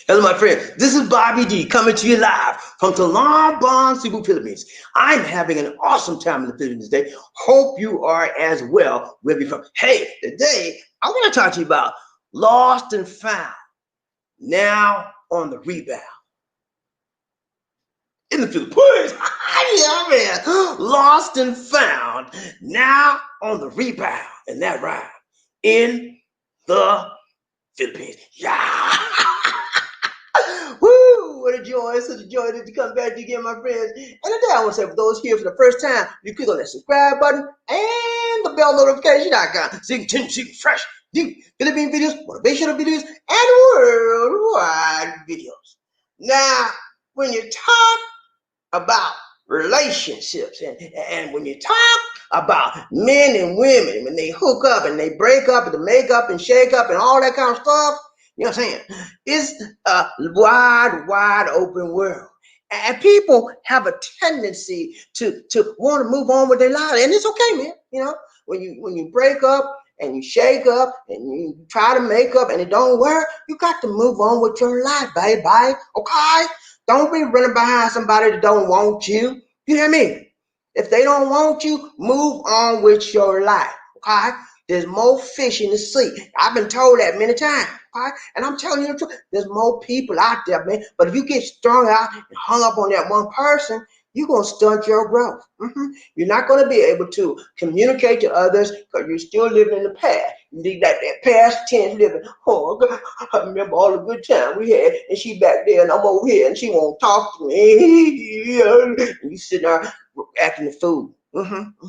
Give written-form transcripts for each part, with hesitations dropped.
Hello, my friend. This is Bobby D coming to you live from Talambong, Cebu, Philippines. I'm having an awesome time in the Philippines today. Hope you are as well. Wherever you're from. Hey, today I want to talk to you about lost and found. Now on the rebound in the Philippines. Yeah, man. Lost and found. Now on the rebound. And that rhyme in the Philippines. Yeah. Woo! What a joy. It's such a joy to come back to you again, my friends. And today I want to say for those here for the first time, you click on that subscribe button and the bell notification icon so you can continue to see fresh, new Philippine videos, motivational videos, and worldwide videos. Now, when you talk about relationships and when you talk about men and women, when they hook up and they break up and they make up and shake up and all that kind of stuff, you know what I'm saying? It's a wide open world. And people have a tendency to want to move on with their lives. And it's okay, man. You know, when you break up and you shake up and you try to make up and it don't work, you got to move on with your life, baby. Okay? Don't be running behind somebody that don't want you. You hear me? If they don't want you, move on with your life. Okay? There's more fish in the sea. I've been told that many times. Okay? And I'm telling you the truth. There's more people out there, man. But if you get strung out and hung up on that one person, you're going to stunt your growth. You're not going to be able to communicate to others because you're still living in the past. You need that past tense living. Oh, God, I remember all the good time we had, and she back there, and I'm over here, and she won't talk to me. And you sitting there acting a fool.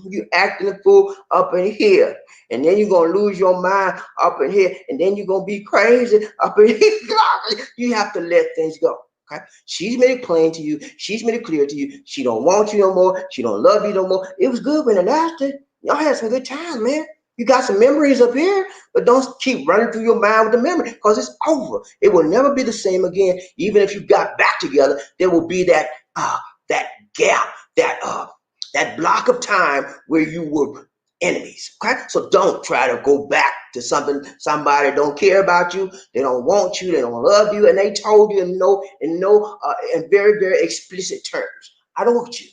You acting a fool up in here, and then you're gonna lose your mind up in here, and then you're gonna be crazy up in here. You have to let things go. Okay? She's made it plain to you. She's made it clear to you. She don't want you no more. She don't love you no more. It was good when it lasted. Y'all had some good times, man. You got some memories up here, but don't keep running through your mind with the memory because it's over. It will never be the same again. Even if you got back together, there will be that gap, that block of time where you were enemies. Okay, so don't try to go back to somebody don't care about you, they don't want you, they don't love you, and they told you in very very explicit terms. I don't want you.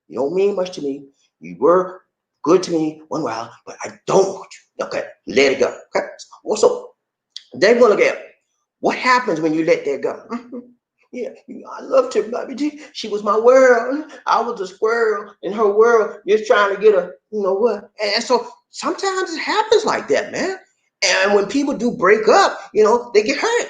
You don't mean much to me. You were good to me one while, but I don't want you. Okay, let it go. Okay, also they're gonna look at what happens when you let that go. Yeah, I loved her, baby G. She was my world. I was a squirrel in her world, just trying to get a, you know what? And so sometimes it happens like that, man. And when people do break up, they get hurt.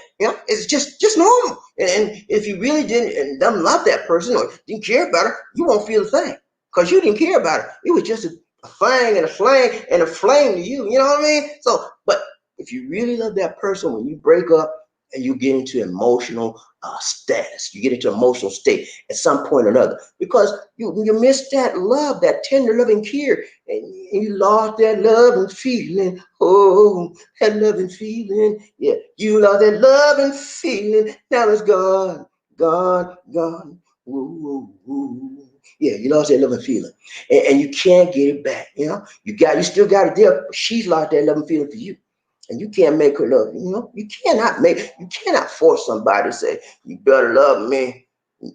It's just normal. And if you really didn't and don't love that person or didn't care about her, you won't feel a thing because you didn't care about her. It was just a thing and a flame and a flame to you. You know what I mean? So, but if you really love that person, when you break up and you get into emotional status, you get into emotional state at some point or another because you miss that love, that tender loving care, and you lost that loving feeling. Oh, that loving feeling. Yeah, you lost that loving feeling. Now it's gone, gone, gone. Ooh, ooh, ooh. Yeah, you lost that loving feeling, and you can't get it back. You still got it there. But she's lost that loving feeling for you, and you can't make her love you. You cannot force somebody to say you better love me.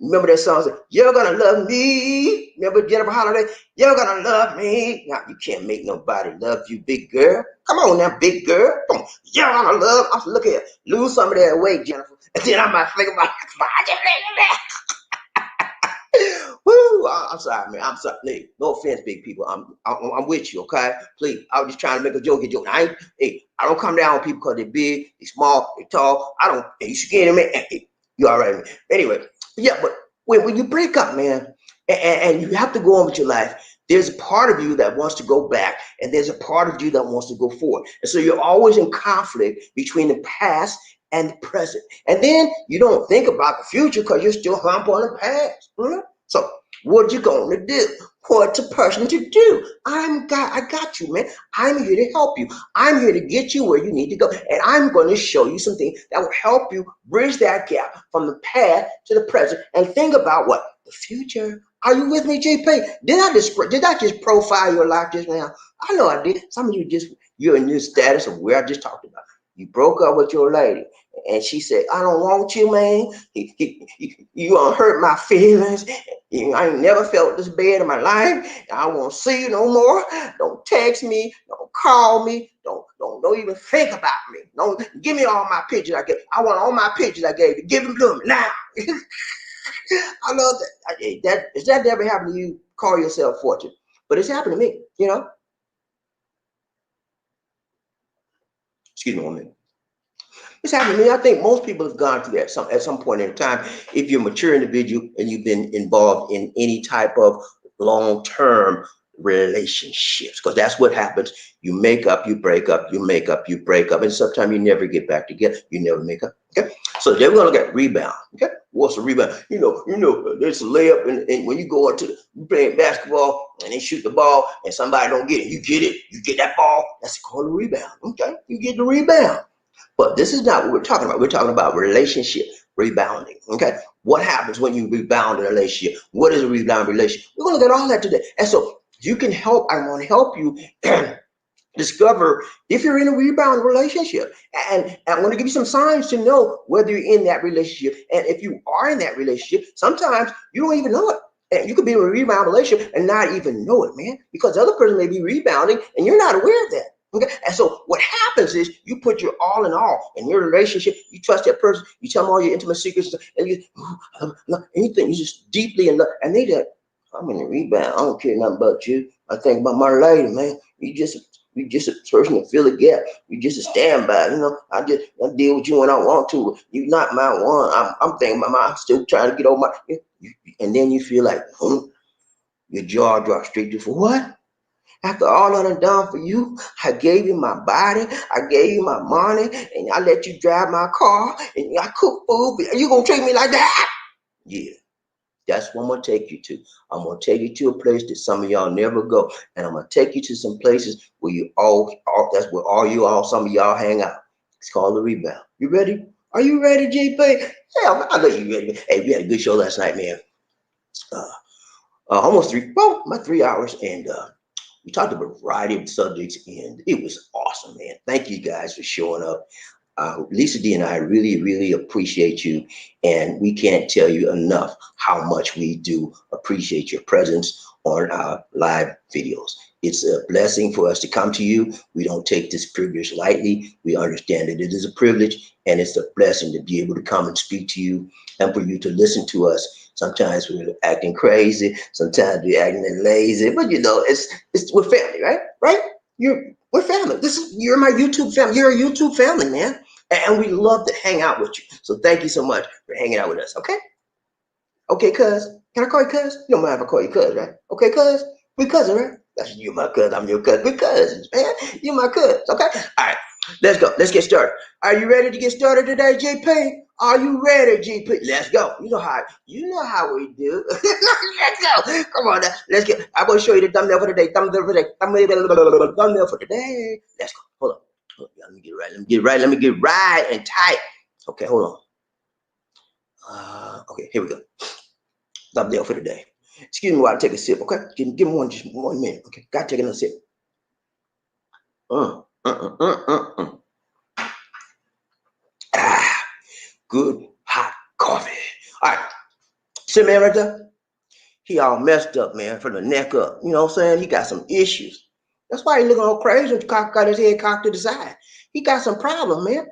Remember that song? Say, you're gonna love me. Remember Jennifer Holiday? You're gonna love me. Now you can't make nobody love you, big girl. Come on now, big girl. Come on. You're gonna love. Look at lose some of that weight, Jennifer, and then I might think about Woo! I'm sorry, man. I'm sorry. Hey, no offense, big people. I'm with you, okay? Please. I was just trying to make a joke. I don't come down on people because they're big, they're small, they're tall. I don't. Hey, you scared of me? Hey, you all right, man? Anyway, yeah. But when you break up, man, and you have to go on with your life, there's a part of you that wants to go back, and there's a part of you that wants to go forward. And so you're always in conflict between the past and the present. And then you don't think about the future because you're still hung up on the past. So what you gonna do? What's a person to do? I got you, man. I'm here to help you. I'm here to get you where you need to go. And I'm going to show you something that will help you bridge that gap from the past to the present and think about what? The future. Are you with me, GP? Did I just profile your life just now? I know I did. Some of you're in this status of where I just talked about. You broke up with your lady And she said, I don't want you, man. You gonna hurt my feelings. I ain't never felt this bad in my life. I won't see you no more. Don't text me. Don't call me. Don't even think about me. Don't give me all my pictures I gave. I want all my pictures I gave you. Give them to me now. I love that. Is that ever happened to you? Call yourself fortunate. But it's happened to me, you know. Excuse me one minute. It's happened to me. I think most people have gone through that at some point in time. If you're a mature individual and you've been involved in any type of long-term relationships, because that's what happens. You make up, you break up, you make up, you break up, and sometimes you never get back together. You never make up. Okay. So then we're gonna look at rebound. Okay. What's a rebound? There's a layup, and when you go into playing basketball and they shoot the ball and somebody don't get it, you get that ball. That's called a rebound. Okay. You get the rebound. But this is not what we're talking about. We're talking about relationship rebounding. Okay. What happens when you rebound in a relationship? What is a rebound relationship? We're going to look at all that today. And so you can help. I want to help you discover if you're in a rebound relationship. And I want to give you some signs to know whether you're in that relationship. And if you are in that relationship, sometimes you don't even know it. And you could be in a rebound relationship and not even know it, man, because the other person may be rebounding and you're not aware of that. Okay. And so what happens is you put your all in all in your relationship. You trust that person. You tell them all your intimate secrets, and you anything. You just deeply in love. And they just, I'm in a rebound. I don't care nothing about you. I think about my lady, man. You just a person to fill a gap. You just a standby. I deal with you when I want to. You're not my one. I'm thinking about I'm still trying to get over my. And then you feel like your jaw drops straight to for what? After all I done for you, I gave you my body, I gave you my money, and I let you drive my car, and I cook food. Are you gonna treat me like that? Yeah, that's what I'm gonna take you to. I'm gonna take you to a place that some of y'all never go, and I'm gonna take you to some places where that's where some of y'all hang out. It's called the Rebound. You ready? Are you ready, GP? Hell, I know you ready. Hey, we had a good show last night, man. Almost my 3 hours, and we talked about a variety of subjects, and it was awesome, man. Thank you guys for showing up. Lisa D and I really, really appreciate you, and we can't tell you enough how much we do appreciate your presence on our live videos. It's a blessing for us to come to you. We don't take this privilege lightly. We understand that it is a privilege, and it's a blessing to be able to come and speak to you and for you to listen to us. Sometimes we're acting crazy. Sometimes we're acting lazy, but we're family, right? Right? We're family. You're my YouTube family. You're a YouTube family, man. And we love to hang out with you. So thank you so much for hanging out with us. Okay? Okay, cuz. Can I call you cuz? You don't mind if I call you cuz, right? Okay, cuz. We cousin, right? That's you, my cuz. I'm your cuz. We cousins, man. You my cuz. Okay? All right. Let's go. Let's get started. Are you ready to get started today, JP? Are you ready, GP? Let's go. You know how we do. Let's go. Come on now. Let's get. I'm gonna show you the thumbnail for today. Thumbnail for today. Let's go. Hold on. Let me get right. Let me get right and tight. Okay, hold on. Okay, here we go. Thumbnail for today. Excuse me while I take a sip. Okay, give me just 1 minute. Okay, gotta take another sip. Good hot coffee. All right, see man right there? He all messed up, man, from the neck up. You know what I'm saying? He got some issues. That's why he looking all crazy and got his head cocked to the side. He got some problem, man.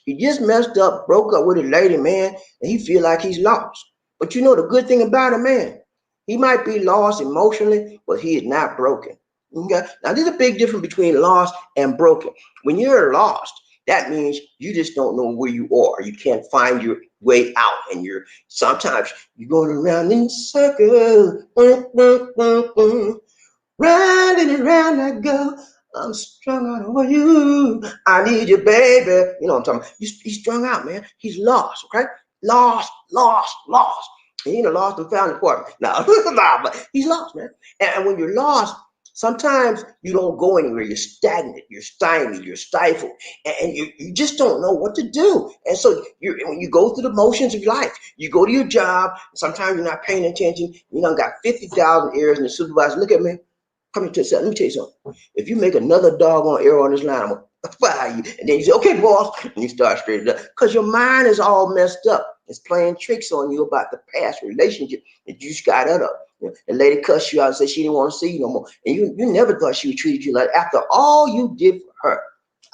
He just messed up, broke up with a lady, man, and he feel like he's lost. But you know the good thing about it, man, he might be lost emotionally, but he is not broken. Okay? Now, there's a big difference between lost and broken. When you're lost, that means you just don't know where you are. You can't find your way out, and sometimes you're going around in circles, round and around I go. I'm strung out over you. I need you, baby. You know what I'm talking about? He's strung out, man. He's lost, okay? Lost. He ain't lost and found apartment. No, but he's lost, man. And when you're lost, sometimes you don't go anywhere. You're stagnant. You're stymied. You're stifled. And you just don't know what to do. And so when you go through the motions of life, you go to your job. Sometimes you're not paying attention. You done got 50,000 errors, and the supervisor, look at me. Come here, let me tell you something. If you make another doggone error on this line, I'm going to fire you. And then you say, okay, boss. And you start straightening up. Because your mind is all messed up. It's playing tricks on you about the past relationship that you just got out of. The lady cussed you out and said she didn't want to see you no more. And you never thought she would treat you like after all you did for her.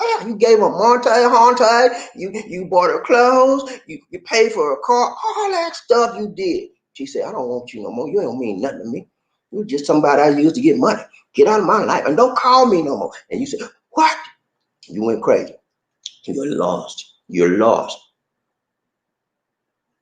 Oh, yeah, you gave her montage, you bought her clothes, you paid for her car, all that stuff you did. She said, I don't want you no more. You don't mean nothing to me. You're just somebody I used to get money. Get out of my life and don't call me no more. And you said, what? You went crazy. You're lost. You're lost.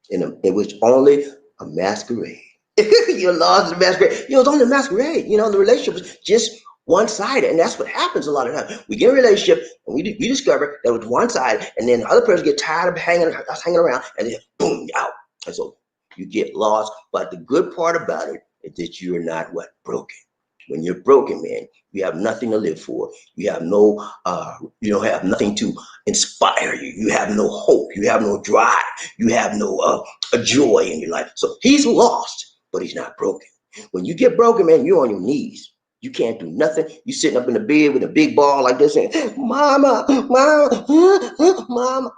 And it was only a masquerade. You're lost in a masquerade. It was only a masquerade. The relationship was just one-sided. And that's what happens a lot of times. We get in a relationship and we discover that it was one-sided, and then the other person get tired of hanging around, and then boom, you're out. And so you get lost. But the good part about it is that you're not broken. When you're broken, man, you have nothing to live for. You have you don't have nothing to inspire you. You have no hope. You have no drive. You have no joy in your life. So he's lost, but he's not broken. When you get broken, man, you're on your knees. You can't do nothing. You sitting up in the bed with a big ball like this saying, mama, mama, mama.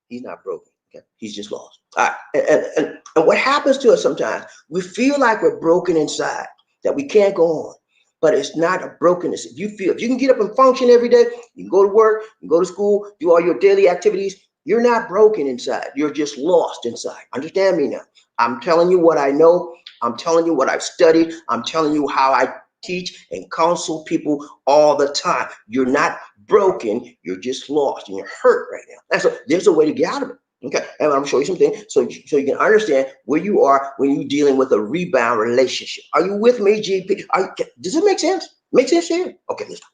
He's not broken. Okay? He's just lost. All right. And what happens to us sometimes, we feel like we're broken inside, that we can't go on. But it's not a brokenness. If you can get up and function every day, you can go to work, you can go to school, do all your daily activities, you're not broken inside. You're just lost inside. Understand me now. I'm telling you what I know. I'm telling you what I've studied. I'm telling you how I teach and counsel people all the time. You're not broken. You're just lost and you're hurt right now. And so there's a way to get out of it. Okay, and I'm gonna show you something so you can understand where you are when you're dealing with a rebound relationship. Are you with me, GP? Does it make sense? Make sense here? Okay, let's go.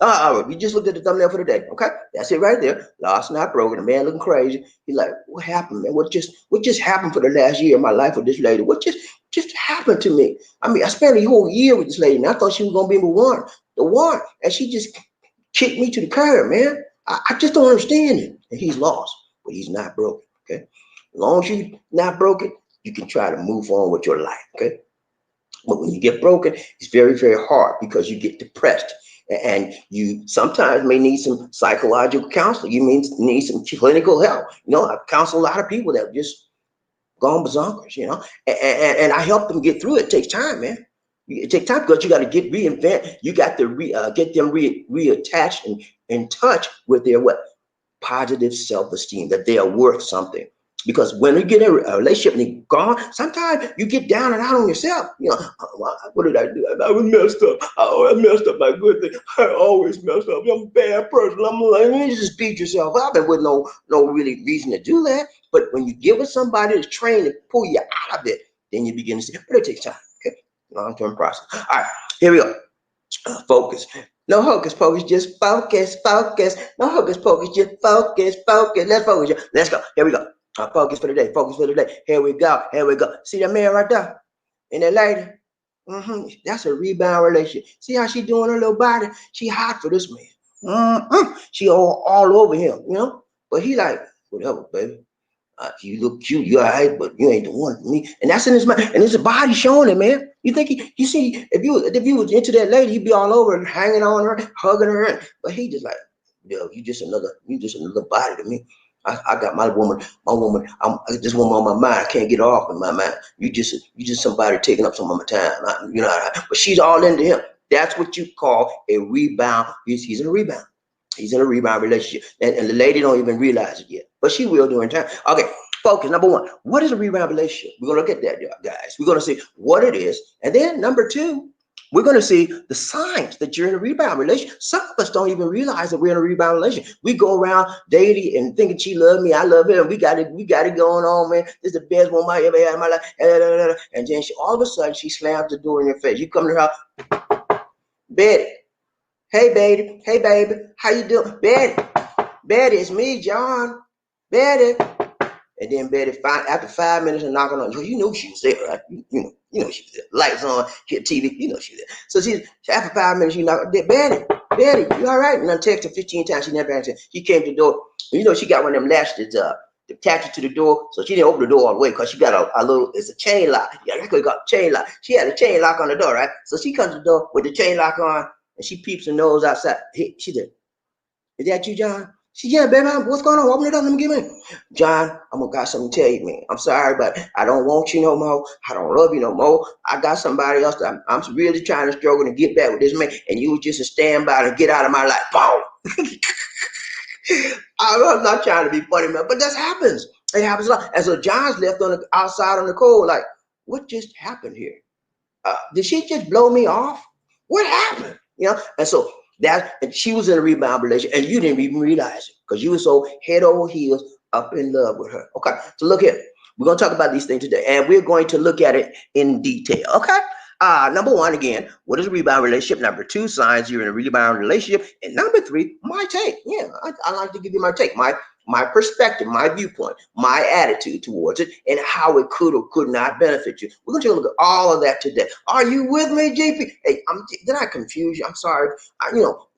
All right, you just looked at the thumbnail for the day. Okay, that's it right there. Lost, not broken. The man looking crazy. He's like, what happened, man? What just happened for the last year of my life with this lady? What just happened to me? I mean, I spent a whole year with this lady, and I thought she was gonna be the one, and she just kicked me to the curb, man. I just don't understand it. And he's lost. But he's not broken, okay? As long as you're not broken, you can try to move on with your life, okay? But when you get broken, it's very, very hard because you get depressed. And you sometimes may need some psychological counseling. You need some clinical help. I've counseled a lot of people that have just gone bazonkers, and I help them get through it. It takes time, man. It takes time because you got to reinvent. You got to get them reattached and in touch with their positive self-esteem, that they are worth something. Because when you get in a relationship and you're gone, sometimes you get down and out on yourself. What did I do? I was messed up. I messed up my good thing. I always messed up. I'm a bad person. I'm like, you just beat yourself up, and with no really reason to do that. But when you give it somebody that's trained to pull you out of it, then you begin to see. But it takes time. Okay, long-term process. All right, here we go. Focus. No hocus pocus, just focus. No hocus pocus, just focus. Let's focus. Let's go. Here we go. Focus for the day. Focus for the day. Here we go. See that man right there? And that lady? That's a rebound relationship. See how she doing her little body? She hot for this man. She all over him, But he like, whatever, baby. You look cute, you all right, but you ain't the one for me. And that's in his mind, and his body showing it, man. You think you see, if you was into that lady, he'd be all over and hanging on her, hugging her, but he just like, yo, you just another body to me. I got my woman, I got this woman on my mind. I can't get her off in my mind. You just somebody taking up some of my time. But she's all into him. That's what you call a rebound. He's in a rebound. He's in a rebound relationship. And the lady don't even realize it yet. But she will during time. Okay, focus. Number one, what is a rebound relationship? We're going to look at that, guys. We're going to see what it is. And then number two, we're going to see the signs that you're in a rebound relationship. Some of us don't even realize that we're in a rebound relationship. We go around dating and thinking she loves me, I love her, and we got it going on, man. This is the best woman I ever had in my life. And then all of a sudden, she slams the door in your face. You come to her house, Betty. Hey, baby, how you doing? Betty, it's me, John. Betty. And then Betty, after 5 minutes of knocking on, you know she was there, right? You know she was there. Lights on, hit TV, you know she was there. So after 5 minutes, you knock, Betty, you all right? And I text her 15 times, she never answered. She came to the door. She got one of them latches attached to the door, so she didn't open the door all the way because she got a little, it's a chain lock. Yeah, that's what we got, chain lock. She had a chain lock on the door, right? So she comes to the door with the chain lock on, and she peeps her nose outside. She said, Is that you, John? She said, yeah, baby, what's going on? Open it up. Let me get in. John, I'm gonna got something to tell you, man. I'm sorry, but I don't want you no more. I don't love you no more. I got somebody else that I'm really trying to struggle to get back with this man, and you was just a standby to get out of my life. Boom. I'm not trying to be funny, man, but that happens. It happens a lot. And so John's left on the outside on the cold, like, what just happened here? Did she just blow me off? What happened? And so and she was in a rebound relationship, and you didn't even realize it because you were so head over heels up in love with her. Okay, so look here. We're gonna talk about these things today, and we're going to look at it in detail. Okay. Number one, again, what is a rebound relationship? Number two, signs you're in a rebound relationship, and number three, my take. Yeah, I like to give you my take, my perspective, my viewpoint, my attitude towards it, and how it could or could not benefit you. We're going to take a look at all of that today. Are you with me, GP? Hey, did I confuse you? I'm sorry.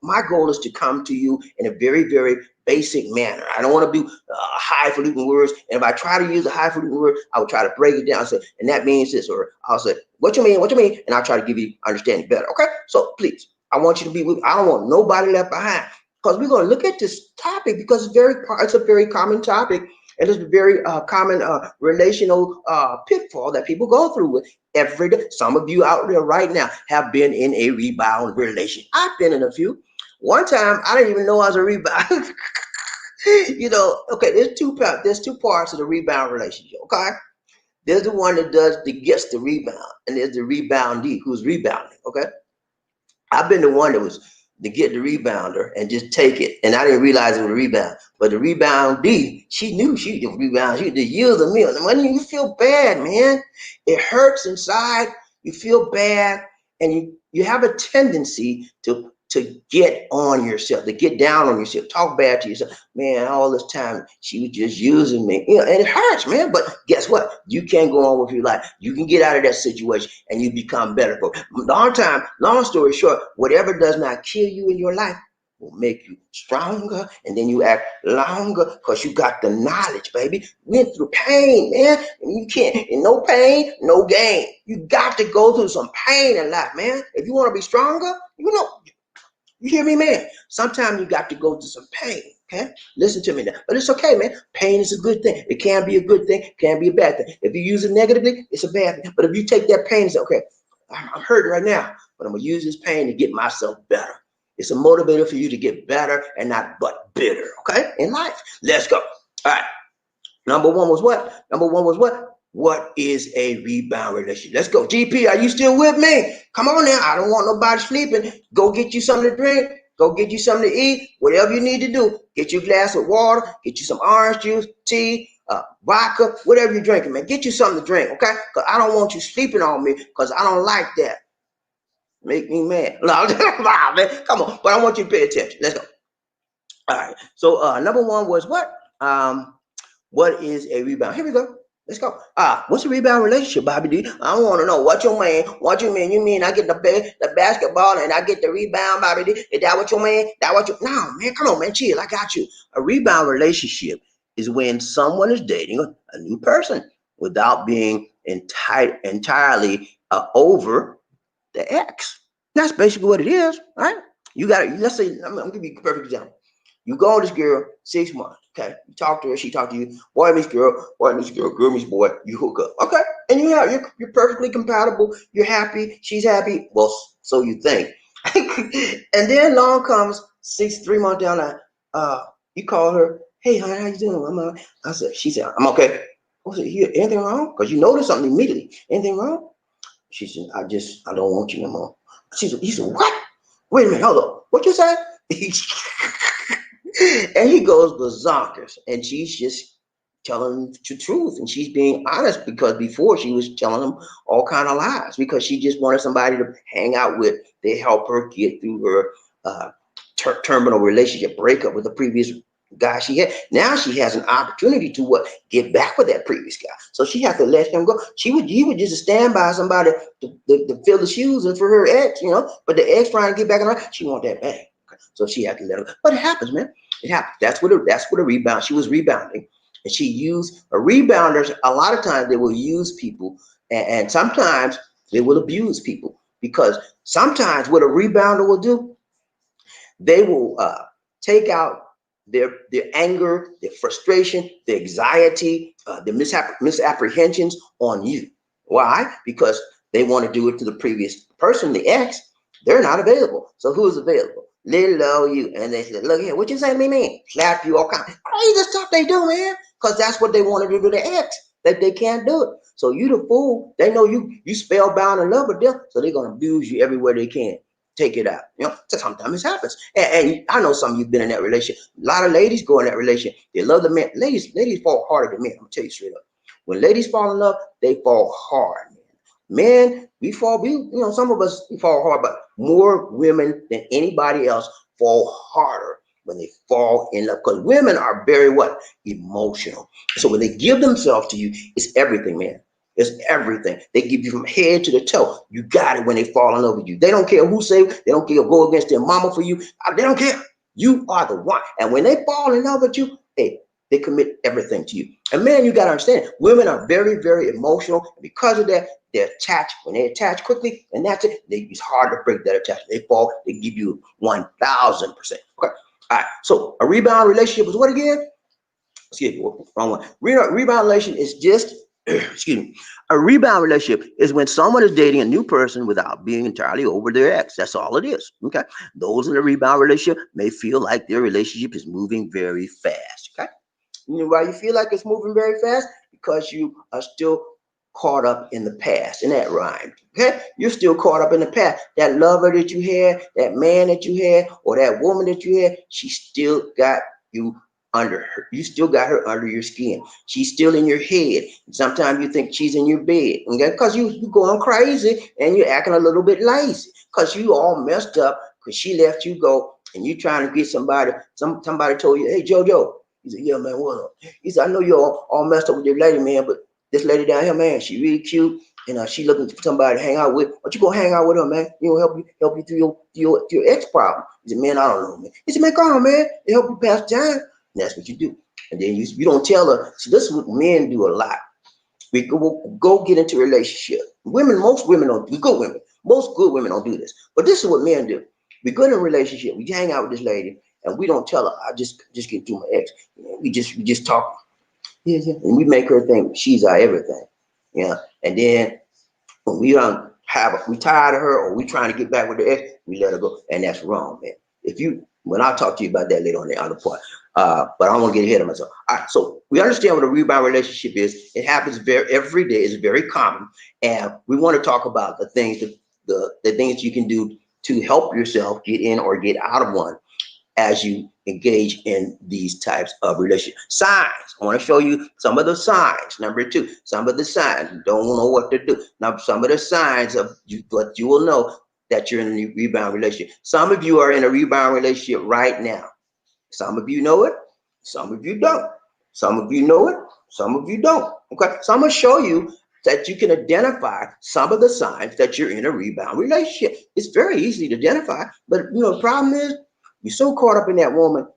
My goal is to come to you in a very, very basic manner. I don't want to do highfalutin words. And if I try to use a highfalutin word, I would try to break it down and say, and that means this, or I'll say, what you mean? What you mean? And I'll try to give you understanding better. Okay? So please, I want you to be with, I don't want nobody left behind. Because we're going to look at this topic because it's a very common topic, and it's a very common relational pitfall that people go through with every day. Some of you out there right now have been in a rebound relationship. I've been in a few. One time, I didn't even know I was a rebound. Okay, there's two parts of the rebound relationship. Okay, there's the one that gets the rebound, and there's the reboundee who's rebounding. Okay, I've been the one that was to get the rebounder and just take it. And I didn't realize it was a rebound. But the reboundee, she knew she was rebound. She was use of me. When you feel bad, man, it hurts inside. You feel bad, and you have a tendency to get on yourself, to get down on yourself, talk bad to yourself. Man, all this time she was just using me. And it hurts, man. But guess what? You can't go on with your life. You can get out of that situation and you become better. But long story short, whatever does not kill you in your life will make you stronger, and then you act longer because you got the knowledge, baby. Went through pain, man. And you can't, and no pain, no gain. You got to go through some pain in life, man. If you want to be stronger, you hear me, man? Sometimes you got to go through some pain, okay? Listen to me now. But it's okay, man. Pain is a good thing. It can be a good thing, can be a bad thing. If you use it negatively, it's a bad thing. But if you take that pain and say, okay, I'm hurting right now, but I'm going to use this pain to get myself better. It's a motivator for you to get better and not but bitter, okay? In life. Let's go. All right. Number one was what? What is a rebound relationship? Let's go. GP, are you still with me? Come on now. I don't want nobody sleeping. Go get you something to drink. Go get you something to eat. Whatever you need to do. Get you a glass of water. Get you some orange juice, tea, vodka, whatever you're drinking, man. Get you something to drink, okay? Because I don't want you sleeping on me because I don't like that. Make me mad. No, man. Come on. But I want you to pay attention. Let's go. All right. So number one was what? What is a rebound? Here we go. Let's go. What's a rebound relationship, Bobby D? I want to know what you mean. What you mean? You mean I get the basketball and I get the rebound, Bobby D? Is that what you mean? No, man, come on, man, chill. I got you. A rebound relationship is when someone is dating a new person without being entirely over the ex. That's basically what it is, right? Let's say, I'm gonna give you a perfect example. You go on this girl 6 months, okay? You talk to her, she talk to you. Boy meets girl, girl meets boy. You hook up, okay? And you're perfectly compatible. You're happy. She's happy. Well, so you think. And then along comes 3 months down the line. You call her. Hey, honey, how you doing? She said, I'm okay. I said, here, anything wrong? Because you notice something immediately. Anything wrong? She said, I don't want you no more. He said, what? Wait a minute, hold on. What you say? And he goes berserkers, and she's just telling the truth, and she's being honest, because before she was telling him all kind of lies because she just wanted somebody to hang out with to help her get through her terminal relationship breakup with the previous guy she had. Now she has an opportunity to get back with that previous guy, so she has to let him go. He would just stand by somebody to fill the shoes and for her ex, but the ex trying to get back in her, she want that back. So she had to let him go. But it happens, man. It happens. That's what a rebound. She was rebounding, and she used rebounders. A lot of times they will use people, and sometimes they will abuse people, because sometimes what a rebounder will do, they will take out their anger, their frustration, their anxiety, their misapprehensions on you. Why? Because they want to do it to the previous person, the ex. They're not available. So who's available? Little you. And they said, look here, what you say to me, man? Slap you, all kind of crazy stuff they do, man. Because that's what they want to do to the ex. That they can't do it. So you the fool. They know you spellbound in love with them. So they're going to abuse you everywhere they can. Take it out. Sometimes it happens. And I know some of you've been in that relationship. A lot of ladies go in that relationship. They love the man. Ladies fall harder than men. I'm gonna tell you straight up. When ladies fall in love, they fall hard. Men, some of us we fall hard, but more women than anybody else fall harder when they fall in love. Because women are very what? Emotional. So when they give themselves to you, it's everything, man. It's everything. They give you from head to the toe. You got it when they fall in love with you. They don't care who say, they don't care go against their mama for you. They don't care. You are the one. And when they fall in love with you, hey, they commit everything to you. And man, you got to understand, women are very, very emotional. And because of that, they're attached. When they attach quickly, and that's it, it's hard to break that attachment. They fall, they give you 1,000%. Okay. All right. So a rebound relationship is what again? Excuse me, wrong one. Rebound relation is just, excuse me, a rebound relationship is when someone is dating a new person without being entirely over their ex. That's all it is. Okay. Those in a rebound relationship may feel like their relationship is moving very fast. Okay. You know why you feel like it's moving very fast? Because you are still caught up in the past. And that rhymed. Okay? You're still caught up in the past. That lover that you had, that man that you had, or that woman that you had, she still got you under her. You still got her under your skin. She's still in your head. Sometimes you think she's in your bed. Okay? Because you going crazy and you're acting a little bit lazy. Because you all messed up because she let you go and you trying to get somebody. Somebody told you, hey, JoJo. He said, yeah, man, what up? He said, I know you're all messed up with your lady, man, but this lady down here, man, she really cute, and she looking for somebody to hang out with. But you gonna hang out with her, man? You know, help you through your ex problem. He said, man, I don't know, man. He said, man, come on, man, they help you pass the time. And that's what you do. And then you don't tell her. So this is what men do a lot. We go get into a relationship. Most women don't. Good women, most good women don't do this. But this is what men do. We go in a relationship. We hang out with this lady, and we don't tell her. I just get through my ex. We just talk. Yeah, yeah. And we make her think she's our everything. Yeah. And then when we we tired of her or we trying to get back with the ex, we let her go. And that's wrong, man. When I'll talk to you about that later on the other part. But I don't want to get ahead of myself. All right, so we understand what a rebound relationship is. It happens every day. It's very common. And we want to talk about the things the things you can do to help yourself get in or get out of one as you engage in these types of relationships. Signs. I want to show you some of the signs. Number 2, some of the signs. You don't know what to do. Now, some of the signs of what you will know that you're in a rebound relationship. Some of you are in a rebound relationship right now. Some of you know it. Some of you don't. Some of you know it. Some of you don't. Okay. So I'm going to show you that you can identify some of the signs that you're in a rebound relationship. It's very easy to identify, but the problem is we're so caught up in that woman.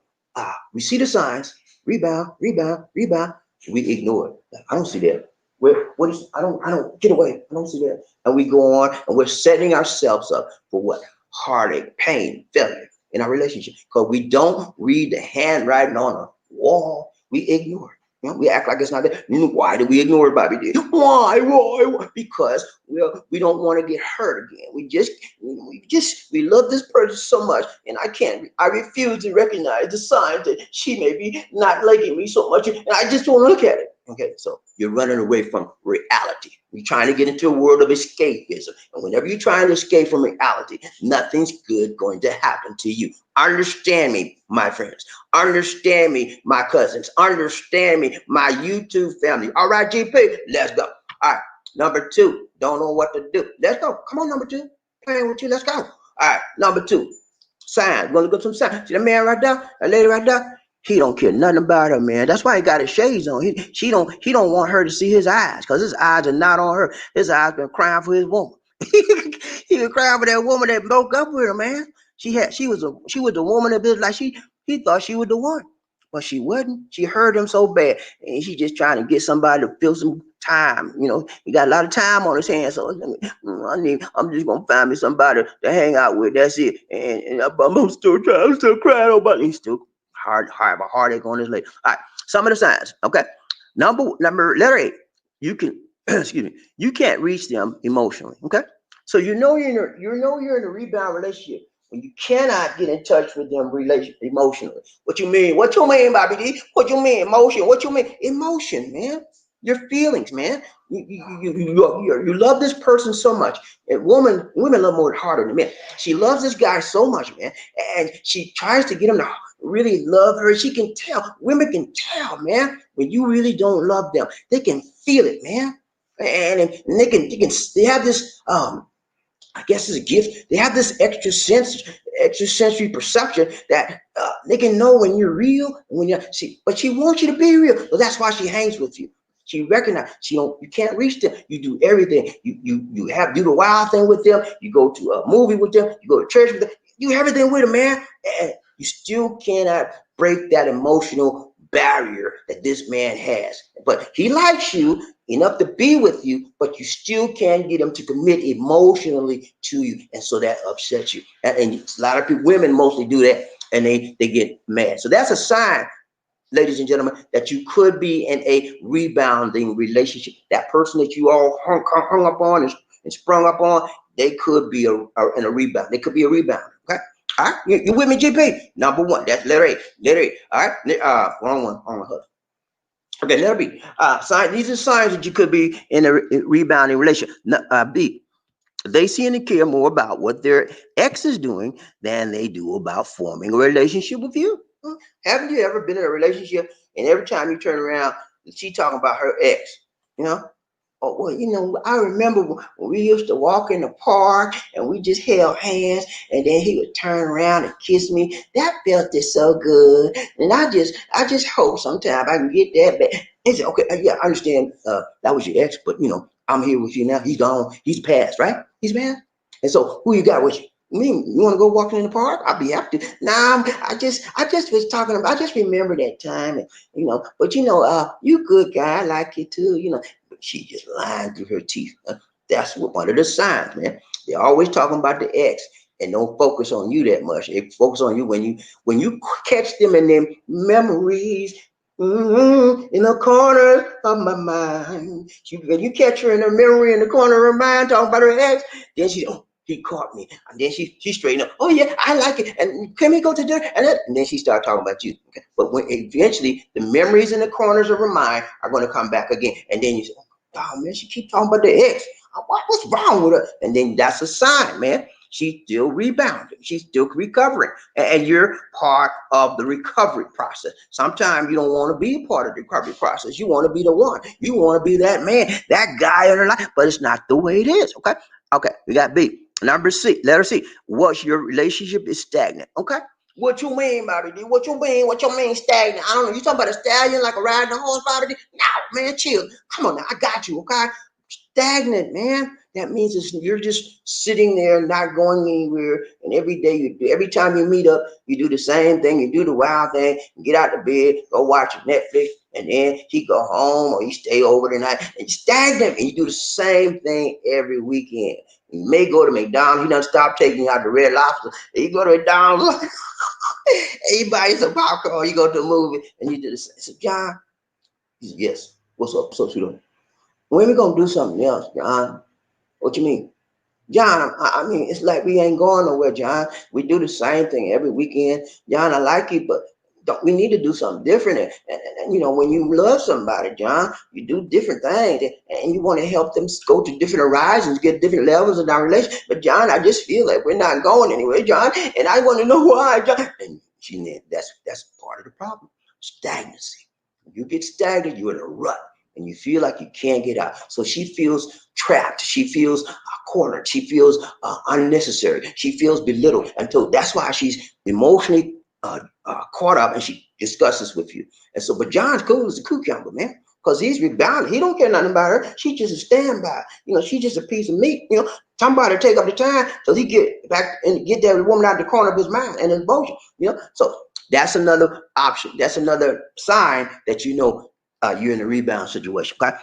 We see the signs, rebound, rebound, rebound. We ignore it. I don't see that. I don't get away. I don't see that. And we go on and we're setting ourselves up for what? Heartache, pain, failure in our relationship. Because we don't read the handwriting on the wall. We ignore it. We act like it's not there. Why do we ignore it, Bobby D? Why? Because we don't want to get hurt again. We love this person so much, and I refuse to recognize the signs that she may be not liking me so much, and I just don't look at it. Okay, so you're running away from reality. You're trying to get into a world of escapism. And whenever you're trying to escape from reality, nothing's good going to happen to you. Understand me, my friends. Understand me, my cousins. Understand me, my YouTube family. All right, GP, let's go. All right, number 2, don't know what to do. Let's go. Come on, number 2. Playing with you. Let's go. All right, number 2, signs. We're going to go some signs. See that man right there? That lady right there? He don't care nothing about her, man. That's why he got his shades on. He don't want her to see his eyes, because his eyes are not on her. His eyes been crying for his woman. He been crying for that woman that broke up with him, man. She was the woman of his life. He thought she was the one, but she wasn't. She hurt him so bad, and she just trying to get somebody to fill some time. He got a lot of time on his hands, so I'm just gonna find me somebody to hang out with. That's it. And I'm still crying about it. He's still have a heartache on this lady. All right, some of the signs. Okay, letter 8. You can excuse me. You can't reach them emotionally. Okay, so you're in a rebound relationship when you cannot get in touch with them emotionally. What you mean? What you mean, Bobby D? What you mean, emotion? What you mean, emotion, man? Your feelings, man. You love this person so much. And women love more harder than men. She loves this guy so much, man, and she tries to get him to really love her. She can tell. Women can tell, man, when you really don't love them. They can feel it, man, and they have this I guess it's a gift. They have this extrasensory perception that they can know when you're real and when but she wants you to be real. So that's why she hangs with you. She recognizes you can't reach them. You do everything. You do the wild thing with them. You go to a movie with them. You go to church with them. You do everything with them, man. And you still cannot break that emotional barrier that this man has. But he likes you enough to be with you, but you still can't get him to commit emotionally to you, and so that upsets you. And a lot of people, women mostly do that, and they get mad. So that's a sign, ladies and gentlemen, that you could be in a rebounding relationship. That person that you all hung up on and sprung up on, they could be in a rebound. They could be a rebounder. Okay. All right, you with me, GP? Number 1, that's letter 8. Letter 8. All right, wrong one. Okay, letter B. These are signs that you could be in a rebounding relationship. B. They seem to care more about what their ex is doing than they do about forming a relationship with you. Haven't you ever been in a relationship and every time you turn around, she talking about her ex? You know, oh, well, I remember when we used to walk in the park and we just held hands and then he would turn around and kiss me. That felt it so good. And I just hope sometime I can get that back. He said, okay, yeah, I understand that was your ex, but I'm here with you now. He's gone. He's passed, right? He's passed. And so who you got with you? Me, you want to go walking in the park? I'll be happy to. Nah, I just was talking about, I just remember that time, and but you good guy, I like you too, But she just lying through her teeth. That's one of the signs, man. They're always talking about the ex and don't focus on you that much. They focus on you when you catch them in them memories. In the corner of my mind. When you catch her in the memory in the corner of her mind talking about her ex, then he caught me. And then she straightened up. Oh yeah, I like it. And can we go to dinner? And then she started talking about you. Okay. But when eventually the memories in the corners of her mind are going to come back again. And then you say, oh man, she keep talking about the ex. What's wrong with her? And then that's a sign, man. She's still rebounding. She's still recovering. And you're part of the recovery process. Sometimes you don't want to be a part of the recovery process. You want to be the one. You want to be that man, that guy in her life. But it's not the way it is. Okay. Okay. We got B. Number C. Letter C. What's your relationship is stagnant. Okay. What you mean, Bobby D? What you mean? What you mean stagnant? I don't know. You talking about a stallion like a riding a horse, Bobby D? No, man, chill. Come on now. I got you. Okay. Stagnant, man. That means you're just sitting there, not going anywhere. And every time you meet up, you do the same thing. You do the wild thing. You get out of bed, go watch Netflix, and then he go home or you stay over the night. And you're stagnant, and you do the same thing every weekend. You may go to McDonald's. He done stop taking you out to Red Lobster. And you go to McDonald's, and you buy you some popcorn. You go to a movie, and you do the same. I said, John, he said, yes. What's up, sweetheart? When we gonna do something else, John? What you mean? John, I mean, it's like we ain't going nowhere, John. We do the same thing every weekend. John, I like you, but we need to do something different. And when you love somebody, John, you do different things. And you want to help them go to different horizons, get different levels in our relationship. But John, I just feel like we're not going anywhere, John. And I want to know why, John. And that's part of the problem. Stagnancy. When you get stagnant, you're in a rut. And you feel like you can't get out. So she feels trapped. She feels cornered. She feels unnecessary. She feels belittled. And so that's why she's emotionally caught up and she discusses with you. And so, but John's cool as a cucumber, man. Because he's rebounded. He don't care nothing about her. She's just a standby. She's just a piece of meat. Somebody take up the time till he get back and get that woman out the corner of his mind and his emotion. So that's another option. That's another sign that you're in a rebound situation. Okay,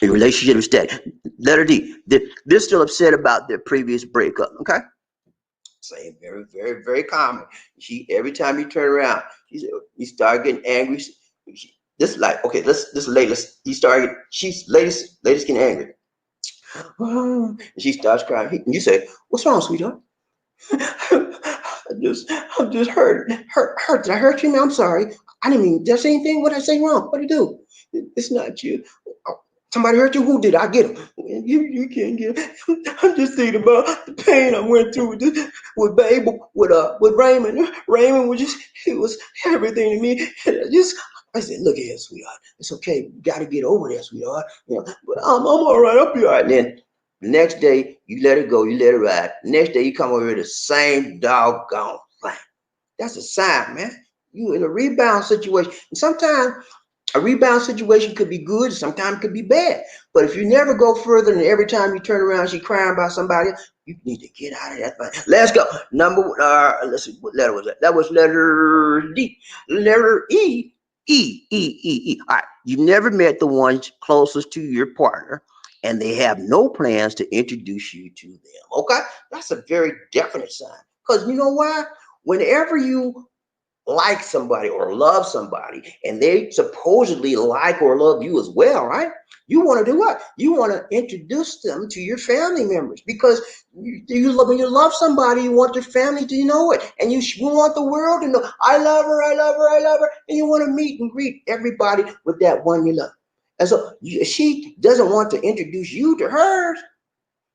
your relationship is steady. Letter D. They're still upset about their previous breakup. Okay, Same, very, very, very common. She every time you turn around, she said you start getting angry. This like okay, this lady, he started. She's ladies getting angry. And she starts crying. And you say, "What's wrong, sweetheart?" I'm just hurt. Did I hurt you? Man, I'm sorry. I didn't mean. Did I say anything? What did I say wrong? What did I do? It's not you. Oh, somebody hurt you? Who did? I get him. You can't get him. I'm just thinking about the pain I went through with Babe, with Raymond. Raymond was just, he was everything to me. And I said, look here, sweetheart. It's okay. You got to get over there, sweetheart. You know, but I'm all right. I'll be all right. And then the next day, you let it go. You let it ride. The next day, you come over here, the same doggone thing. That's a sign, man. You in a rebound situation. And sometimes a rebound situation could be good, sometimes it could be bad. But if you never go further than every time you turn around, she crying about somebody, you need to get out of that thing. Let's go. Let's see, what letter was that? That was letter D. Letter E. E. All right. You never met the ones closest to your partner, and they have no plans to introduce you to them. Okay? That's a very definite sign. Because you know why? Whenever you like somebody or love somebody and they supposedly like or love you as well, right? You want to do what? You want to introduce them to your family members because when you love somebody, you want their family to know it, and you want the world to know, I love her, I love her, I love her, and you want to meet and greet everybody with that one you love. And so she doesn't want to introduce you to hers.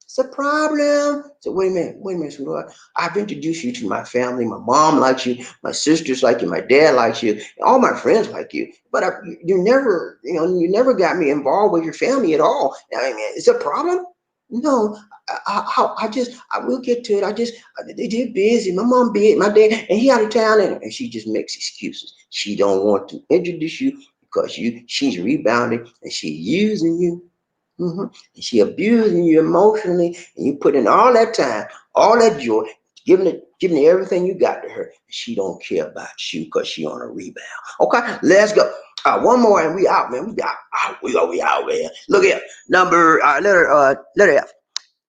It's a problem. So wait a minute, sweetheart. I've introduced you to my family. My mom likes you. My sisters like you. My dad likes you. All my friends like you. But you never, you never got me involved with your family at all. I mean, it's a problem. No, I will get to it. They're busy. My mom busy. My dad, and he out of town, and she just makes excuses. She don't want to introduce you because she's rebounding and she's using you. Mm-hmm. And she abusing you emotionally, and you put in all that time, all that joy, giving everything you got to her. She don't care about you because she on a rebound. Okay, let's go. One more and we out, man. We out. We out, man. Look here. Number letter F.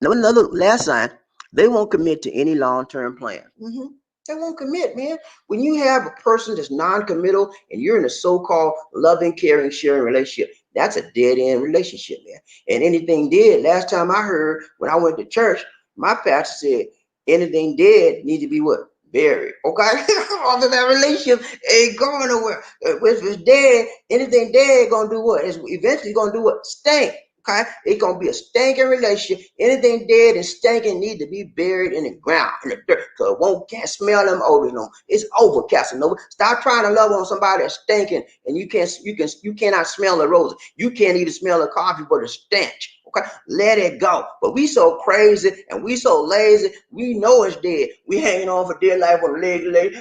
Another last sign. They won't commit to any long-term plan. Mm-hmm. They won't commit, man. When you have a person that's non-committal and you're in a so-called loving, caring, sharing relationship, that's a dead-end relationship, man. And anything dead, last time I heard when I went to church, my pastor said, anything dead need to be what? Buried. Okay? After that relationship ain't going nowhere. If it's dead, anything dead gonna do what? It's eventually gonna do what? Stink. Okay, it's gonna be a stinking relationship. Anything dead and stinking need to be buried in the ground, in the dirt, so it can't smell them odors no more. It's over, Casanova. Stop trying to love on somebody that's stinking, and you cannot smell the roses. You can't even smell the coffee, but the stench. Okay, let it go. But we so crazy and we so lazy. We know it's dead. We hanging on for dear life on the leg,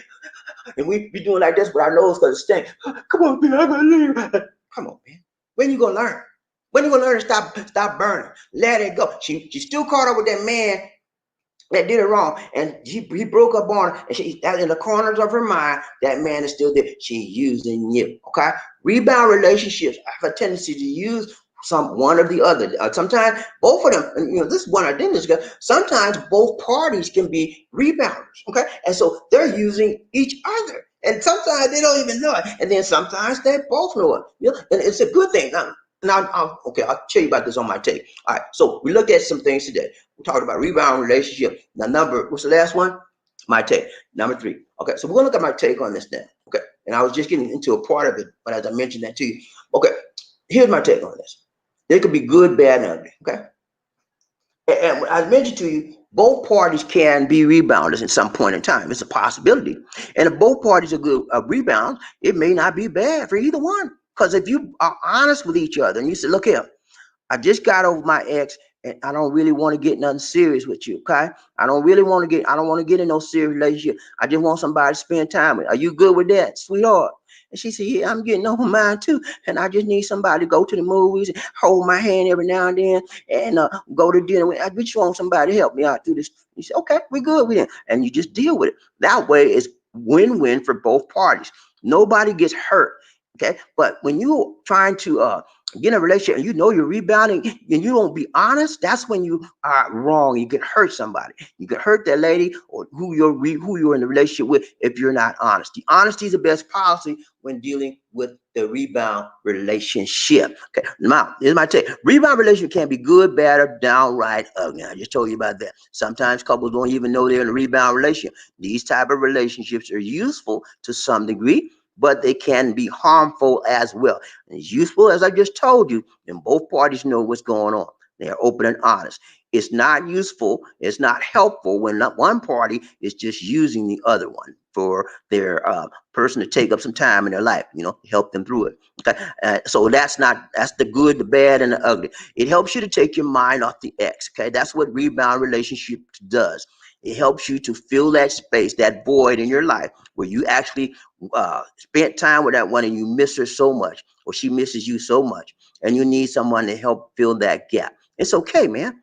and we be doing like this with our nose because it stinks. Come on, man, I gotta leave. Come on, man. When you gonna learn? When you gonna learn to stop burning? Let it go. She still caught up with that man that did it wrong, and he broke up on her, and that in the corners of her mind, that man is still there. She's using you. Okay, rebound relationships have a tendency to use one or the other. Sometimes both of them. And, this one I didn't discuss. Sometimes both parties can be rebounders. Okay, and so they're using each other. And sometimes they don't even know it, and then sometimes they both know it. And it's a good thing. Now, okay, I'll tell you about this on my tape. All right, so we looked at some things today. We talked about rebound relationship. Now, what's the last one? My take. Number 3. Okay, so we're gonna look at my take on this now. Okay, and I was just getting into a part of it, but as I mentioned that to you, okay, here's my take on this. It could be good, bad, and ugly. Okay, and I mentioned to you, both parties can be rebounders at some point in time. It's a possibility. And if both parties are good rebounds, it may not be bad for either one. Because if you are honest with each other and you say, look here, I just got over my ex and I don't really want to get nothing serious with you. Okay. I don't want to get in no serious relationship. I just want somebody to spend time with. Are you good with that, sweetheart? And she said, yeah, I'm getting over mine too. And I just need somebody to go to the movies, hold my hand every now and then, and go to dinner with. I just want somebody to help me out through this. You say, okay, we're good with it. And you just deal with it. That way it's win-win for both parties. Nobody gets hurt. Okay. But when you're trying to get in a relationship and you know you're rebounding and you don't be honest, that's when you are wrong. You can hurt somebody. You can hurt that lady or who you're in the relationship with if you're not honest. The honesty is the best policy when dealing with the rebound relationship. Okay, now here's my take. Rebound relationship can be good, bad, or downright ugly. I just told you about that. Sometimes couples don't even know they're in a rebound relationship. These type of relationships are useful to some degree, but they can be harmful as well. And it's useful, as I just told you, and both parties know what's going on. They're open and honest. It's not useful, it's not helpful when not one party is just using the other one for their person to take up some time in their life, help them through it. Okay, so that's the good, the bad, and the ugly. It helps you to take your mind off the ex. Okay, that's what rebound relationship does. It helps you to fill that space, that void in your life where you actually spent time with that one and you miss her so much, or she misses you so much, and you need someone to help fill that gap. It's okay, man.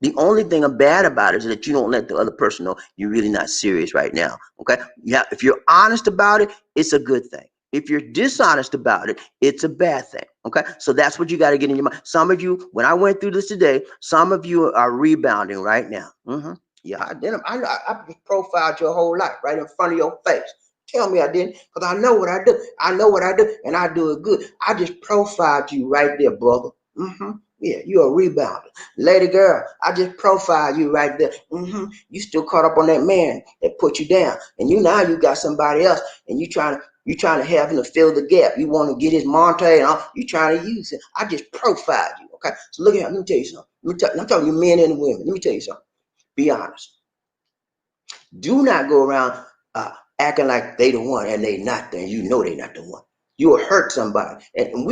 The only thing bad about it is that you don't let the other person know you're really not serious right now. Okay? Yeah, if you're honest about it, it's a good thing. If you're dishonest about it, it's a bad thing. Okay? So that's what you got to get in your mind. Some of you, when I went through this today, some of you are rebounding right now. Yeah, I did. I profiled your whole life right in front of your face. Tell me I didn't, because I know what I do. I know what I do, and I do it good. I just profiled you right there, brother. Yeah, you're a rebounder. Lady girl, I just profiled you right there. You still caught up on that man that put you down. And you got somebody else and you trying to have him to fill the gap. You want to get his Monte and all, you trying to use it. I just profiled you. Okay. So look at here, let me tell you something. I'm talking to you men and women. Let me tell you something. Be honest. Do not go around acting like they the one and they not there. You know they not the one. You will hurt somebody. And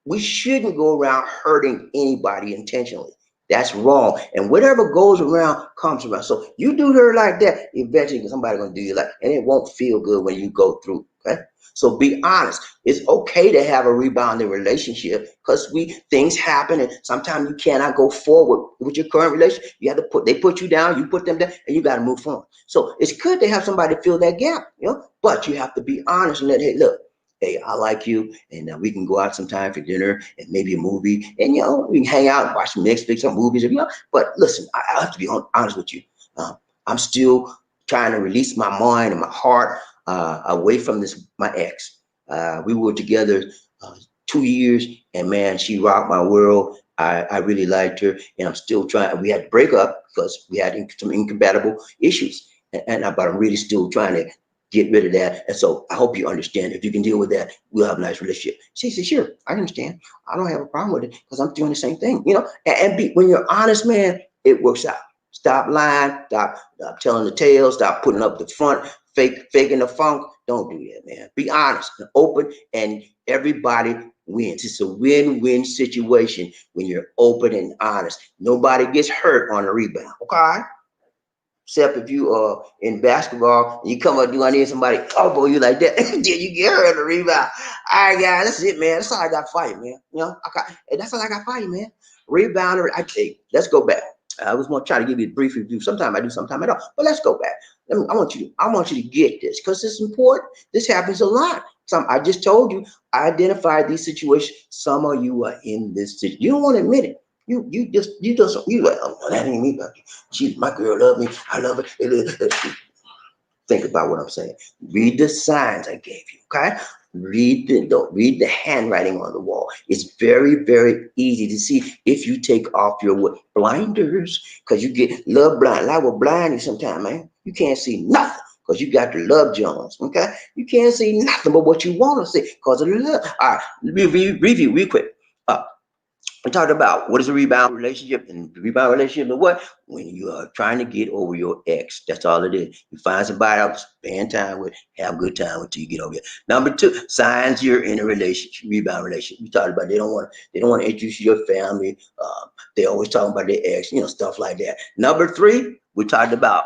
we shouldn't go around hurting anybody intentionally. That's wrong. And whatever goes around comes around. So you do her like that, eventually somebody's gonna do you like, and it won't feel good when you go through. Okay. So be honest. It's okay to have a rebounding relationship because things happen and sometimes you cannot go forward with your current relationship. You have to they put you down, you put them down, and you got to move on. So it's good to have somebody fill that gap, but you have to be honest and hey, look, hey, I like you, and we can go out sometime for dinner and maybe a movie, and we can hang out and watch some Netflix, some movies, But listen, I have to be honest with you. I'm still trying to release my mind and my heart away from my ex. We were together 2 years, and man, she rocked my world. I really liked her, and I'm still trying. We had to break up because we had some incompatible issues, but I'm really still trying to get rid of that. And so I hope you understand. If you can deal with that, we'll have a nice relationship. She said, sure, I understand. I don't have a problem with it because I'm doing the same thing, when you're honest, man, it works out. Stop lying, stop telling the tale, stop putting up the front, faking the funk. Don't do that, man. Be honest and open, and everybody wins. It's a win-win situation when you're open and honest. Nobody gets hurt on a rebound, okay? Except if you are in basketball and you come up, do I need somebody elbow you like that? Then you get hurt on the rebound. All right, guys, that's it, man. That's all I got to fight, man. That's all I got to fight, man. Rebounder, let's go back. I was going to try to give you a brief review. Sometimes I do, sometimes I don't. But let's go back. I want you to get this because it's important. This happens a lot. I just told you, I identified these situations. Some of you are in this situation. You don't want to admit it. You like, oh, that ain't me, baby. My girl love me. I love her. Think about what I'm saying. Read the signs I gave you, okay? Read the handwriting on the wall. It's very, very easy to see if you take off your blinders, because you get love blind. I will blind you sometime, man. You can't see nothing because you got the love Jones, okay? You can't see nothing but what you want to see because of the love. All right, review real quick. We talked about what is a rebound relationship, and the rebound relationship is what? When you are trying to get over your ex. That's all it is. You find somebody else, spend time with, have a good time until you get over it. Number two, signs you're in a relationship, rebound relationship. We talked about they don't want to introduce your family. They always talking about their ex, stuff like that. Number three, we talked about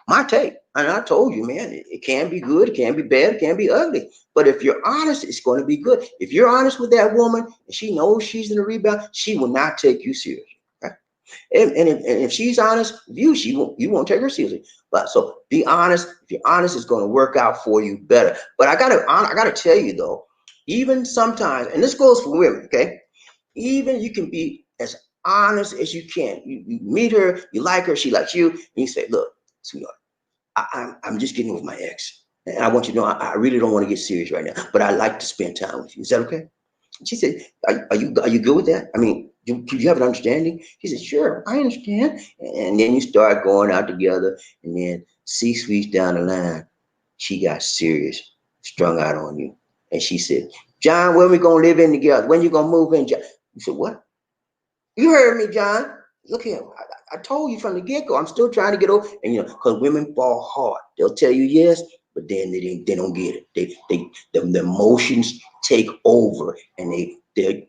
my take. And I told you, man, it can be good, it can be bad, it can be ugly. But if you're honest, it's going to be good. If you're honest with that woman and she knows she's in a rebound, she will not take you seriously. Okay? And if she's honest with you, you won't take her seriously. But so be honest. If you're honest, it's going to work out for you better. But I gotta tell you though, even sometimes, and this goes for women, okay? Even you can be as honest as you can. You meet her, you like her, she likes you, and you say, look, sweetheart, I'm just getting with my ex. And I want you to know I really don't want to get serious right now, but I like to spend time with you. Is that okay? She said, are you good with that? I mean, do you have an understanding? He said, sure, I understand. And then you start going out together, and then 6 weeks down the line, she got serious, strung out on you. And she said, John, when we gonna live in together? When you gonna move in, John? You said, what? You heard me, John. Look here. I told you from the get-go. I'm still trying to get over. And because women fall hard. They'll tell you yes, but then they don't get it. The emotions take over, and they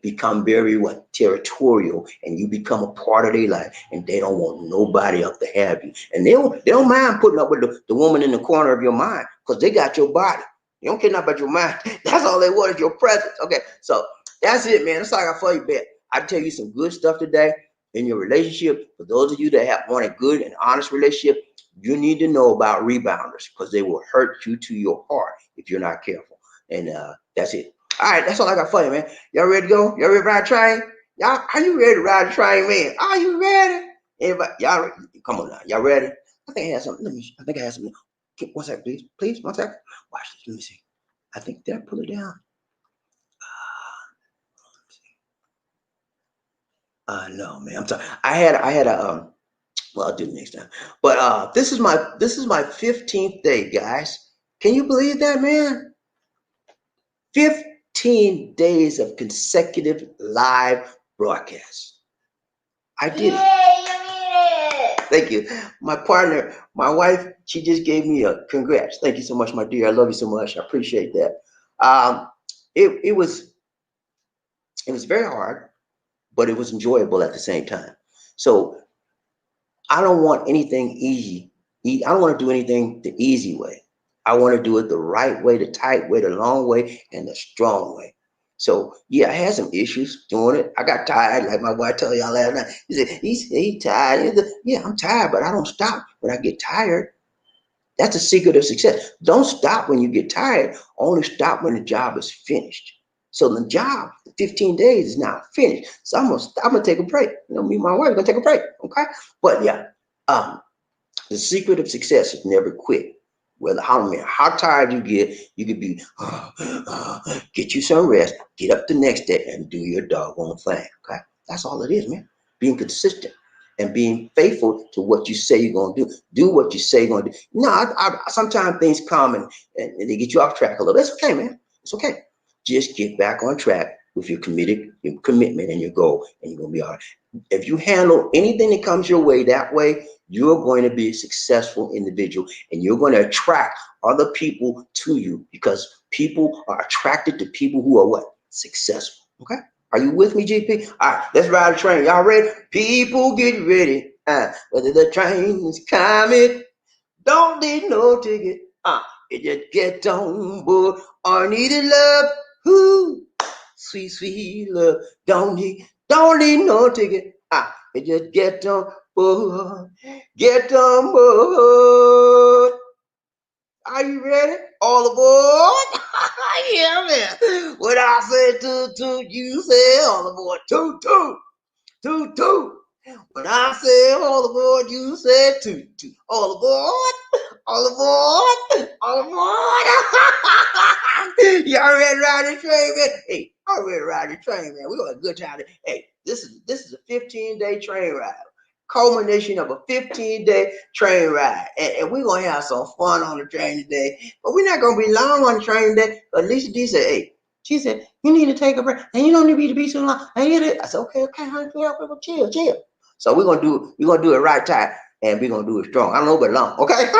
become very territorial, and you become a part of their life, and they don't want nobody else to have you. And they don't mind putting up with the woman in the corner of your mind, because they got your body. They don't care nothing about your mind. That's all they want is your presence. Okay, so that's it, man. That's all I got for you, bet. I tell you some good stuff today in your relationship. For those of you that want a good and honest relationship, you need to know about rebounders, because they will hurt you to your heart if you're not careful. And that's it. All right, that's all I got for you, man. Y'all ready to go? Y'all ready to ride a train? Y'all, are you ready to ride a train, man? Are you ready? Everybody, y'all, come on now. Y'all ready? I think I have something. I think I have something. One second, please. Please, one second. Watch this. Let me see. I think did I pull it down? No, man. I'm sorry. I had a well, I'll do it next time. But this is my 15th day, guys. Can you believe that, man? 15 days of consecutive live broadcasts. I did it. Thank you. My partner, my wife, she just gave me a congrats. Thank you so much, my dear. I love you so much. I appreciate that. It was very hard, but it was enjoyable at the same time. So I don't want anything easy. I don't want to do anything the easy way. I want to do it the right way, the tight way, the long way, and the strong way. So yeah, I had some issues doing it. I got tired, like my wife told y'all last night. He said he's tired. Yeah, I'm tired, but I don't stop when I get tired. That's the secret of success. Don't stop when you get tired. Only stop when the job is finished. So the job, 15 days is now finished. So I'm gonna take a break. Me and my wife are gonna take a break. Okay. But yeah, the secret of success is never quit. Whether how tired you could be, get you some rest, get up the next day and do your doggone thing. Okay. That's all it is, man. Being consistent and being faithful to what you say you're gonna do. Do what you say you're gonna do. No, sometimes things come and they get you off track a little. That's okay, man. It's okay. Just get back on track with your commitment and your goal, and you're gonna be all right. If you handle anything that comes your way that way, you're going to be a successful individual, and you're going to attract other people to you, because people are attracted to people who are what? Successful. Okay. Are you with me, GP? All right, let's ride the train. Y'all ready? People get ready. Whether the train is coming, don't need no ticket. You just get on board. Or needed love. Ooh, sweet, sweet love. Don't need no ticket. You just get on board. Get on board. Are you ready? All aboard? Yeah, man. When I say toot toot, you say all aboard. Toot toot. Toot toot. When I say all aboard, you say toot toot. All aboard. All aboard. All aboard. Y'all ready to ride the train, man? Hey, I'm ready to ride the train, man. We're gonna have a good time. Hey, this is a 15-day train ride. Culmination of a 15-day train ride. And we're gonna have some fun on the train today. But we're not gonna be long on the train today. But Lisa D said, hey, she said, you need to take a break. And you don't need to be so long. I said, okay, honey, chill. So we're gonna do it right time, and we're gonna do it strong. I don't know, but long, okay?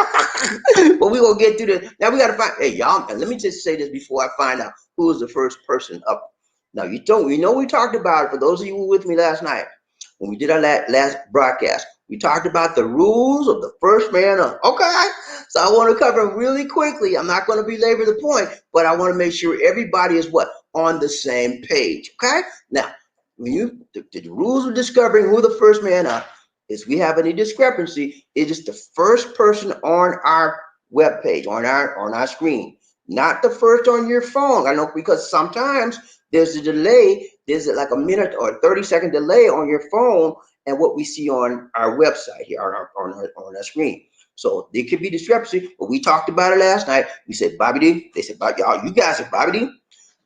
But we're gonna get through this. Now we gotta find, hey, y'all, and let me just say this before I find out who was the first person up. Now we talked about it. For those of you who were with me last night, when we did our last broadcast, we talked about the rules of the first man up. Okay, so I want to cover them really quickly. I'm not going to belabor the point, but I want to make sure everybody is on the same page. Okay, now when the rules of discovering who the first man up is, we have any discrepancy, it is the first person on our web page, on our screen, not the first on your phone. I know, because sometimes there's a delay there's like a minute or 30-second delay on your phone and what we see on our website here on our screen. So there could be discrepancy, but we talked about it last night. We said Bobby D. They said, y'all, you guys said Bobby D.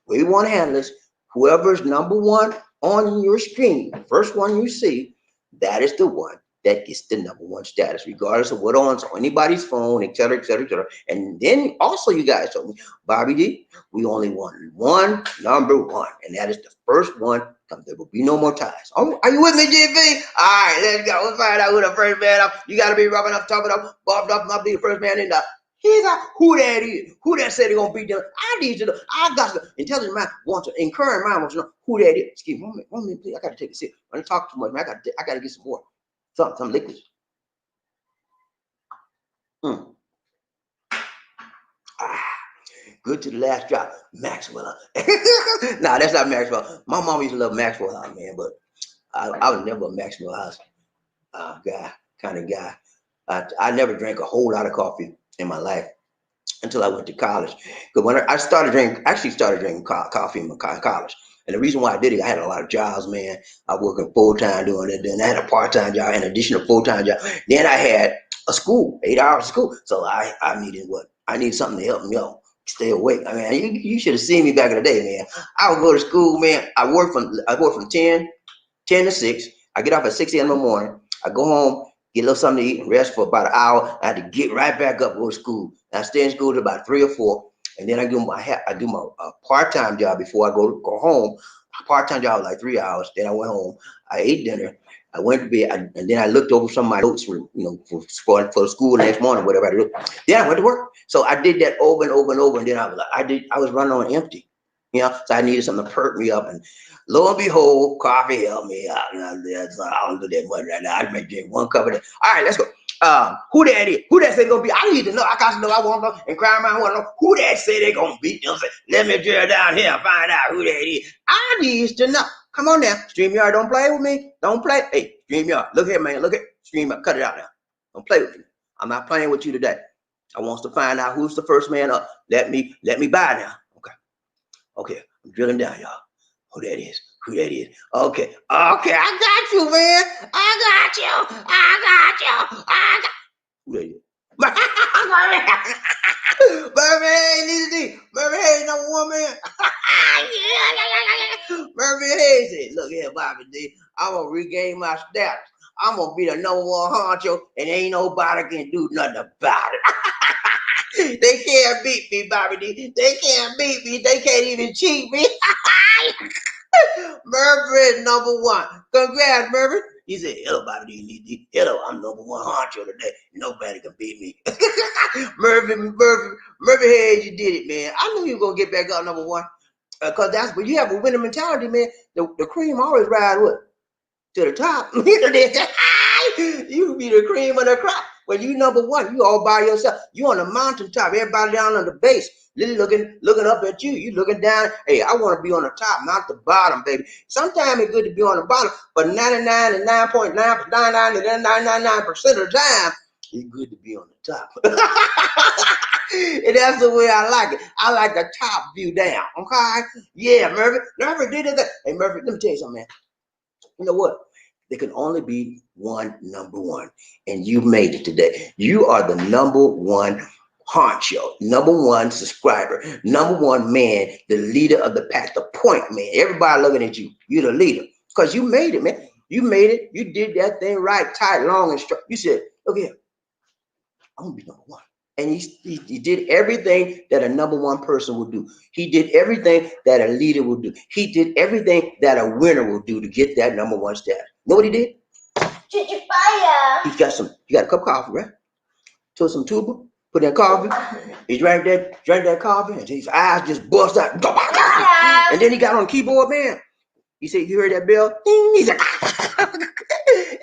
We want to handle this. Whoever's number one on your screen, first one you see, that is the one that gets the number one status, regardless of what on anybody's phone, et cetera, et cetera, et cetera. And then also you guys told me, Bobby D, we only want one number one, and that is the first one. There will be no more ties. Oh, are you with me, GV? All right, let's go. Let's find out who the first man up. You got to be rubbing up, talking up, bobbed up, not be the first man in the. He's like, who that is? Who that said he gonna beat them? I need to know. I got to. Intelligent mind wants to. Encourage mind wants to know who that is. Excuse me, 1 minute, please. I gotta take a sip. I don't talk too much, man. I gotta get some more. Some liquids. Good to the last drop. Maxwell. Nah, that's not Maxwell. My mom used to love Maxwell House, man, but I was never a Maxwell House kind of guy. I never drank a whole lot of coffee in my life until I went to college. Because when I started drinking coffee in college. And the reason why I did it, I had a lot of jobs, man. I working full-time doing it. Then I had a part-time job, an additional full-time job. Then I had a school, 8 hours of school. So I needed what? I needed something to help me stay awake. I mean, you should have seen me back in the day, man. I would go to school, man. I work from 10 to 6. I get off at 6 a.m. in the morning. I go home, get a little something to eat, and rest for about an hour. I had to get right back up, go to school. And I stay in school till about 3 or 4. And then I do my part-time job before I go home. A part-time job was like 3 hours. Then I went home. I ate dinner. I went to bed, and then I looked over some of my notes for for school the next morning, whatever I do. Then I went to work. So I did that over and over and over. And then I was running on empty, So I needed something to perk me up. And lo and behold, coffee helped me out. I don't do that much right now. I may drink 1 cup of that. All right, let's go. Who that is? Who that say gonna be? I need to know. I got to know. I want to know. And crime, I want to know who that say they gonna beat. Let me drill down here and find out who that is. I need to know. Come on now, StreamYard, don't play with me. Don't play. Hey, StreamYard, look here, man. Look at StreamYard. Cut it out now. Don't play with me. I'm not playing with you today. I want to find out who's the first man up. Let me buy now. Okay. I'm drilling down, y'all. Who that is? Okay, I got you, man. I got you. Who that is? Murphy Hayes, Murphy Hayes, number one man. Murphy Hayes said, look here, Bobby D. I'm going to regain my status. I'm going to be the number one honcho, and ain't nobody can do nothing about it. They can't beat me, Bobby D. They can't beat me. They can't even cheat me. Murphy is number one. Congrats, Murphy. He said, hello, Bobby D. Hello, I'm number one honcho today. Nobody can beat me. Murphy Hayes, you did it, man. I knew you were going to get back up number one. Because that's when you have a winning mentality, man. The cream always rise what? To the top. You be the cream of the crop. When you number one, you all by yourself. You on the mountaintop. Everybody down on the base. Looking up at you. You looking down. Hey, I want to be on the top, not the bottom, baby. Sometimes it's good to be on the bottom, but 99.999% of the time, it's good to be on the top. And that's the way I like it. I like the top view down. Okay? Yeah, Murphy did it. Hey, Murphy, let me tell you something, man. You know what? There can only be one number one, and you made it today. You are the number one honcho, number one subscriber, number one man, the leader of the pack, the point man. Everybody looking at you. You're the leader because you made it, man. You made it. You did that thing right, tight, long, and straight. You said, look here, I'm gonna be number one. And he did everything that a number one person would do. He did everything that a leader would do. He did everything that a winner would do to get that number one status. Know what he did? Fire. He got a cup of coffee, right? Took some tuba, put in coffee. He drank that coffee, and his eyes just bust out. And then he got on the keyboard, man. He said, you heard that bell? Ding. He's like,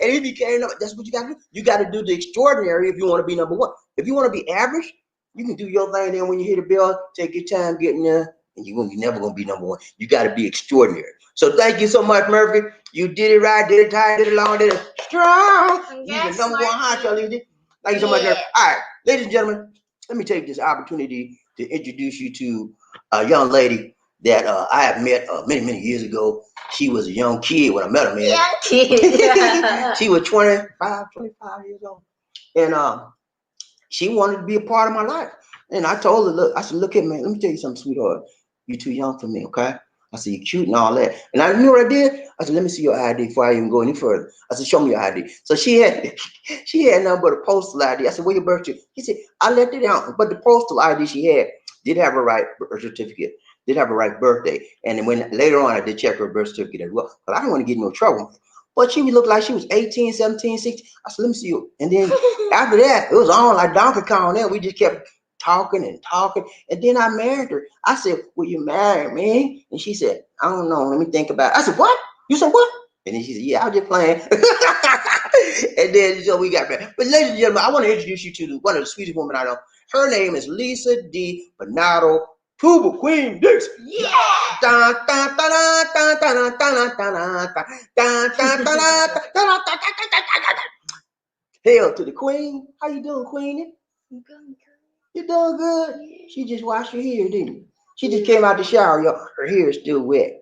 and he became, that's what you got to do. You got to do the extraordinary if you want to be number one. If you want to be average, you can do your thing. Then when you hear the bell, take your time getting there, and you're never going to be number one. You got to be extraordinary. So thank you so much, Murphy. You did it right, did it tight, did it long, did it strong. You're the number one honcho. Thank you so much, Murphy. All right, ladies and gentlemen, let me take this opportunity to introduce you to a young lady that I had met many years ago. She was a young kid when I met her, man. Young kid. She was 25 years old, and she wanted to be a part of my life. And I told her, look, I said, look at me, let me tell you something, sweetheart. You're too young for me, okay? I said, you're cute and all that. And I knew what I did. I said, let me see your ID before I even go any further. I said, show me your ID. So she had nothing but a postal ID. I said, where your birth certificate? He said, I left it out. But the postal ID she had did have a right birth certificate, did have a right birthday. And then when later on I did check her birth certificate as well. But I didn't want to get in no trouble. But she looked like she was 18, 17, 16. I said, let me see you. And then after that, it was on like Donkey Kong. Then we just kept talking and talking. And then I married her. I said, will you marry me? And she said, I don't know. Let me think about it. I said, what? You said what? And then she said, yeah, I was just playing. And then so we got married. But ladies and gentlemen, I want to introduce you to one of the sweetest women I know. Her name is Lisa D. Bernardo Tuba Queen Dix. Yeah. Hail to the queen. How you doing, Queenie? You doing good? She just washed her hair, didn't you? She just came out the shower, y'all. Her hair is still wet.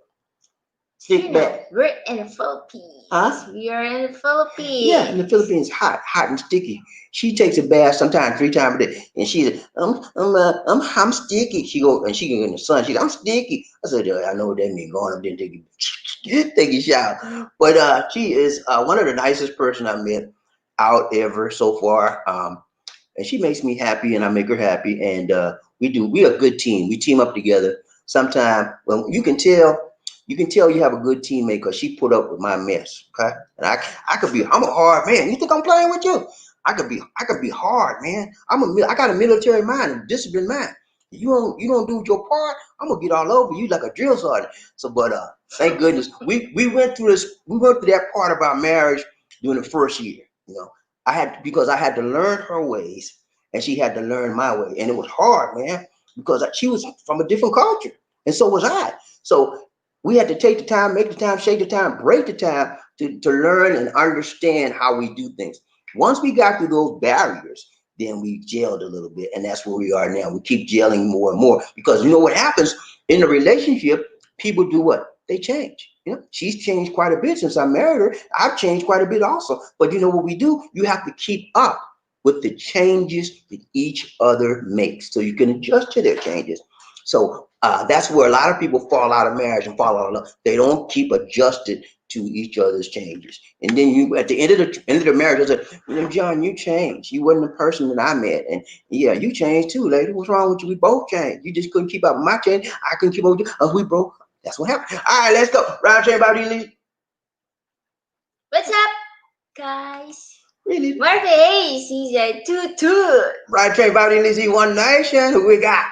Sit back. We're in the Philippines. Huh? We are in the Philippines. Yeah, in the Philippines, hot and sticky. She takes a bath sometimes 3 times a day, and she's I'm sticky. She go in the sun. I'm sticky. I said, I know what that means. Going up there and take a shower. But she is one of the nicest person I've met out ever so far. And she makes me happy, and I make her happy. And we are a good team. We team up together. Sometimes when you can tell you have a good teammate because she put up with my mess. Okay, and I'm a hard man. You think I'm playing with you? I could be hard, man. I got a military mind, a disciplined mind. You don't do your part, I'm gonna get all over you like a drill sergeant. So, but thank goodness we went through this. We went through that part of our marriage during the first year. You know, because I had to learn her ways, and she had to learn my way, and it was hard, man, because she was from a different culture, and so was I. So we had to take the time, make the time, shake the time, break the time to learn and understand how we do things. Once we got through those barriers, then we gelled a little bit, and that's where we are now. We keep gelling more and more because you know what happens in a relationship? People do what? They change. You know, she's changed quite a bit since I married her. I've changed quite a bit also. But you know what we do? You have to keep up with the changes that each other makes so you can adjust to their changes. So that's where a lot of people fall out of marriage and fall out of love. They don't keep adjusted to each other's changes. And then you, at the end of the marriage, I said, John, you changed. You wasn't the person that I met. And yeah, you changed too, lady. What's wrong with you? We both changed. You just couldn't keep up with my change. I couldn't keep up with you. We broke. That's what happened. All right, let's go. Round train about these. What's up, guys? Really? Murphy Hayes, he's a toot. Right train about these. One nation. Who we got?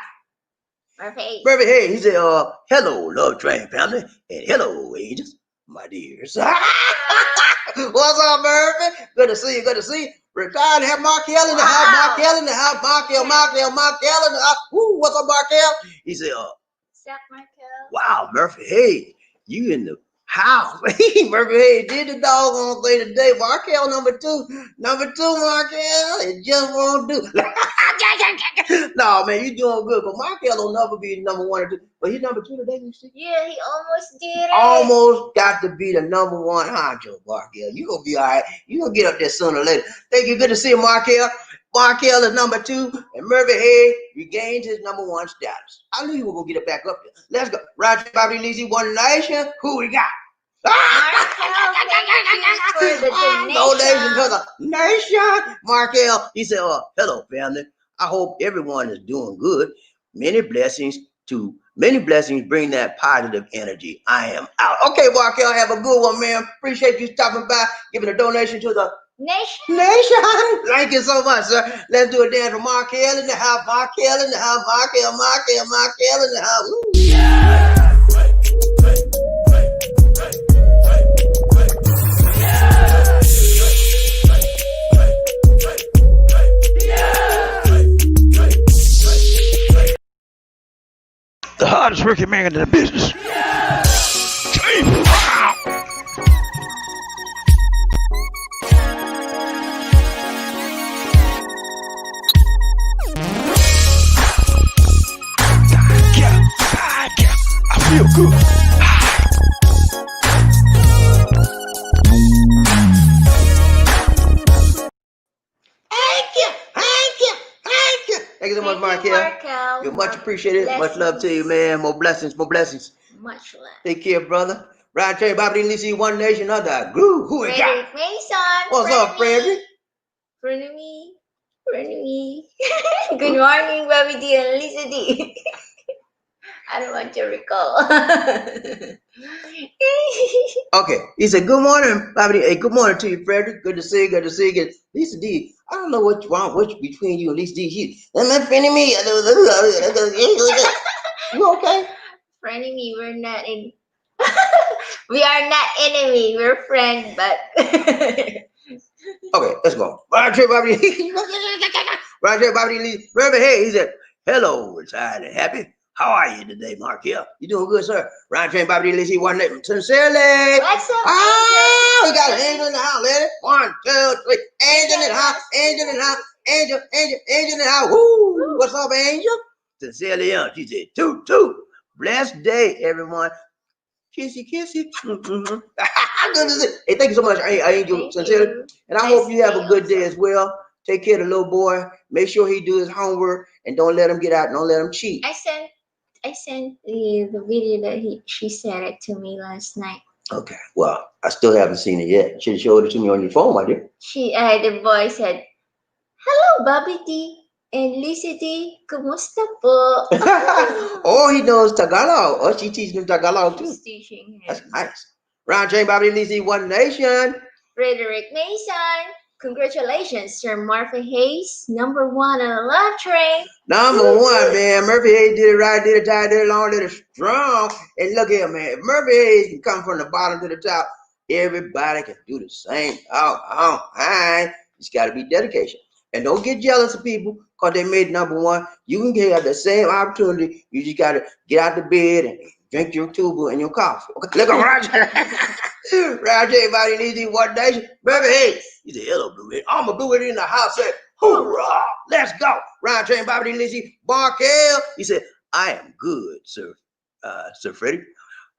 Murphy Hayes. Murphy Hayes. He said, hello, Love Train family. And hello, angels, my dears. What's up, Murphy? Good to see you. Good to see you. Retired, have Markel in the house. Markel in the house. Markel in the house. Woo, what's up, Markel? He said, What's up, Markel? Wow, Murphy Hayes, you in the house. Murphy Hayes did the doggone thing today. Markel number two, Markel. It just won't do. No, man, you doing good. But Markel will never be number 1 or 2. But he's number 2 today, you see? Yeah, he almost did it. Almost got to be the number 1 honcho, Markel. You gonna be all right. You gonna get up there sooner or later. Thank you. Good to see you, Markel. Markel is number 2, and Murphy Hayes regained his number 1 status. I knew you were gonna get it back up there. Let's go. Roger Bobby Lizzie, One Nation. Who we got? Donation to the nation. Markel, he said, hello, family. I hope everyone is doing good. Many blessings bring that positive energy. I am out. Okay, Markel, have a good one, man. Appreciate you stopping by, giving a donation to the nation. Thank you so much, sir. Let's do a dance for Markel in the house. Markel in the house. Markel in the house. Woo. Yeah. The hardest working man in the business. Yeah. good. Thank you, thank you, thank you. Thank you so much, Markel. Markel. You're much appreciated. Much love to you, man. More blessings, more blessings. Much love. Take care, brother. Right, Terry, Bobby, Lizzie, One Nation, other groove. Who is that? Frederick Mason. What's up, Frederick? Frenemy. Good morning, Bobby D and Lisa D. I don't want to recall. Okay, he said, good morning, Bobby. Hey, good morning to you, Frederick. Good to see you, good to see you. Lisa D, I don't know what's wrong between you and Lisa D. I'm not friending me. You okay? Frenemy, we're not in. We are not enemy. We're friends, but. Okay, let's go. Roger, Bobby. Roger, Bobby. Remember, hey, he said, hello, excited and happy. How are you today, Markel? You doing good, sir? Roger, Bobby, Lizzie, one name. Sincerely. What's up, ah, we got an angel in the house, lady. 1, 2, 3. Angel in the house, angel in the house, angel in the house. Woo! What's up, angel? Sincerely, she said, toot, toot. Blessed day, everyone. Kissy, kissy. Good to see. Hey, thank you so much, Angel. Sincerely. And I hope you have a good day as well. Take care of the little boy. Make sure he do his homework and don't let him get out. Don't let him cheat. I sent the video that she sent it to me last night. Okay. Well, I still haven't seen it yet. Should have showed it to me on your phone, my dear. The boy said, "Hello, Bobby D and Lisa D. Kumusta po?" Oh, he knows Tagalog. Oh, she teaches him Tagalog too. She's teaching him. That's nice. Round Jane, Bobby, Lizzie, One Nation. Frederick Mason. Congratulations, Sir Murphy Hayes, number 1 on the love train. Number 1, man. Murphy Hayes did it right, did it tight, did it long, did it strong. And look here, man. If Murphy Hayes can come from the bottom to the top, everybody can do the same. It's got to be dedication. And don't get jealous of people because they made number 1. You can get the same opportunity. You just got to get out the bed and drink your tuba and your coffee. Okay, look on Roger. Roger, everybody needs One Nation. Murphy Hayes. He said, hello, Blue. I'm a Blue in the house. Said, hoorah, let's go. Round train, Bobby Lizzie, Barkel. He said, I am good, sir. Sir Freddie.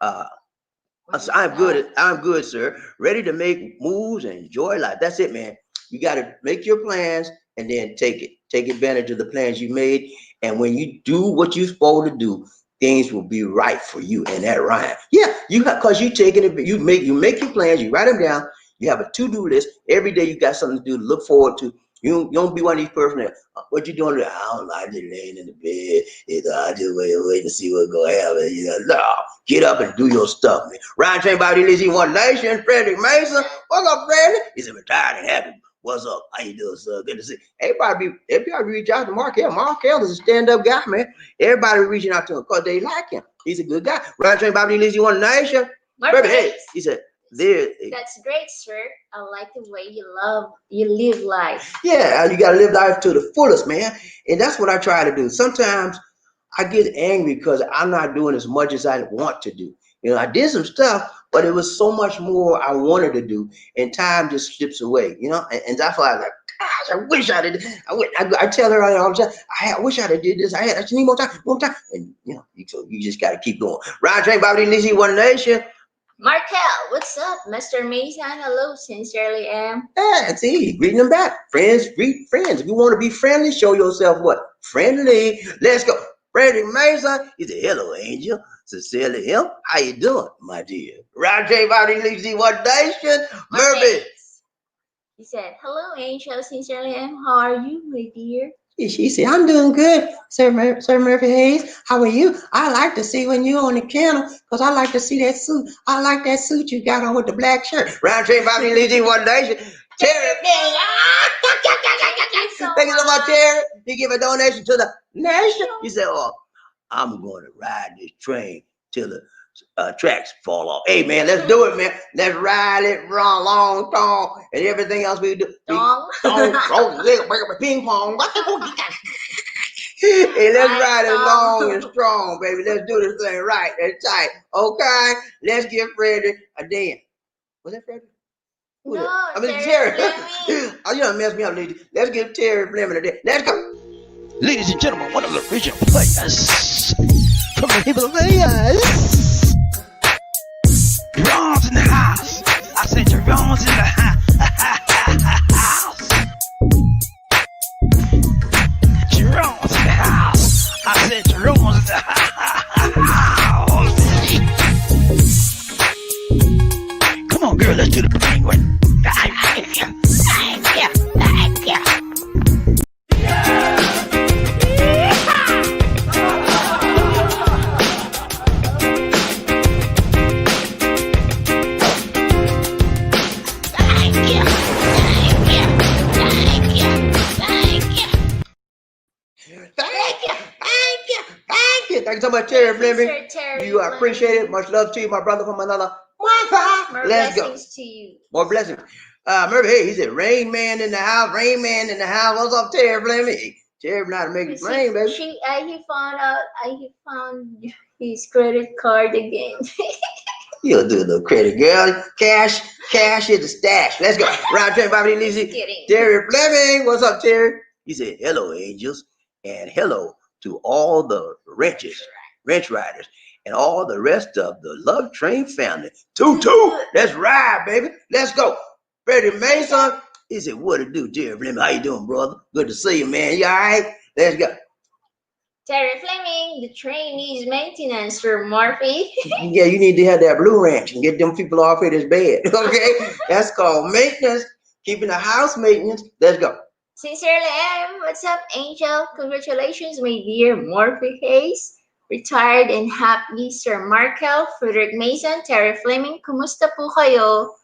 I'm good, sir. Ready to make moves and enjoy life. That's it, man. You got to make your plans and then take advantage of the plans you made. And when you do what you're supposed to do, things will be right for you. And that rhyme. Yeah, because you taking it, you make your plans, you write them down. You have a to-do list. Every day you got something to do to look forward to. You don't be one of these person that, what you doing? I don't like just laying in the bed. I just wait to see what's going to happen. No, get up and do your stuff, man. Ryan Train, Bobby Lizzie, One Nation, Frederick Mason. What's up, Frederick? He's retired and happy. What's up? How you doing, sir? Good to see you. Everybody reach out to Markel. Markel is a stand-up guy, man. Everybody reaching out to him because they like him. He's a good guy. Ryan Train, Bobby Lizzie, One Nation. Hey, he said, that's great, sir. I like the way you live life. Yeah, you gotta live life to the fullest, man. And that's what I try to do. Sometimes I get angry because I'm not doing as much as I want to do. I did some stuff, but it was so much more I wanted to do, and time just slips away. And that's why I was like, gosh, I wish I did. I tell her all the time, I wish I did this. I just need more time. And you just gotta keep going. Ryan Train, Bobby Lizzie, One Nation. Markel, what's up, Mr. Mason? Hello, sincerely am. Yeah, see, greeting them back. Friends greet friends. If you want to be friendly, show yourself what? Friendly. Let's go. Freddie Mason. He said, hello, Angel. Sincerely him. How you doing, my dear? Roger, Bobby, Lizzie, One Nation. Murphy. He said, hello, Angel. Sincerely am. How are you, my dear? She said, I'm doing good, Sir Murphy Hayes. How are you? I like to see when you're on the channel because I like to see that suit. I like that suit you got on with the black shirt. Round train, Bobby, Lizzie, One Nation. Terry. Thank you so much, Terry. You give a donation to the nation. You said, I'm going to ride this train till the tracks fall off. Hey, man, let's do it, man. Let's ride it, run long, tall, and everything else we do. Ping pong. Hey, let's ride it long and strong, baby. Let's do this thing right. That's tight. Okay, let's give Frederick a dance. Was that Frederick? No, I mean, Terry. Oh, you done messed me up, lady. Let's give Terry Fleming a dance. Let's go. Ladies and gentlemen, one of the original players from the Himalayas. Jerome's in the house. Jerome's in the house. I said Jerome's in the house. Come on, girl, let's do the penguin. Thank you so much, Terry Fleming. Sir Terry You are appreciated. Much love to you, my brother from another mother. More Let's go. blessings to you. More blessings. Murphy, hey, he said, Rain Man in the house, Rain Man in the house. What's up, Terry Fleming? Hey, Terry know how to make it rain, baby. He found his credit card again. You'll do the credit, girl. Cash is the stash. Let's go. Round train, Bobby Lizzie. Terry Fleming. What's up, Terry? He said, hello, angels, and hello to all the wrench riders, and all the rest of the Love Train family. Toot, let's ride, baby. Let's go. Freddie Mason. He said, what it do, Terry Fleming? How you doing, brother? Good to see you, man. You all right? Let's go. Terry Fleming, the train needs maintenance, Sir Murphy. Yeah, you need to have that Blue Ranch and get them people off of this bed. Okay? That's called maintenance. Keeping the house maintenance. Let's go. Sincerely M, what's up, Angel? Congratulations, my dear Murphy Hayes. Retired and happy Sir Markel, Frederick Mason, Terry Fleming. Kumusta po kayo?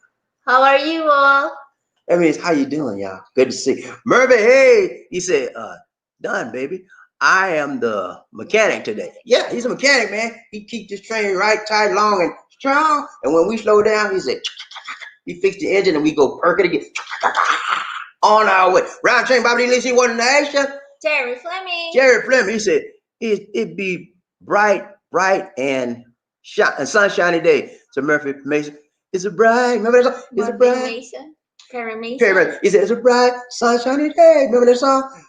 How are you all? That means how you doing, y'all? Good to see you. Murphy, hey, he said, done, baby. I am the mechanic today. Yeah, he's a mechanic, man. He keeps this train right, tight, long, and strong. And when we slow down, he said, he fixed the engine and we go perk it again. On our way. Round train, Bobby Lee, one nation. Terry Fleming. Terry Fleming, he said, it'd be bright and sunshiny day. So Murphy Mason, it's a bright, remember that song? It's a bright. Mason. Terry Mason. Terry, he said, it's a bright, sunshiny day. Remember that song?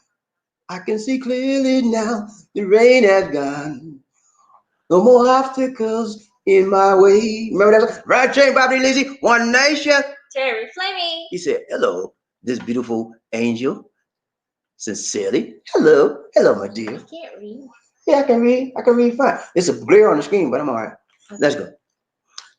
I can see clearly now, the rain has gone. No more obstacles in my way. Remember that song? Right train, Bobby Lizzie, one nation. Terry Fleming. He said, hello, this beautiful angel. Sincerely, hello, my dear. I can't read. Yeah, I can read fine. There's a glare on the screen, but I'm all right. Let's go.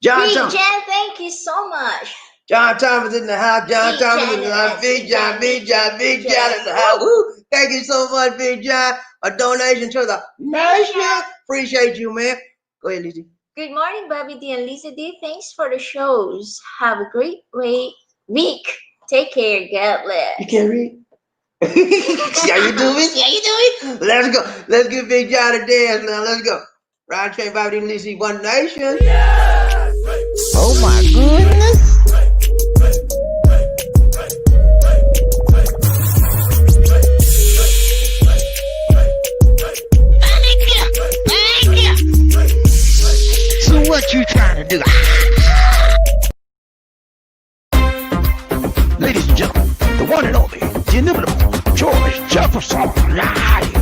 John Thomas. Jen, thank you so much. John Thomas in the house. John Thomas in the house. Big John in the house. Woo. Thank you so much, Big John. A donation to the nation. Appreciate you, man. Go ahead, Lizzie. Good morning, Bobby D and Lisa D. Thanks for the shows. Have a great week. Take care. God bless. You can't read? See how you do it? Let's go. Let's give Big John a dance now. Let's go. Round train, Bobby D and Lizzie, one nation. Yeah. Oh my goodness. What you trying to do? Ladies and gentlemen, the one and only, the inimitable George Jefferson live.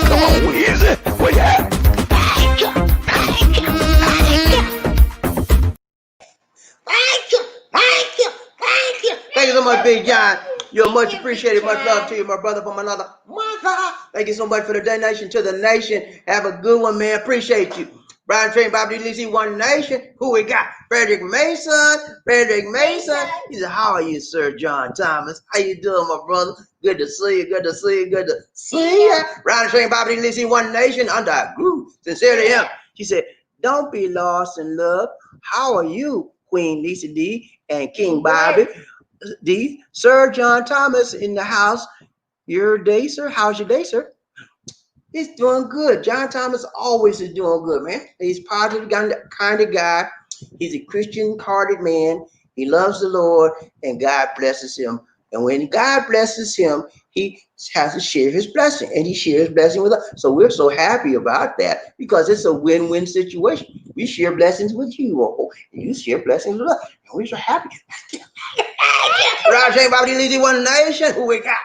Come on, where is it? Where you at? Thank you so much, Big John. You're much appreciated. Much love to you, my brother from another mother. Thank you so much for the donation to the nation. Have a good one, man. Appreciate you. Brian Train, Bobby Lizzie, one nation. Who we got? Frederick Mason. He said, how are you, Sir John Thomas? How you doing, my brother? Good to see you. Good to see you. Brian Train, Bobby Lizzie, one nation. Under our group. Sincerely, him. She said, don't be lost in love. How are you, Queen Lisa D and King Bobby D? Sir John Thomas in the house. Your day, sir? How's your day, sir? He's doing good. John Thomas always is doing good, man. He's positive kind of guy. He's a Christian-hearted man. He loves the Lord, and God blesses him. And when God blesses him, he has to share his blessing, and he shares blessing with us. So we're so happy about that because it's a win-win situation. We share blessings with you all, and you share blessings with us, and we're so happy. Round J. Bobby Lizzie One Nation. Who we got?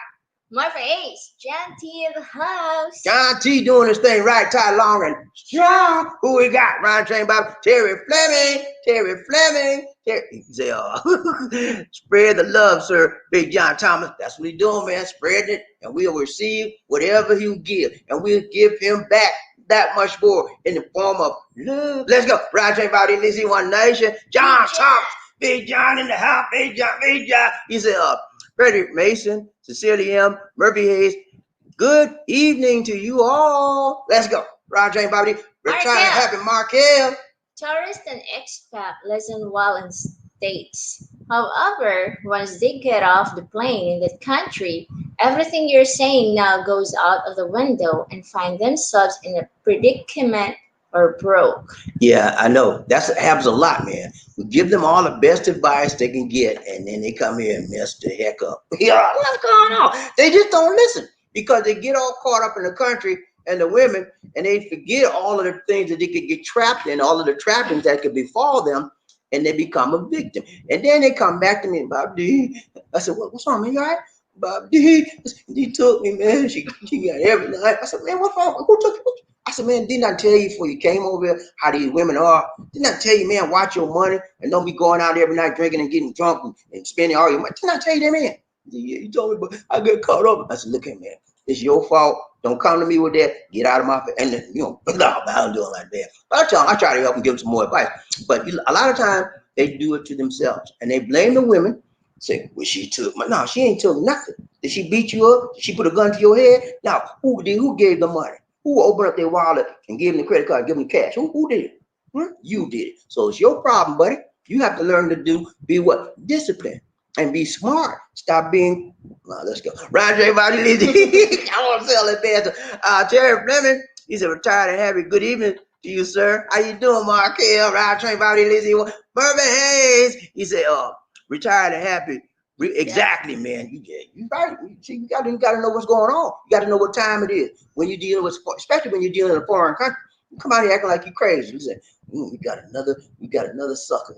Martha Ace, John T in the house. John T doing his thing right, tight, long, and strong. Who we got? Ron Train Bob, Terry Fleming. He say, spread the love, sir. Big John Thomas. That's what he doing, man. Spreading it, and we'll receive whatever he'll give, and we'll give him back that much more in the form of love. Let's go. Ron Train Bob, Lizzie One Nation. John Thomas. Big John in the house. Big John. He said, Frederick Mason, Cecilia M., Murphy Hayes, good evening to you all. Let's go. Roger and Bobby, return happy Markel. Tourist and expat listen well in States. However, once they get off the plane in that country, everything you're saying now goes out of the window and find themselves in a predicament or broke. Yeah, I know. That happens a lot, man. We give them all the best advice they can get, and then they come here and mess the heck up. Yeah, what's going on? They just don't listen because they get all caught up in the country and the women, and they forget all of the things that they could get trapped in, all of the trappings that could befall them, and they become a victim. And then they come back to me, Bob D. I said, what's wrong, man? You all right? Bob D. He took me, man. She got every night. I said, man, what's wrong? Who took you? I said, man, didn't I tell you before you came over here how these women are? Didn't I tell you, man, watch your money and don't be going out every night drinking and getting drunk and spending all your money? Didn't I tell you that, man? Yeah, you told me, but I get caught up. I said, look at man, it's your fault. Don't come to me with that. Get out of my face. And then, I'm doing like that. But I try to help them give them some more advice. But a lot of times they do it to themselves and they blame the women. Say, well, she took my. No, she ain't took nothing. Did she beat you up? Did she put a gun to your head? Now, who gave the money? Who opened up their wallet and gave them the credit card, give them cash? Who did it? You did it. So it's your problem, buddy. You have to learn to be what? Disciplined and be smart. Stop being, let's go. Roger, Bobby Lizzie. I want to sell that bastard. Terry Fleming, he said, retired and happy. Good evening to you, sir. How you doing, Markel? Roger, Bobby Lizzie. Murphy Hayes, he said, retired and happy. Exactly, man. You right. You got to know what's going on. You got to know what time it is when you're dealing with, especially when you're dealing in a foreign country. You come out here acting like you crazy. You say, we got another sucker.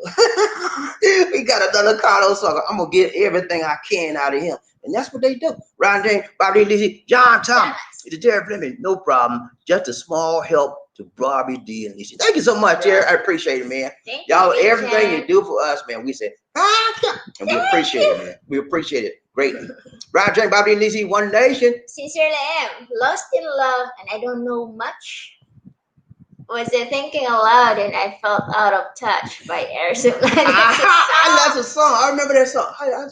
We got another Carlos sucker. I'm gonna get everything I can out of him, and that's what they do. Ron James, Bobby Lizzie, John Thomas, the Terry Fleming, no problem. Just a small help to Bobby D and Lizzie. Thank you so much, Terry. I appreciate it, man. Y'all, everything you do for us, man, we say, and we appreciate it, man. We appreciate it greatly. Ron James, Bobby Lizzie, One Nation. Sincerely am lost in love, and I don't know much. Was I thinking aloud and I felt out of touch by Air Supply. That's a song. I remember that song. I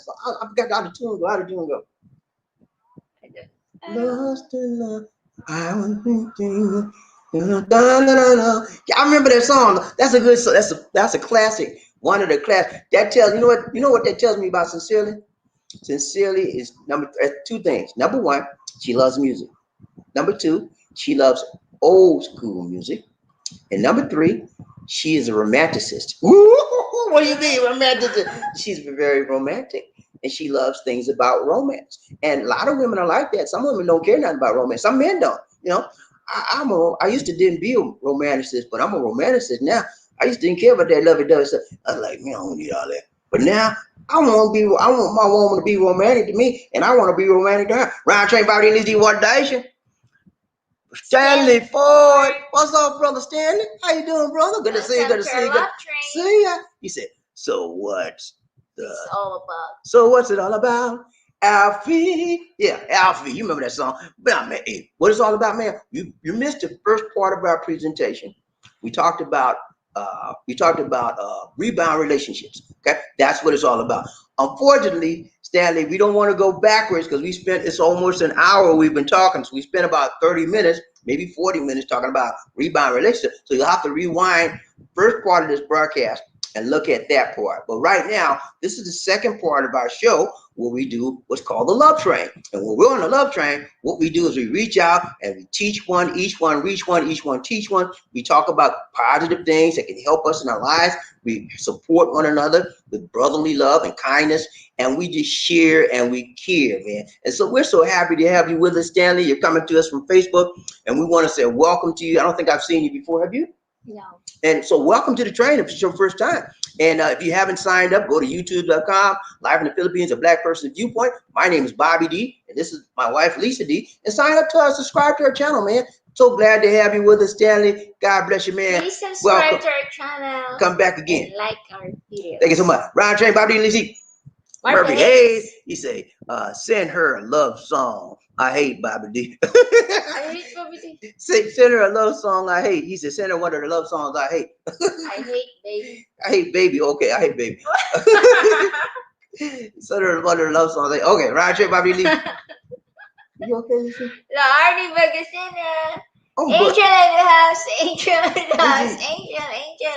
forgot how the tune go. How the tune go? Lost in love. I was thinking. Yeah, I remember that song. That's a good song. That's a classic. One of the classics. That tells you know what that tells me about Sincerely? Sincerely is two things. Number one, she loves music. Number two, she loves old school music. And number three, she is a romanticist. What do you mean romanticist? She's very romantic and she loves things about romance. And a lot of women are like that. Some women don't care nothing about romance. Some men don't. I used to didn't be a romanticist, but I'm a romanticist now. I used to didn't care about that lovey-dovey stuff. I was like, man, I don't need all that. But now I want my woman to be romantic to me, and I want to be romantic to her. Round train body Lizzie One Nation. Stanley Ford. What's up, brother Stanley? How you doing, brother? Good to see you. Good to see you. See ya. He said, so what's it all about? Alfie. Yeah, Alfie. You remember that song? But man, hey, what it's all about, man? You missed the first part of our presentation. We talked about rebound relationships. Okay, that's what it's all about. Unfortunately, Stanley, we don't want to go backwards because it's almost an hour we've been talking. So we spent about 30 minutes, maybe 40 minutes talking about rebound relationships. So you'll have to rewind first part of this broadcast and look at that part. But right now, this is the second part of our show where we do what's called the love train. And when we're on the love train, what we do is we reach out and we teach one, each one, reach one, each one, teach one. We talk about positive things that can help us in our lives. We support one another with brotherly love and kindness. And we just share and we care, man. And so we're so happy to have you with us, Stanley. You're coming to us from Facebook. And we want to say welcome to you. I don't think I've seen you before. Have you? No. And so welcome to the train if it's your first time. And if you haven't signed up, go to youtube.com, Live in the Philippines, a Black Person Viewpoint. My name is Bobby D, and this is my wife, Lisa D. And sign up to us, subscribe to our channel, man. So glad to have you with us, Stanley. God bless you, man. Please subscribe Welcome. to our channel. Come back again. And like our videos. Thank you so much. Round train, Bobby D, Lisa. Murphy Hayes. He say, send her a love song. I hate Bobby D. I hate Bobby D. Send her a love song I hate. He said, send her one of the love songs I hate. I hate baby. I hate baby. Okay, I hate baby. Send her one of the love songs. Okay, round trip, Bobby Lee. You okay, Lisa? La Arnie Bagasina. Oh, Angel but in the house. Angel in the house. Angel.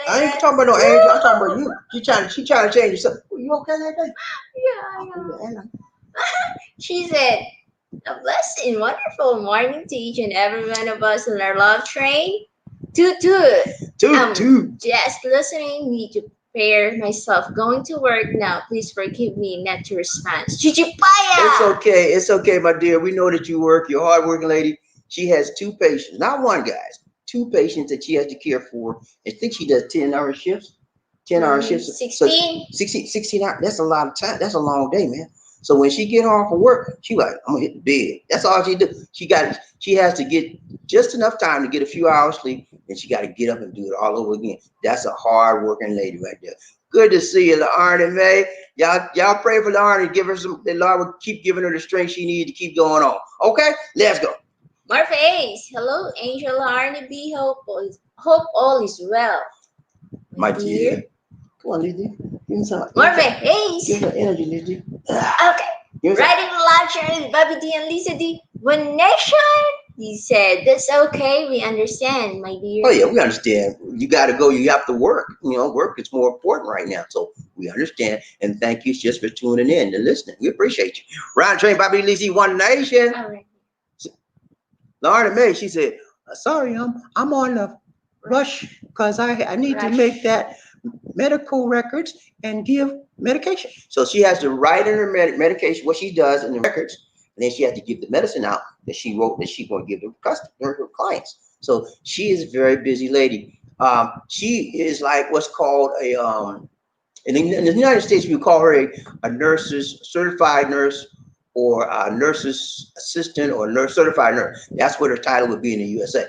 I ain't talking about no angel. I'm talking about you. She trying to change yourself. You okay that day? Yeah. She said, a blessed and wonderful morning to each and every one of us on our love train. Toot. Just listening, need to prepare myself. Going to work now. Please forgive me not to respond. Chichipaya! It's okay, my dear. We know that you work. You're a hardworking lady. She has 2 patients. Not one, guys. 2 patients that she has to care for. I think she does 10-hour shifts. 10-hour shifts. 16. So 16 hours. That's a lot of time. That's a long day, man. So when she get home from work, she like, I'm gonna hit the bed. That's all she do. She has to get just enough time to get a few hours sleep, and she got to get up and do it all over again. That's a hard working lady right there. Good to see you, LaArnie May. Y'all pray for LaArnie. Give her some. The Lord will keep giving her the strength she needs to keep going on. Okay, let's go. Murphy Ace. Hello, Angel Arnie B. Hope all is well. My dear. Come on, Lizzie. Give me some. Murphy Ace. Give her energy, Lizzie. Okay. Riding the live train with Bobby D and Lisa D. One nation. He said, that's okay. We understand, my dear. Oh, yeah, we understand. You got to go. You have to work. You know, work is more important right now. So we understand. And thank you just for tuning in and listening. We appreciate you. Round train, Bobby Lizzie, One Nation. All right. Lauren May, she said, sorry, I'm on the rush because I need to make that medical records and give medication. So she has to write in her medication what she does in the records, and then she has to give the medicine out that she wrote that she's going to give her clients. So she is a very busy lady. She is like what's called a in the United States we call her a certified nurse, or a nurse's assistant, or nurse certified nurse. That's what her title would be in the USA.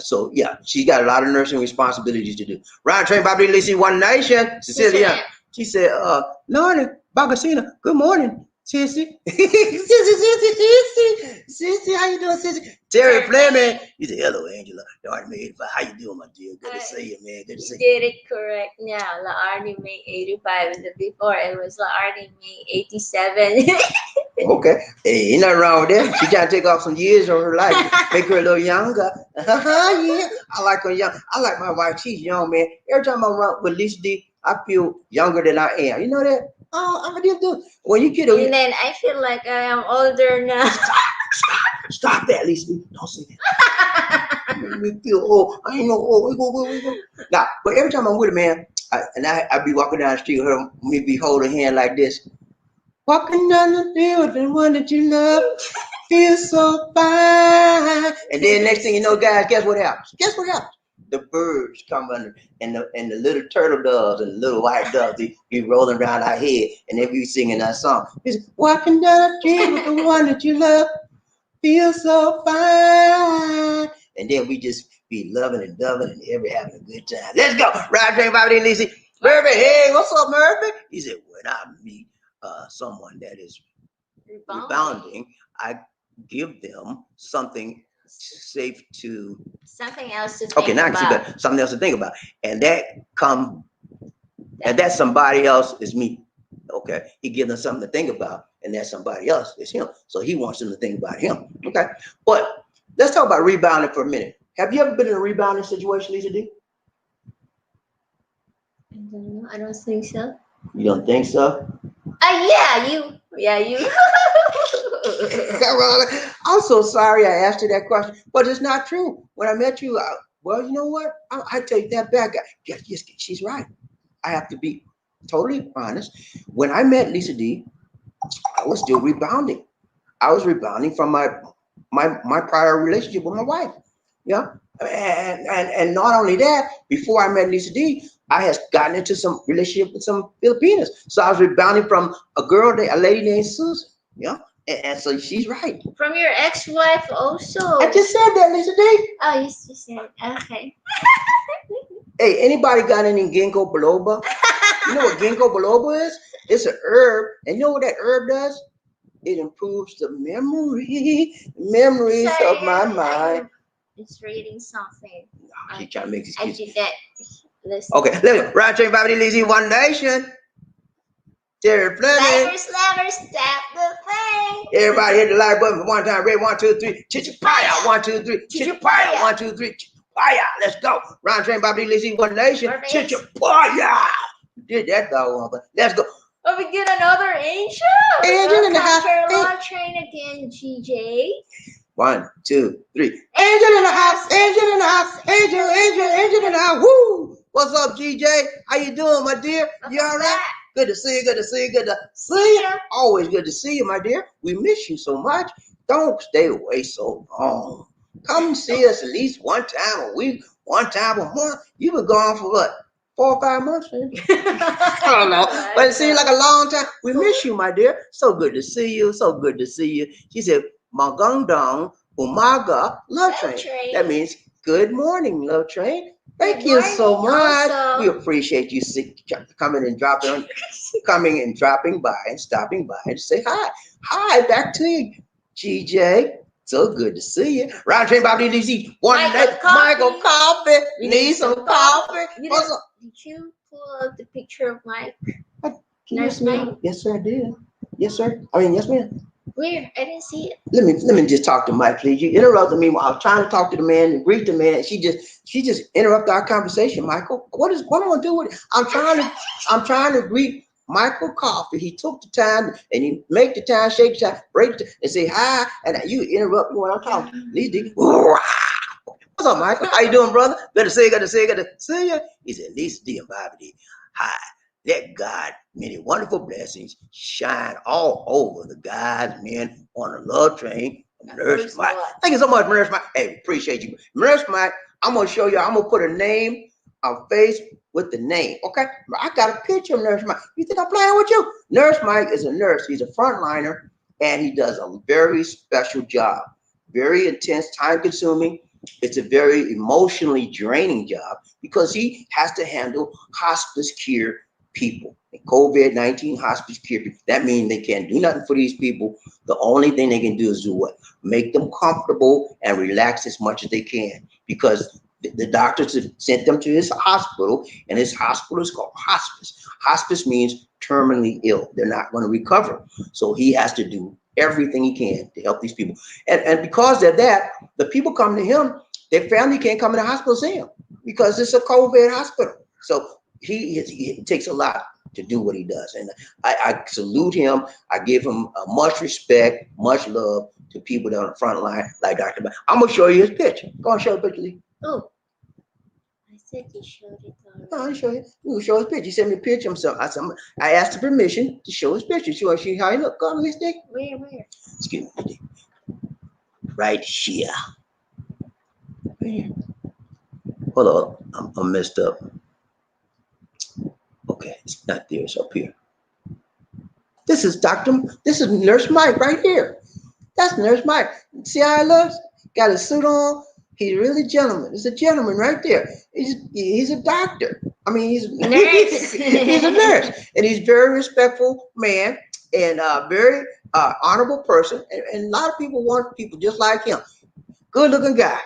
So yeah, she's got a lot of nursing responsibilities to do. Round train, Bobby Lacey, One Nation. Cecilia, she said, Lorna Bagasina, good morning, Sissy. Sissy, how you doing, Sissy? Terry Fleming. You said, hello, Angela. Lorna May 85. How you doing, my dear? Good to see you, man. Good to see you. You did it correct now. La Arnie May 85, and before it was La Arnie May 87. Okay. Hey, ain't nothing wrong with that. She trying to take off some years of her life, make her a little younger. Yeah. I like her young. I like my wife. She's young, man. Every time I run with Lisa D, I feel younger than I am. You know that? Oh, I'm gonna do. When you get and then I feel like I am older now. Stop that, Lisa D. Don't say that. We feel old. I ain't no old. We go. Now, but every time I'm with a man, I be walking down the street with her, me be holding hand like this. Walking down the field, the one that you love feels so fine. And then next thing you know, guys, guess what happens? The birds come under, and the little turtle doves and the little white doves be rolling around our head, and they be singing that song. It's walking down the street with the one that you love feels so fine. And then we just be loving and doving and having a good time. Let's go. Ride train, Bobby and Lizzie. Murphy, hey, what's up, Murphy? He said, when I meet someone that is rebounding, I give them something safe to something else to think okay, now about. I can see something else to think about. And that somebody else is me. Okay, he gives them something to think about, and that somebody else is him. So he wants them to think about him. Okay, but let's talk about rebounding for a minute. Have you ever been in a rebounding situation, Lisa D? I don't know. I don't think so. You don't think so? Yeah, you. I'm so sorry I asked you that question, but it's not true. When I met you, well, you know what? I take that back. Yes, she's right. I have to be totally honest. When I met Lisa D, I was still rebounding. I was rebounding from my prior relationship with my wife. Yeah, And not only that, before I met Lisa D, I had gotten into some relationship with some Filipinas. So I was rebounding from a lady named Susan. Yeah. And so she's right. From your ex-wife also. I just said that, Lisa D. Oh, you just said. Okay. Hey, anybody got any ginkgo biloba? You know what ginkgo biloba is? It's an herb. And you know what that herb does? It improves the memories Sorry, of my mind. it's reading something. She trying to make I excuses. did that. Listen. Okay, let's go. Round train, Bobby Lizzie, One Nation. Terry Fleming. Never stop the thing. Everybody hit the like button for one time. Ready? 1, 2, 3. Chichapaya. 1, 2, 3. Chichapaya. 1, 2, 3. Chichapaya. Let's go. Round train, Bobby Lizzie, One Nation. Chichapaya. Did that though. Let's go. Oh, we get another angel. Angel in the house. Law train again, GJ. 1, 2, 3. Angel in the house. Angel in the house. Angel in the house. Woo! What's up, GJ? How you doing, my dear? You all right? Good to see you. Good to see you. Good to see you. Always good to see you, my dear. We miss you so much. Don't stay away so long. Come see us at least one time a week, one time a month. You've been gone for what? 4 or 5 months? I don't know. But it seems like a long time. We miss you, my dear. So good to see you. So good to see you. She said, Magandang Umaga Love Train. That means good morning, Love Train. Thank you so much. We appreciate you coming and dropping by and stopping by and say hi. Hi, back to you, GJ. So good to see you. Round train, Bobby DC. Michael Coffee. Need some coffee. What's up? Did you pull out the picture of Mike? Yes, ma'am. Yes, sir, I did. Yes, sir. Yes, ma'am. Where? I didn't see it. Let me just talk to Mike, please. You interrupted me while I was trying to talk to the man and greet the man. And she just interrupted our conversation, Michael. What am I gonna do with it? I'm trying to greet Michael Coffee. He took the time and he make the time, shake the time, break the time, and say hi. And you interrupt me when I'm talking. What's up, Michael? How you doing, brother? Good to see you. Good to see you. Good to see you. He said, Lisa D and Bobby D. Hi. Let God, many wonderful blessings, shine all over the guys, men on the love train. Nurse Mike. Thank you so much, Nurse Mike. Hey, appreciate you. Nurse Mike, I'm going to show you. I'm going to put a name, a face with the name. Okay? I got a picture of Nurse Mike. You think I'm playing with you? Nurse Mike is a nurse. He's a frontliner, and he does a very special job. Very intense, time-consuming. It's a very emotionally draining job because he has to handle hospice care people. COVID-19 hospice care people. That means they can't do nothing for these people. The only thing they can do is do what? Make them comfortable and relax as much as they can, because the doctors sent them to his hospital, and his hospital is called hospice. Hospice means terminally ill. They're not going to recover. So he has to do everything he can to help these people. And because of that, the people come to him, their family can't come in the hospital see him because it's a COVID hospital. So he takes a lot to do what he does. And I salute him. I give him much respect, much love to people that are on the front line, like Dr. I'm going to show you his picture. Go on, show the picture, Lee. Oh, I said you showed it already. No, I show you. You show his picture. He sent me a picture himself. I asked the permission to show his picture. You want to see how he look? Go on, Miss Dick. Where? Excuse me. Right here. Right here. Hold on. I'm messed up. Okay, it's not there. It's up here. This is Nurse Mike right here. That's Nurse Mike. See how he looks? Got his suit on. He's really gentleman. It's a gentleman right there. He's a doctor. I mean, he's a nurse, and he's a very respectful man and a very honorable person. And a lot of people want people just like him. Good looking guy.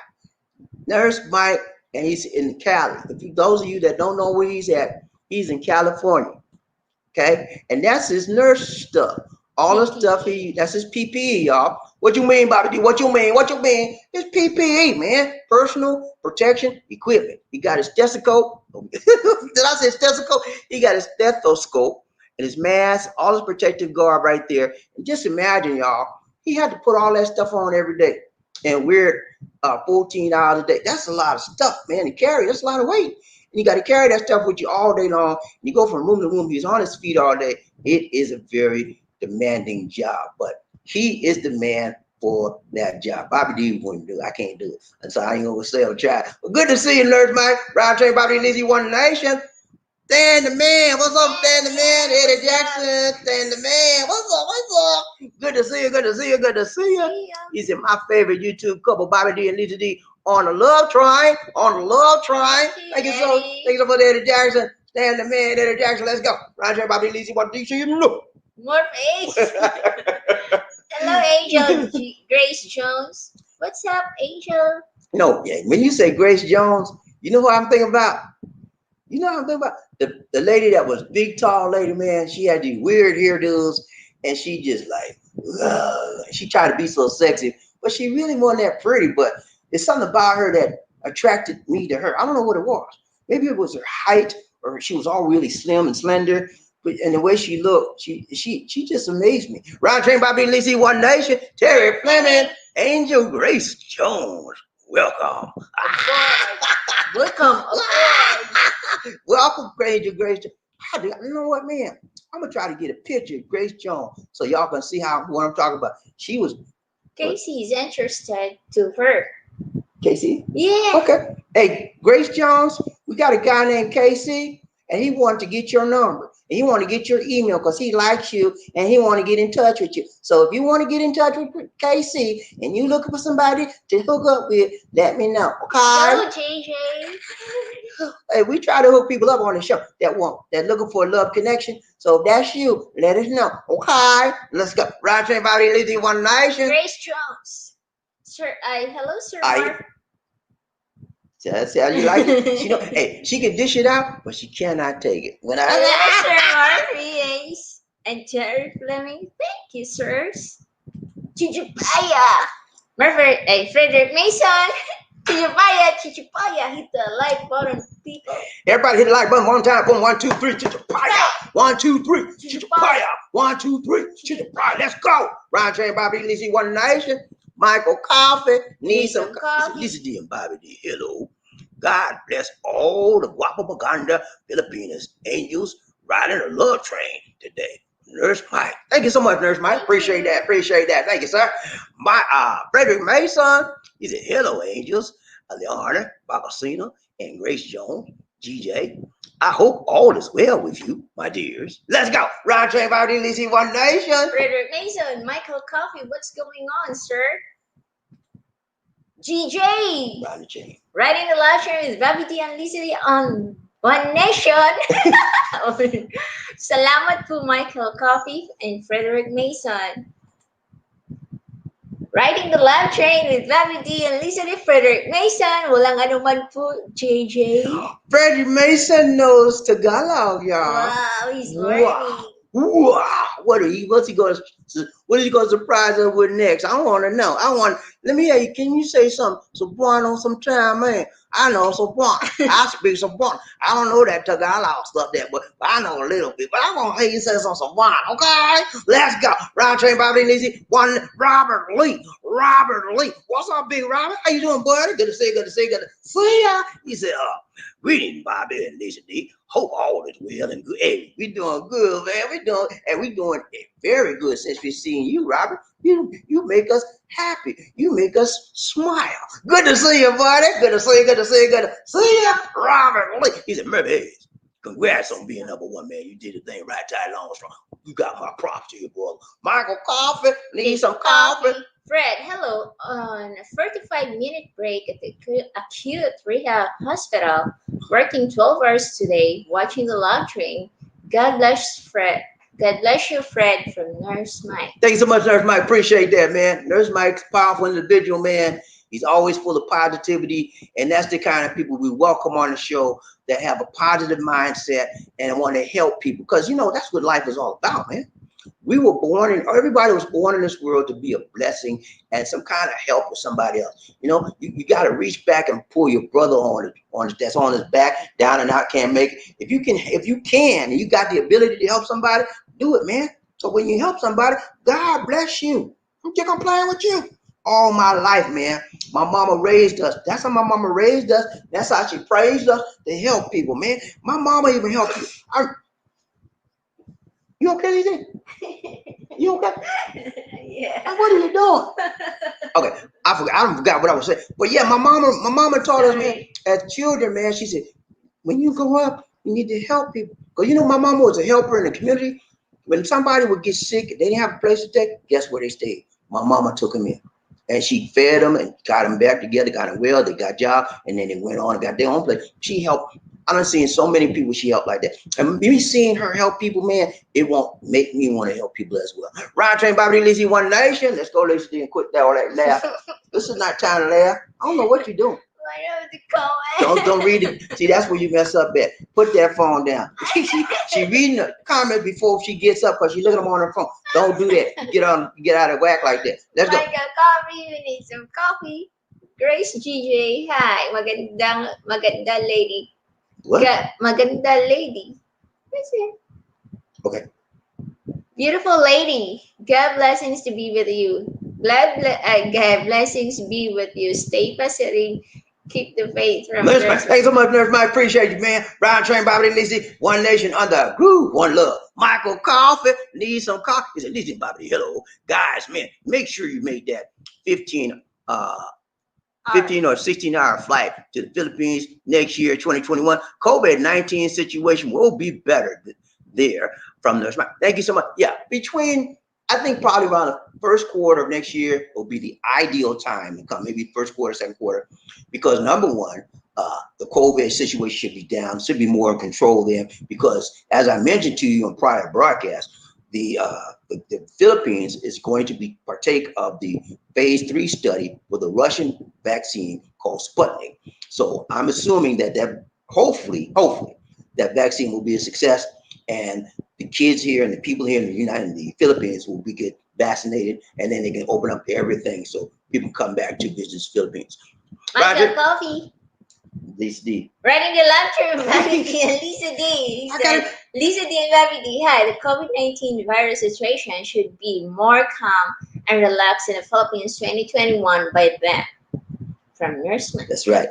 Nurse Mike, and he's in Cali. Those of you that don't know where he's at, he's in California. Okay, and that's his nurse stuff. All the stuff that's his PPE, y'all. What you mean, Bobby D? What you mean? It's PPE, man. Personal protection equipment. He got his stethoscope. Did I say stethoscope? He got his stethoscope and his mask, all his protective garb right there. And just imagine, y'all, he had to put all that stuff on every day and wear it 14 hours a day. That's a lot of stuff, man, to carry. That's a lot of weight. And you got to carry that stuff with you all day long. You go from room to room. He's on his feet all day. It is a very demanding job, but he is the man for that job. Bobby D wouldn't do it. I can't do it. And so I ain't gonna say I'm trying. But good to see you, Nurse Mike. Rod Train, Bobby Lizzie, One Nation. Stan the man. What's up, Stan the man? Eddie Jackson. Stan the man. What's up? What's up? Good to see you. Good to see you. Good to see you. He's in my favorite YouTube couple, Bobby D and Lisa D, on the love train. On the love train. Thank you so. Thank you so much, Eddie Jackson. Stan the man, Eddie Jackson. Let's go. Roger, Bobby Lizzie, what do you see? No. More face. Hello, Angel. Grace Jones. What's up, Angel? No, when you say Grace Jones, you know what I'm thinking about? You know what I'm thinking about? The lady that was big, tall lady, man. She had these weird hairdos, and she just like, she tried to be so sexy, but she really wasn't that pretty. But it's something about her that attracted me to her. I don't know what it was. Maybe it was her height, or she was all really slim and slender. But and the way she looked, she just amazed me. Round Train, Bobby Lizzie, One Nation, Terry Fleming, Angel Grace Jones. Welcome. Welcome aboard. Welcome, Angel Grace Jones. You know what, man? I'm gonna try to get a picture of Grace Jones so y'all can see what I'm talking about. She was. Casey is interested to her. Casey? Yeah. Okay. Hey, Grace Jones, we got a guy named Casey, and he wanted to get your number. And he wanted to get your email because he likes you and he want to get in touch with you. So if you want to get in touch with Casey and you looking for somebody to hook up with, let me know. Okay. Hello, JJ. Hey, we try to hook people up on the show that looking for a love connection. So if that's you, let us know. Okay. Let's go. Right Train, Bobby Lizzie, One Nation. Grace Jones. Sir, hello, Sir Mark. That's how you like it. She know, hey, she can dish it out, but she cannot take it. When Hello, Sir Murphy and Terry Fleming. Thank you, sirs. Chichupaya. Murphy, Frederick Mason. Chichupaya. Hit the like button, people. Everybody hit the like button one time. Boom, 1, 2, 3, Chichupaya. 1, 2, 3, Chichupaya. 1, 2, 3, Chichupaya. Let's go. Round Train, Bobby Lizzie, One Nation. Michael Coffee. Need some coffee. Lisa D and Bobby D. Hello. God bless all the Guapapaganda Filipinas angels riding a love train today. Nurse Mike. Thank you so much, Nurse Mike. Appreciate that. Appreciate that. Thank you, sir. My Frederick Mason. He said, hello, angels. Leona, Bacasina, and Grace Jones, GJ. I hope all is well with you, my dears. Let's go. Round Train, Bobby Lizzie, One Nation. Frederick Mason, Michael Coffee. What's going on, sir? GJ. Round the chain. Riding the live stream with Bobby D and Lisa D on One Nation. Salamat po, Michael Coffee and Frederick Mason. Riding the live train with Bobby D and Lisa D, Frederick Mason. Walang anuman po, JJ. Frederick Mason knows Tagalog, y'all. Wow, he's learning. Wow. What is he going to surprise us with next? I want to know. Let me hear you. Can you say some Cebuano sometime, man? I know Cebuano. I speak Cebuano. I don't know that Tagalog stuff there, but I know a little bit. But I want to hear you say some Cebuano, okay? Let's go. Round Train, Bobby Lizzie. One, Robert Lee. Robert Lee. What's up, big Robert? How you doing, buddy? Good to see you. Good to see you. Good to see ya. He said, greetings, Bobby and Lisa D. Hope all is well and good. Hey, we doing good, man. We doing very good since we seen you, Robert. You make us happy. You make us smile. Good to see you, buddy. Good to see you. Good to see you. Good to see you, Robert Lee. He said, Murphy, congrats on being number one, man. You did the thing right, Ty Longstrong. You got my props to you, brother. Michael Coffee, need some coffee. Fred, hello. On a 45-minute break at the acute rehab hospital, working 12 hours today, watching the live train. God bless Fred. God bless you, Fred, from Nurse Mike. Thank you so much, Nurse Mike. Appreciate that, man. Nurse Mike's a powerful individual, man. He's always full of positivity, and that's the kind of people we welcome on the show that have a positive mindset and want to help people. Because, that's what life is all about, man. We were everybody was born in this world to be a blessing and some kind of help with somebody else. You got to reach back and pull your brother that's on his back, down and out, can't make it. If you can, and you got the ability to help somebody, do it, man. So when you help somebody, God bless you. I'm just gonna play with you. All my life, man. My mama raised us. That's how my mama raised us. That's how she praised us to help people, man. My mama even helped you. You okay, Lizzie? You okay? Yeah. What are you doing? Okay, I forgot what I was saying. But yeah, my mama taught us, man, Sorry. as children, man. She said, when you grow up, you need to help people. Cause you know, my mama was a helper in the community. When somebody would get sick, they didn't have a place to take. Guess where they stayed? My mama took them in, and she fed them and got them back together, got them well. They got jobs, and then they went on and got their own place. She helped. I done seen so many people she helped like that. And me seeing her help people, man, it won't make me want to help people as well. Ryan Train Bobby Lizzie One Nation. Let's go, Lizzie, and quit that all that laugh. This is not time to laugh. I don't know what you're doing. What was the comment? Don't read it. See, that's where you mess up at. Put that phone down. She reading the comments before she gets up because she looking at them on her phone. Don't do that. Get out of whack like that. Let's go. Michael Coffee, we need some coffee. Grace GJ, hi. Maganda lady. What? Maganda lady. That's it. Okay. Beautiful lady. God blessings to be with you. God blessings be with you. Stay positive. Keep the faith from Nurse Mike. others. Thanks so much, Nurse Mike. Appreciate you, man. Ryan Train, Bobby Lizzie. One nation under a groove. One love. Michael Coffee. Need some coffee. He said, Lizzie, Bobby, hello. Guys, man, make sure you make that 15 or 16-hour flight to the Philippines next year, 2021. COVID-19 situation will be better there from Nurse Mike. Thank you so much. Yeah, I think probably around the first quarter of next year will be the ideal time to come, maybe first quarter, second quarter, because number one, the COVID situation should be down, should be more in control then, because as I mentioned to you on prior broadcasts, the Philippines is going to be partake of the phase 3 study for the Russian vaccine called Sputnik. So I'm assuming that hopefully that vaccine will be a success, and the kids here and the people here in the Philippines will get vaccinated, and then they can open up everything so people come back to visit the Philippines. Michael Roger. Coffee. Lisa D. Writing the lecture, Bobby D and Lisa D. He said, Lisa D and Bobby D, hi, the COVID-19 virus situation should be more calm and relaxed in the Philippines 2021 by then. From Nurse Mike. That's right.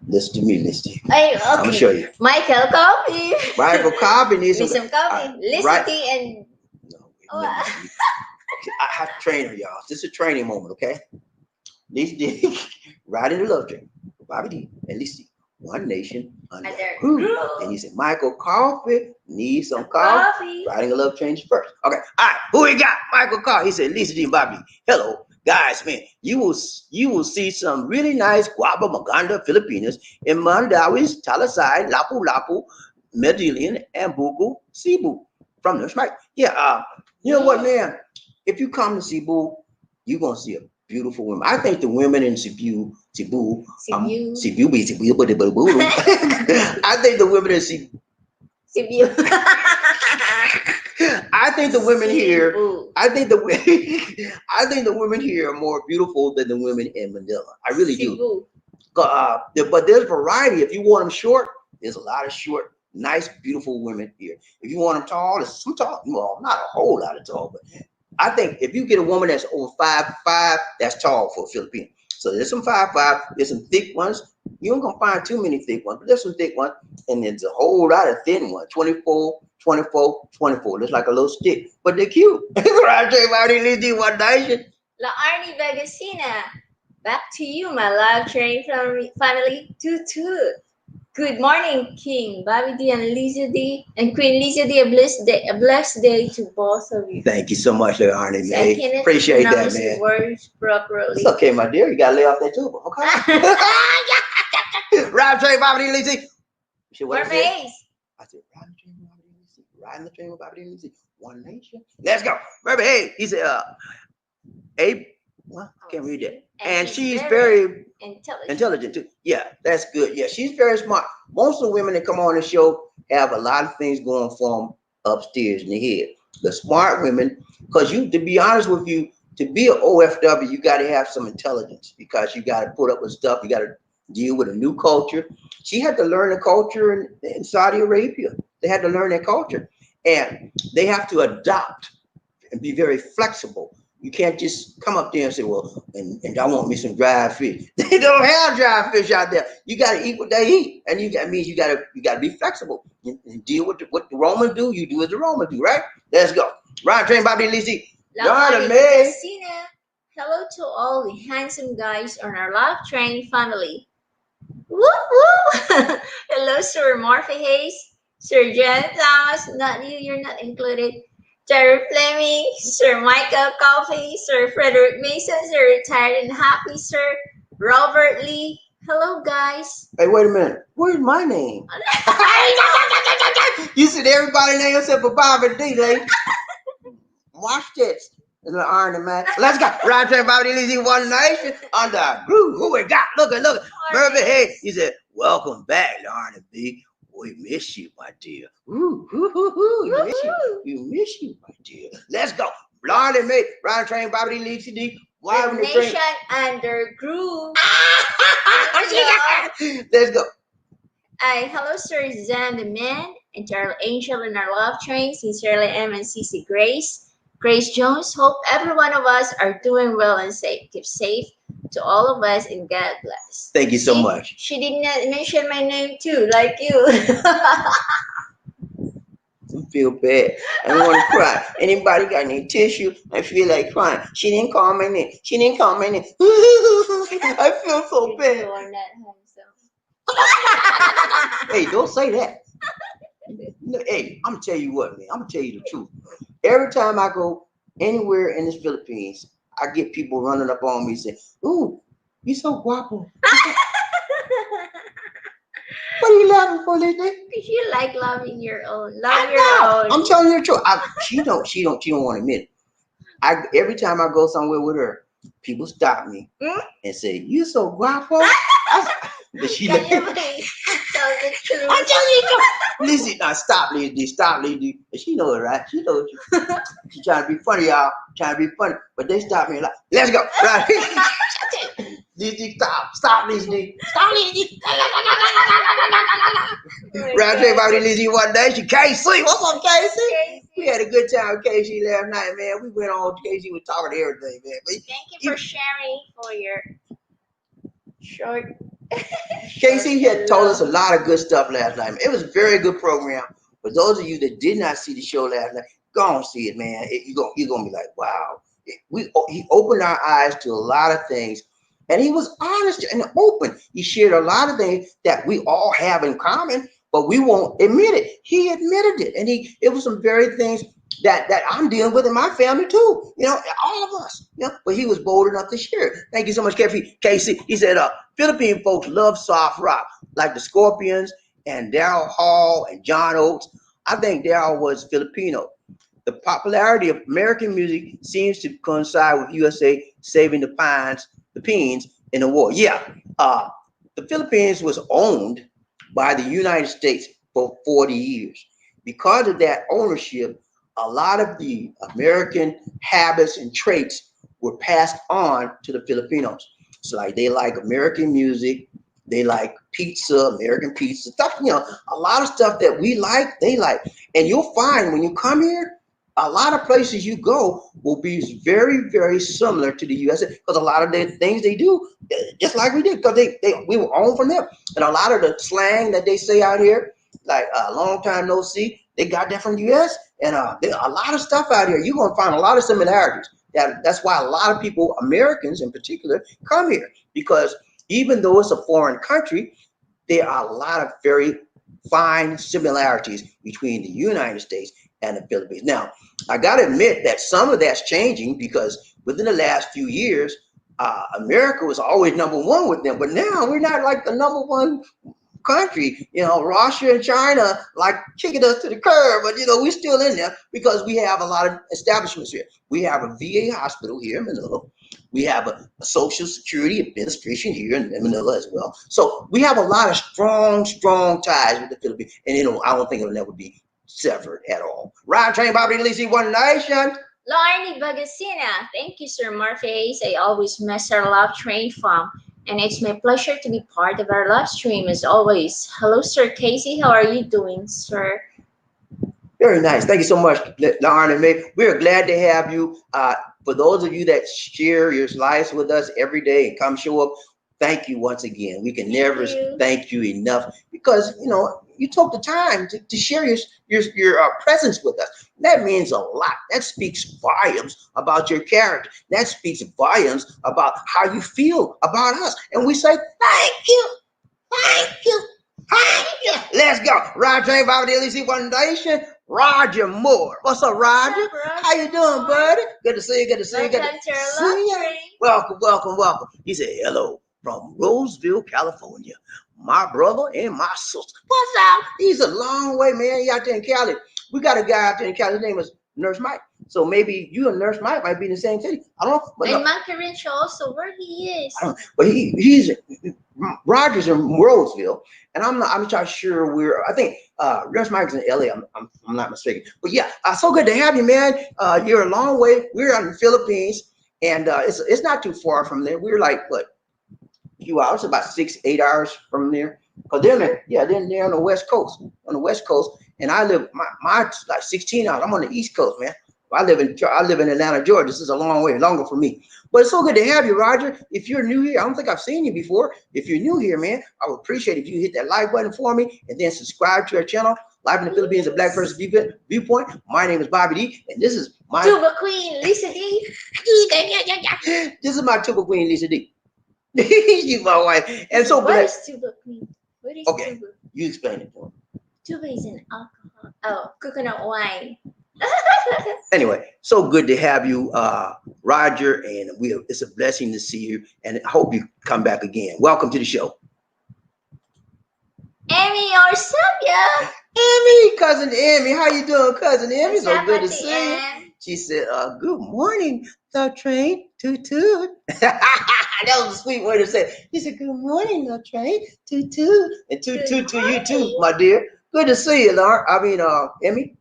Listen to me, listen to you. Hey, okay. I'm gonna show you. Michael Coffee. Michael Coffee needs some coffee. Lisa right. D and... No, I have to train her, y'all. This is a training moment, okay? Lisa D. Riding the love train. Bobby D. and Lisa D. One nation under groove. And he said, Michael Coffee needs some coffee. Riding a love change first. Okay. All right. Who we got? Michael Coffee. He said, Lisa D and Bobby. Hello. Guys, man, you will see some really nice Guapa Maganda Filipinas in Mandawis, Talisay, Lapu-Lapu, Medellin, and Bugu, Cebu from Nurse Mike. Yeah, you know what, man? If you come to Cebu, you're gonna see a beautiful women. I think the women in Cebu, I think the women in Cebu. I think the women here. I think the women here are more beautiful than the women in Manila. I really do. But there's variety. If you want them short, there's a lot of short, nice, beautiful women here. If you want them tall, there's some tall. Well, not a whole lot of tall, but I think if you get a woman that's over 5'5", that's tall for a Filipino. So there's some 5'5", there's some thick ones. You ain't gonna find too many thick ones, but there's some thick ones, and there's a whole lot of thin ones. 24. Looks like a little stick, but they're cute. Right, one nation. La Arnie Vegasina, back to you, my love train family. Toot. Good morning, King Bobby D and Lisa D and Queen Lisa D. A blessed day to both of you. Thank you so much, there, Arnie. Man. Appreciate that, man. Words properly. It's okay, my dear. You gotta lay off that tube, okay? Ride train, Bobby D. Lisa. Where face? I said, ride the train, Bobby D. Lisa. Riding the train with Bobby D. Lisa. One nation. Let's go. Remember, hey, he said, Abe. Well, I can't read that. And she's very intelligent too. Yeah, that's good. Yeah, she's very smart. Most of the women that come on the show have a lot of things going for them upstairs in the head. The smart women, because to be honest with you, to be an OFW, you got to have some intelligence, because you got to put up with stuff. You got to deal with a new culture. She had to learn the culture in Saudi Arabia. They had to learn their culture, and they have to adopt and be very flexible. You can't just come up there and say, well, and I want me some dried fish. They don't have dried fish out there. You got to eat what they eat. And you got to be flexible and deal with what the Romans do. You do as the Romans do, right? Let's go. Ryan Train, Bobby Lizzie. Laoni Darn me. Bagasina. Hello to all the handsome guys on our Love Train family. Woo woo! Hello, Sir Morphy Hayes, Sir Jen Thomas, not you, you're not included. Terry Fleming, Sir Michael Coffey, Sir Frederick Mason, Sir Retired and Happy, Sir Robert Lee. Hello, guys. Hey, wait a minute. Where's my name? You said everybody name except for Bobby D, lady. Watch this. It's an iron man. Let's go. Ryan Train, Bobby Lizzie, One Nation under groove. Who we got? Look at Murphy Hayes. He said, welcome back, R&B. We miss you, my dear. Ooh, ooh, ooh, ooh. You miss you. You miss you, my dear. Let's go. Blondie May, Ryan Train, Bobby Lizzie D. Why The would the train? Nation Under Groove. Let's go. Hello, Sir Zan the Man, and to our Angel in our Love Train, sincerely M and CC Grace. Grace Jones, hope every one of us are doing well and safe. Keep safe to all of us and God bless. Thank you so much. She did not mention my name too, like you. I feel bad. I don't want to cry. Anybody got any tissue? I feel like crying. She didn't call my name. She didn't call my name. I feel so bad. You are not handsome. Hey, don't say that. Hey, I'm gonna tell you what, man. I'm gonna tell you the truth. Every time I go anywhere in the Philippines, I get people running up on me and say, "Ooh, you so guapo." What are you laughing for, lady? Because you like loving your own. I know. I'm telling you the truth. She don't want to admit it. Every time I go somewhere with her, people stop me and say, "You so guapo." But she Can you please tell the truth? I'm telling you the truth. Lizzie, now stop, Lizzie. Stop, Lizzie. She know it, right? She knows you. She trying to be funny, y'all. Trying to be funny. But they stop me like, let's go. Right. Lizzie, stop, Lizzie. Stop, Lizzie. Round trip about Lizzie one day. She Casey. What's up, Casey? We had a good time with Casey last night, man. We went on. Casey was talking everything, man. Thank you for sharing for your short. Casey had told us a lot of good stuff last night. It was a very good program. For those of you that did not see the show last night, go and see it, man. You're gonna be like, wow. He opened our eyes to a lot of things, and he was honest and open. He shared a lot of things that we all have in common, but we won't admit it. He admitted it, and it was some very things that I'm dealing with in my family too. You know, all of us. You know, but he was bold enough to share it. Thank you so much, Casey. He said, Philippine folks love soft rock, like the Scorpions and Daryl Hall and John Oates. I think Daryl was Filipino. The popularity of American music seems to coincide with USA saving the Philippines in the war. Yeah, the Philippines was owned by the United States for 40 years. Because of that ownership, a lot of the American habits and traits were passed on to the Filipinos. So like they like American music, they like pizza, American pizza, stuff, you know, a lot of stuff that we like, they like. And you'll find when you come here, a lot of places you go will be very, very similar to the USA because a lot of the things they do, just like we did, because we were owned from them. And a lot of the slang that they say out here, like a long time no see, they got that from the US. And there are a lot of stuff out here. You're going to find a lot of similarities. That's why a lot of people, Americans in particular, come here. Because even though it's a foreign country, there are a lot of very fine similarities between the United States and the Philippines. Now, I got to admit that some of that's changing because within the last few years, America was always number one with them. But now we're not like the number one country. You know, Russia and China like kicking us to the curb, but you know, we're still in there because we have a lot of establishments here. We have a VA hospital here in Manila. We have a Social Security Administration here in Manila as well. So we have a lot of strong ties with the Philippines, and I don't think it'll never be severed at all. Ryan Train, Bobby Lizzie, One Nation. Lorny Bagasina, thank you, Sir Murphy. I always miss our love train from, and it's my pleasure to be part of our live stream as always. Hello, Sir Casey. How are you doing, sir? Very nice. Thank you so much, Lauren and May. We're glad to have you. For those of you that share your lives with us every day and come show up, thank you once again. We can Thank never you. thank you enough because you took the time to share your presence with us. That means a lot. That speaks volumes about your character. That speaks volumes about how you feel about us. And we say thank you, thank you, thank you. Let's go. Roger ain't about the LEC Foundation. Roger Moore. What's up, Roger? What's up, Roger How you doing, Moore? buddy? Good to see you. Good to see you. Good Welcome to to our see love you. train. Welcome, welcome, welcome. He said, hello from Roseville, California. My brother and my sister. What's up? He's a long way, man. He out there in Cali. We got a guy out there in Cali. His name is Nurse Mike. So maybe you and Nurse Mike might be in the same city. I don't know. But And no, Monkey Wrench also, where he is. I don't know. But he's Rogers in Roseville, and I'm not sure where. I think Nurse Mike's in LA. I'm not mistaken. But yeah, so good to have you, man. You're a long way. We're out in the Philippines, and it's not too far from there. We're like what, few hours, about 6-8 hours from there. Cause they're they're on the West Coast, and I live my like 16 hours. I'm on the East Coast, man. I live in Atlanta, Georgia. This is a long way, longer for me. But it's so good to have you, Roger. If you're new here, I don't think I've seen you before. If you're new here, man, I would appreciate if you hit that like button for me and then subscribe to our channel, Live in the Philippines, a Black Person Viewpoint. My name is Bobby D, and this is my Tuba Queen, Lisa D. this is my tuba queen, Lisa D. She's my wife, and so What blessed. is Tuba Queen? What is Okay. Tuba? You explain it to him. Tuba is an alcohol. Oh, coconut wine. Anyway, so good to have you, Roger, and it's a blessing to see you, and I hope you come back again. Welcome to the show. Emmy or Samia? Emmy, cousin Emmy, how you doing, cousin Emmy? What's So up, good to Auntie see you. Em? She said, good morning, the train, toot toot. That was a sweet way to say it. She said, good morning, the train, toot toot. And toot toot to you too, my dear. Good to see you, Emmy.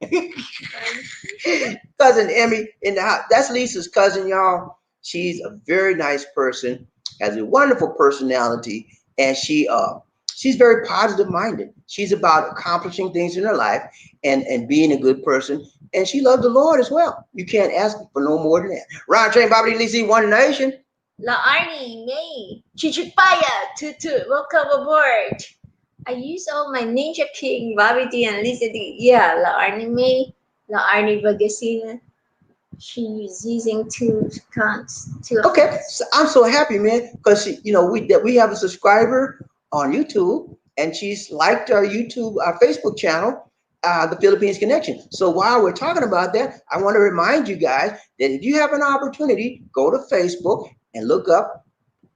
Cousin Emmy in the house. That's Lisa's cousin, y'all. She's a very nice person, has a wonderful personality, and she's very positive minded. She's about accomplishing things in her life and being a good person. And she loves the Lord as well. You can't ask for no more than that. Ron Train, Bobby Lisi, One Nation. La Arnie, May, Chichipaya, Tutu, welcome aboard. I use all my Ninja King, Bobby D, and Lisa D. Yeah, La Arnie May, La Arnie Bagasina. She's using two accounts. Okay, so I'm so happy, man, because we have a subscriber on YouTube, and she's liked our Facebook channel, the Philippines Connection. So while we're talking about that, I want to remind you guys that if you have an opportunity, go to Facebook and look up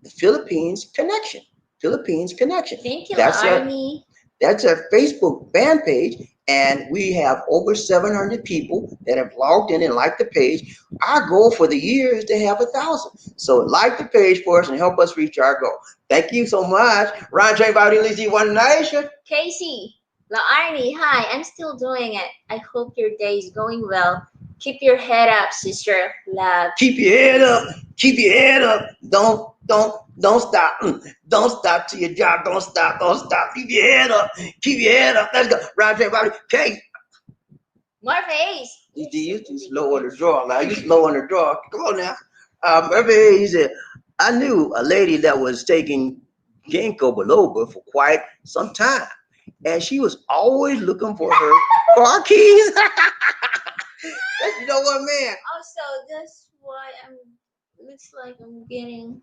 the Philippines Connection. Philippines Connection. Thank you, That's Arnie. That's our Facebook fan page, and we have over 700 people that have logged in and liked the page. Our goal for the year is to have 1,000. So like the page for us and help us reach our goal. Thank you so much. Ron J. Bowdy, Lizzie, One Nation. Casey, La Arnie, hi, I'm still doing it. I hope your day is going well. Keep your head up, sister. Love. Keep your head up. Keep your head up. Don't stop. Don't stop to your job. Don't stop. Keep your head up. Keep your head up. Let's go. Ron J. Bowdy, Case. More face. You too slow on the draw now. You slow on the draw. Come on now. He said, I knew a lady that was taking ginkgo biloba for quite some time, and she was always looking for her car keys. You know what, man? Also, that's why looks like I'm getting,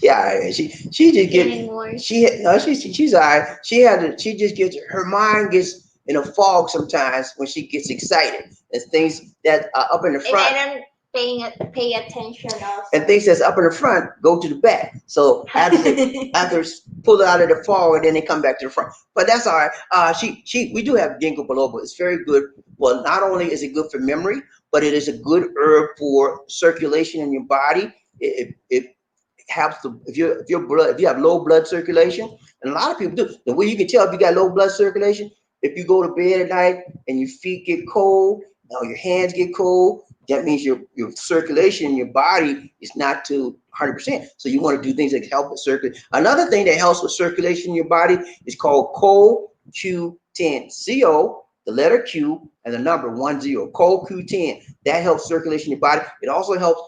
Yeah, she just getting more. She's all right. She just gets, her mind gets in a fog sometimes when she gets excited. There's things that are up in the front. And I don't pay attention also. And things that's up in the front go to the back. So after pull it out of the fog, and then they come back to the front. But that's all right. We do have ginkgo biloba. It's very good. Well, not only is it good for memory, but it is a good herb for circulation in your body. It helps if you have low blood circulation, and a lot of people do. The way you can tell if you got low blood circulation, if you go to bed at night and your feet get cold, your hands get cold, that means your circulation in your body is not to 100%. So you want to do things that help with circulation. Another thing that helps with circulation in your body is called CoQ10. CO, the letter Q, and the number 10. CoQ10. That helps circulation in your body. It also helps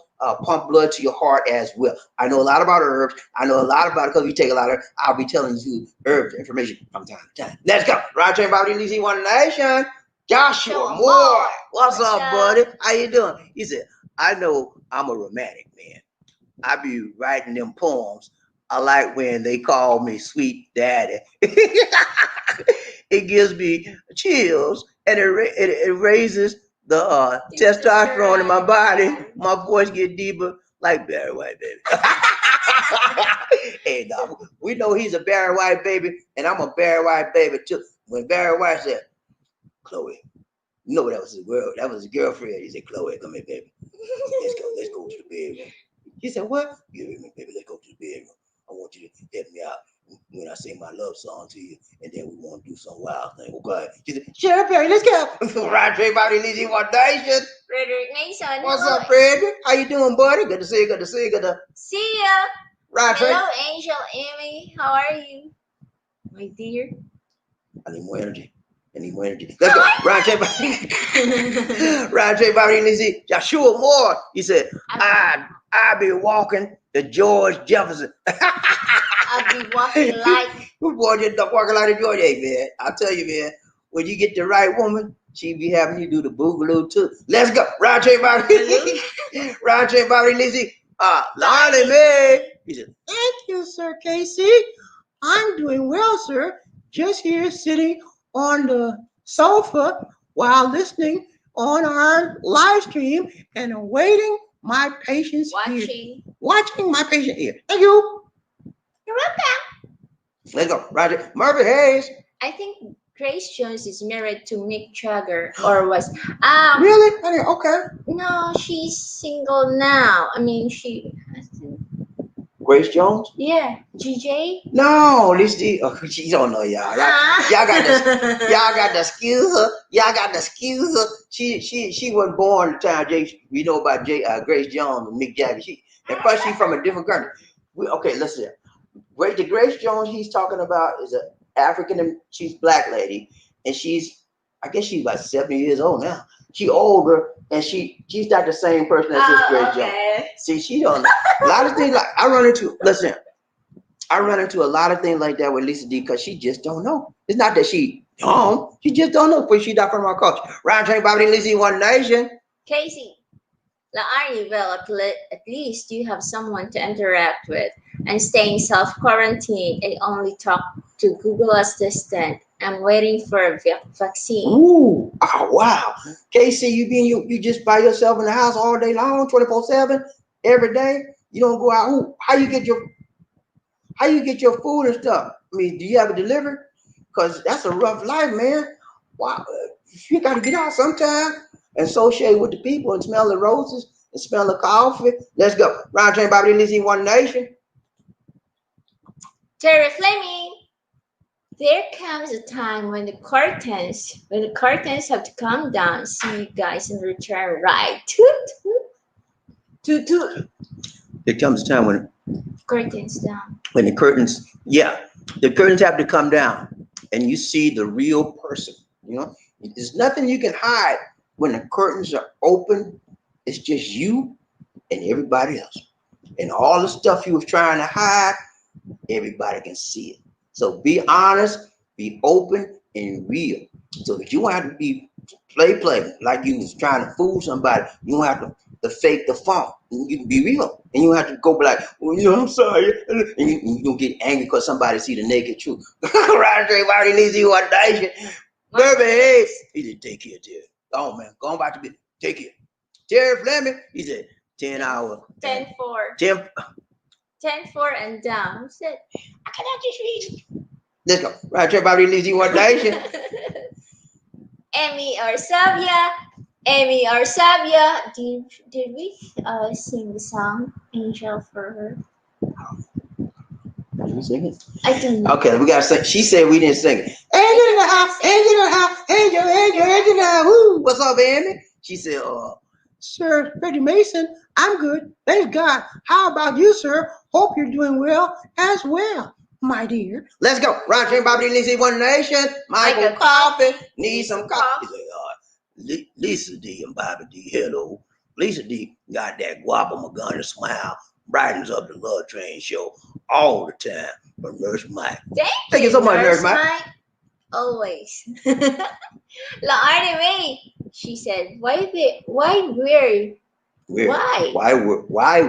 pump blood to your heart as well. I know a lot about herbs. I know a lot about it because we take a lot of. I'll be telling you herbs information from time to time. Let's go. Roger, Bobby, DC One Nation. Joshua Moore. What's up, buddy? How you doing? He said, I know I'm a romantic man. I be writing them poems. I like when they call me sweet daddy. It gives me chills and it raises the testosterone in my body. My voice get deeper like Barry White, baby. Hey, dog, we know he's a Barry White baby, and I'm a Barry White baby too. When Barry White said, Chloe, you know that was his girl. That was his girlfriend. He said, Chloe, come here, baby. Let's go to the bedroom. He said, what? Yeah, baby, let's go to the bedroom. I want you to help me out when I sing my love song to you, and then we want to do some wild thing. Okay? She said, sure, Barry, let's go. Right, everybody, Lizzie, what nation? Frederick Mason. What's up, Frederick? How you doing, buddy? Good to see you. Good to see you. Good to see ya. Right, hello, Angel Amy. How are you, my dear? I need more energy. Let's go. Roger, Bobby, Lizzie, Joshua Moore. He said, I be walking the George Jefferson. I'll be walking like. Boy, just walking like a George. Hey, man, I'll tell you, man, when you get the right woman, she be having you do the boogaloo too. Let's go. Roger, Bobby. Roger, Bobby, Lizzie. Lonnie, man. He said, thank you, Sir Casey. I'm doing well, sir. Just here sitting on the sofa while listening on our live stream and awaiting my patient's ear. Watching my patient here. Thank you. You're welcome. Let's go. Roger. Murphy Hayes. I think Grace Jones is married to Mick Jagger or was. Really? Okay. No, she's single now. I mean, Grace Jones? Yeah, GJ. No, this she don't know y'all. Y'all got to excuse her. Y'all got to excuse her. She wasn't born the time we know about Grace Jones and Mick Jagger. And plus she's from a different country. Okay, listen. The Grace Jones he's talking about is an African. She's black lady, and I guess she's about 70 years old now. She older, and she's not the same person as this Grace Jones. See, she don't know. A lot of things like I run into a lot of things like that with Lisa D because she just don't know. It's not that she dumb. She just don't know because she's not from our culture. Round train, Bobby, Lizzie, One Nation. Casey, at least you have someone to interact with. I'm staying self-quarantine. I only talk to Google Assistant. I'm waiting for a vaccine. Ooh, oh, wow. Casey, you just by yourself in the house all day long, 24/7, every day. You don't go out. Ooh, how you get your food and stuff? I mean, do you have it delivered? Because that's a rough life, man. Wow, you got to get out sometime and associate with the people and smell the roses and smell the coffee. Let's go. Round train, Bobby, Lizzie, One Nation. Terry Fleming. There comes a time when the curtains have to come down. See you guys in return, right? Toot toot. There comes a time when curtains down. When the curtains have to come down, and you see the real person. You know, there's nothing you can hide when the curtains are open. It's just you and everybody else, and all the stuff you was trying to hide. Everybody can see it. So be honest, be open, and real. So that you don't have to be play like you was trying to fool somebody. You don't have to fake the funk. You can be real, and you don't have to go like, well, you know, I'm sorry, and you don't get angry because somebody see the naked truth. Right, everybody needs you one day. Baby, he said, take care, Terry. Oh man, go on back to bed. Take care. Terry Fleming, he said, 10 hours. 10-4. 10-4 and down. Who said, I cannot just read. Let's go. Right, everybody needs you one day. Amy Arsavia. Did we sing the song Angel for her? Did we sing it? I don't know. Okay, we gotta sing. She said we didn't sing it. Angel in the house, angel in the house, angel in the house. Woo! What's up, Amy? She said, Sir Freddie Mason, I'm good. Thank God. How about you, sir? Hope you're doing well as well, my dear. Let's go. Roger, Bobby, Lizzie, One Nation. Michael Coffee. Need some coffee. Lisa D and Bobby D. Hello. Lisa D got that guapo Magana smile, brightens up the Love Train show all the time from Nurse Mike. Thank You you, so much, Nurse Nurse Mike. Mike. Always. La anyway, she said, why we're, why? Why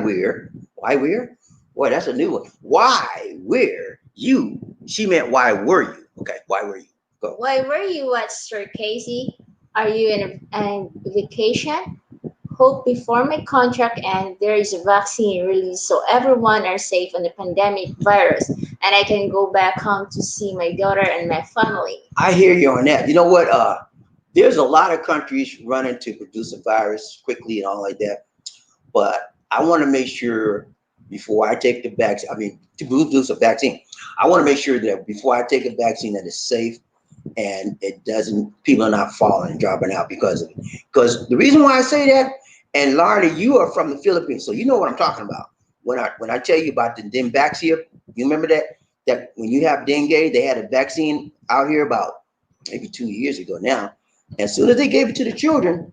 we're? Boy, that's a new one. Why, where, you. She meant why were you? Okay, why were you? Go. Why were you at Sir Casey? Are you in a vacation? Hope before my contract and there is a vaccine release so everyone are safe on the pandemic virus and I can go back home to see my daughter and my family. I hear you on that. You know what? There's a lot of countries running to produce a virus quickly and all like that. But I want to make sure before I take the vaccine, I mean, to produce a vaccine, I want to make sure that before I take a vaccine that it's safe and it doesn't, people are not falling and dropping out because of it. Because the reason why I say that, and Lardy, you are from the Philippines, so you know what I'm talking about. When I tell you about the Dengvaxia, you remember that when you have dengue, they had a vaccine out here about maybe 2 years ago now. As soon as they gave it to the children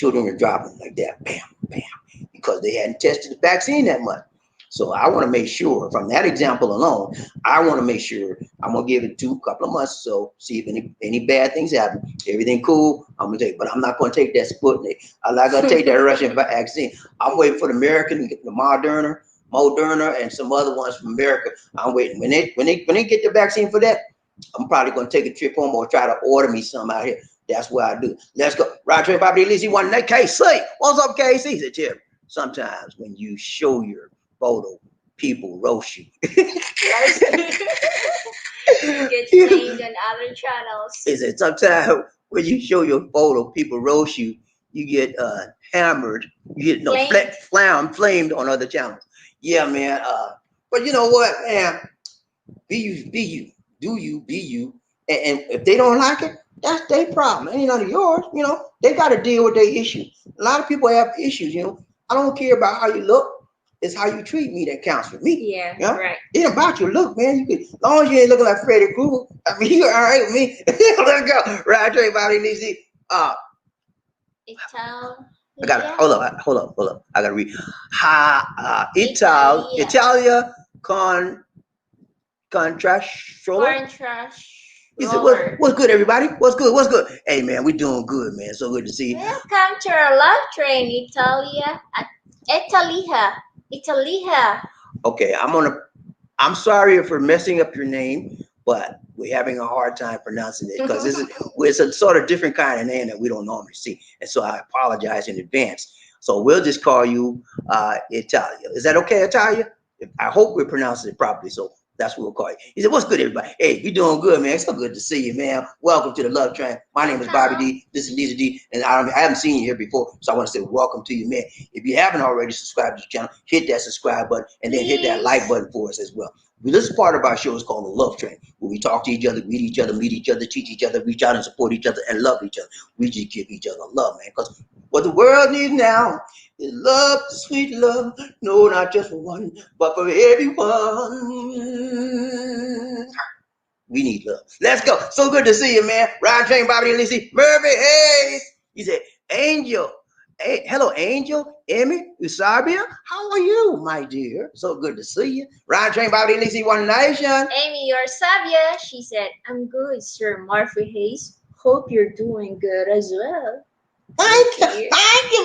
were dropping like that, bam, bam, because they hadn't tested the vaccine that much. So I want to make sure from that example alone, I want to make sure I'm gonna give it a couple of months or so, see if any bad things happen. Everything cool, I'm gonna take, but I'm not gonna take that Sputnik. I'm not gonna take that Russian vaccine. I'm waiting for the American, the Moderna, and some other ones from America. I'm waiting. When they get the vaccine for that, I'm probably gonna take a trip home or try to order me some out here. That's what I do. Let's go. Roger, Bobby Lizzie, one night. KC. What's up, KC? He said, Tim, sometimes when you show your photo, people roast you. Yes. You get flamed on other channels. He said, sometimes when you show your photo, people roast you. You get hammered. You get flamed on other channels. Yeah, man. But you know what, man? Be you. Do you, be you. And if they don't like it, that's their problem. It ain't none of yours. They got to deal with their issues. A lot of people have issues. I don't care about how you look. It's how you treat me that counts for me. Yeah, right. It ain't about your look, man. You can, as long as you ain't looking like Freddy Krueger, I mean, you're all right with me. Let's go. Right, everybody needs to. I gotta hold up. I gotta read. Italia contrastroller. He said, what's good, everybody? What's good? Hey, man, we doing good, man. So good to see you. Welcome to our love train, Italia. Okay, I'm sorry for messing up your name, but we're having a hard time pronouncing it because it's a sort of different kind of name that we don't normally see. And so I apologize in advance. So we'll just call you Italia. Is that okay, Italia? I hope we're pronouncing it properly. So that's what we'll call you. He said, what's good, everybody? Hey, you doing good, man. It's so good to see you, man. Welcome to the Love Train. My name is Bobby D. This is Lisa D. And I haven't seen you here before, so I want to say welcome to you, man. If you haven't already subscribed to the channel, hit that subscribe button and then hit that like button for us as well. This part of our show is called the Love Train, where we talk to each other, read each other, meet each other, teach each other, reach out and support each other, and love each other. We just give each other love, man, because what the world needs now is love, sweet love. No, not just for one, but for everyone. We need love. Let's go. So good to see you, man. Ryan Train, Bobby Lizzie, Murphy Hayes. He said, Angel. Hey, hello, Angel, Emmy, Usabia. How are you, my dear? So good to see you. Ryan Train, Bobby Lizzie, One Nation. Amy, you're Sabia. She said, I'm good, Sir Murphy Hayes. Hope you're doing good as well. Thank you,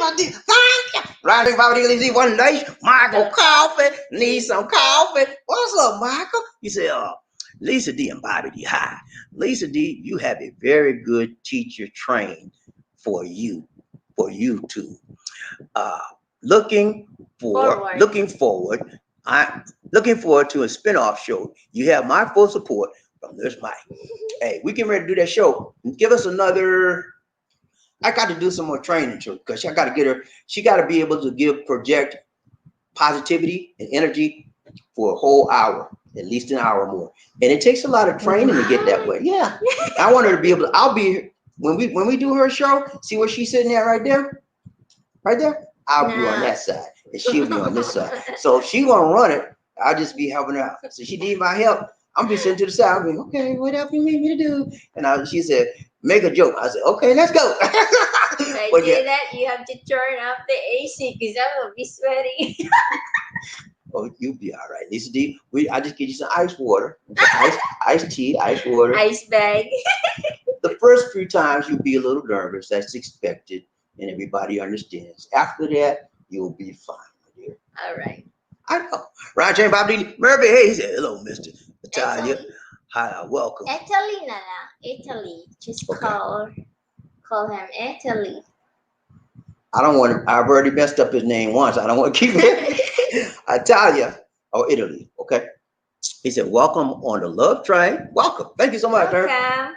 my dear. Thank you. Ryan Train, Bobby Lizzie, One Nation. Michael Coffee. Need some coffee. What's up, Michael? He said, Lisa D and Bobby D. Hi. Lisa D, you have a very good teacher trained for you two. Looking forward to a spinoff show. You have my full support from Nurse Mike. Hey, we getting ready to do that show. Give us another. I got to do some more training because I got to get her. She got to be able to project positivity and energy for a whole hour, at least an hour more. And it takes a lot of training to get that way. Yeah, I want her to be able to. I'll be when we do her show. See where she's sitting at right there. Right there, I'll be on that side, and she'll be on this side. So if she gonna run it, I'll just be helping her out. So she need my help. I'm be sitting to the side. I'll be okay. What else you need me to do? And she said, make a joke. I said, okay, let's go. But yeah. do that, you have to turn up the AC because I will be sweating. Oh, you'll be all right, Lisa D. I just get you some ice water, iced tea, ice water. Ice bag. The first few times you'll be a little nervous. That's expected, and everybody understands. After that, you'll be fine, my dear. All right. I know. Ron James Bob Murphy. Hey, he said, "Hello, Mister Natalia. Italy. Hi, welcome." Italy na lang. Italy. Just Okay. call him Italy. I don't want to. I've already messed up his name once. I don't want to keep it. Italia or Italy. Okay. He said, "Welcome on the love train. Welcome. Thank you so much, sir." Welcome.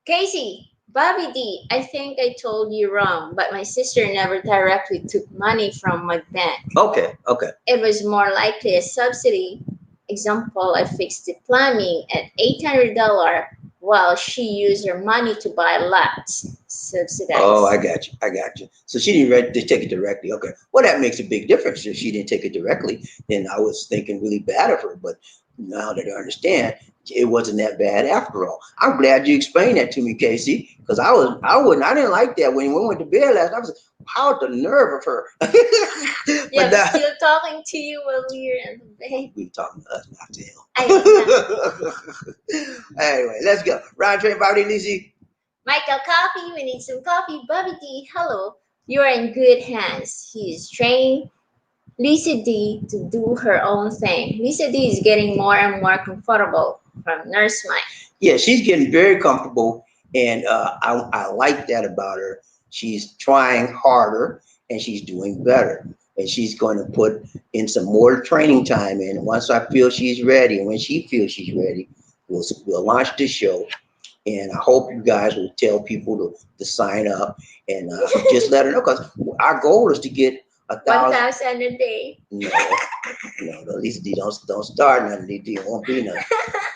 Casey, Bobby D, I think I told you wrong, but my sister never directly took money from my bank. Okay. Okay. It was more likely a subsidy. Example, I fixed the plumbing at $800 while she used her money to buy lots. Subsidized. Oh, I got you. I got you. So she didn't take it directly. Okay. Well, that makes a big difference. If she didn't take it directly, then I was thinking really bad of her. But now that I understand, it wasn't that bad after all. I'm glad you explained that to me, Casey, because I didn't like that when we went to bed last night. I was, how the nerve of her. Yeah, But I'm still talking to you while we're in the bed. we were talking to us, not to him. I know. Anyway, let's go. Round train, Bobby, Lizzie. Michael, coffee. We need some coffee. Bobby D, hello. You are in good hands. He is trained Lisa D to do her own thing. Lisa D is getting more and more comfortable from Nurse Mike. Yeah, she's getting very comfortable, and I like that about her. She's trying harder, and she's doing better. And she's going to put in some more training time in. Once I feel she's ready, and when she feels she's ready, we'll launch the show. And I hope you guys will tell people to sign up and just let her know, because our goal is to get 1,000. 1,000 a day. No, at least don't start nothing. It won't be nothing.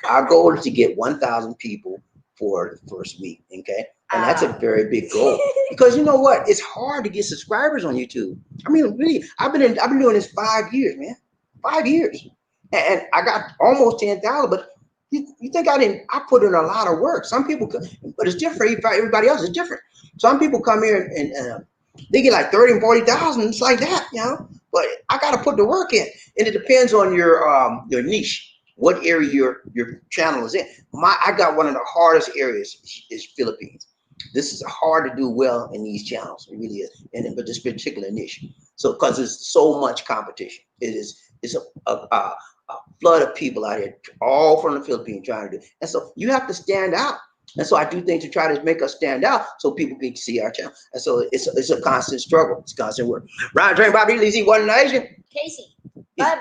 Our goal is to get 1,000 people for the first week. Okay, and that's a very big goal, because you know what? It's hard to get subscribers on YouTube. I mean, really, I've been doing this 5 years, man. 5 years, and I got almost 10,000. But you think I didn't? I put in a lot of work. Some people, but it's different. Everybody else is different. Some people come here and they get like 30 and 40,000. It's like that, you know. But I got to put the work in, and it depends on your niche, what area your channel is in. I got one of the hardest areas is Philippines. This is hard to do well in these channels. It really is, but this particular niche. So because there's so much competition, it's a flood of people out here, all from the Philippines trying to do. And so you have to stand out. And so I do things to try to make us stand out so people can see our channel. And so it's a constant struggle. It's constant work. Round train, Bobby, Lizzie, One Nation. Casey, Bobby,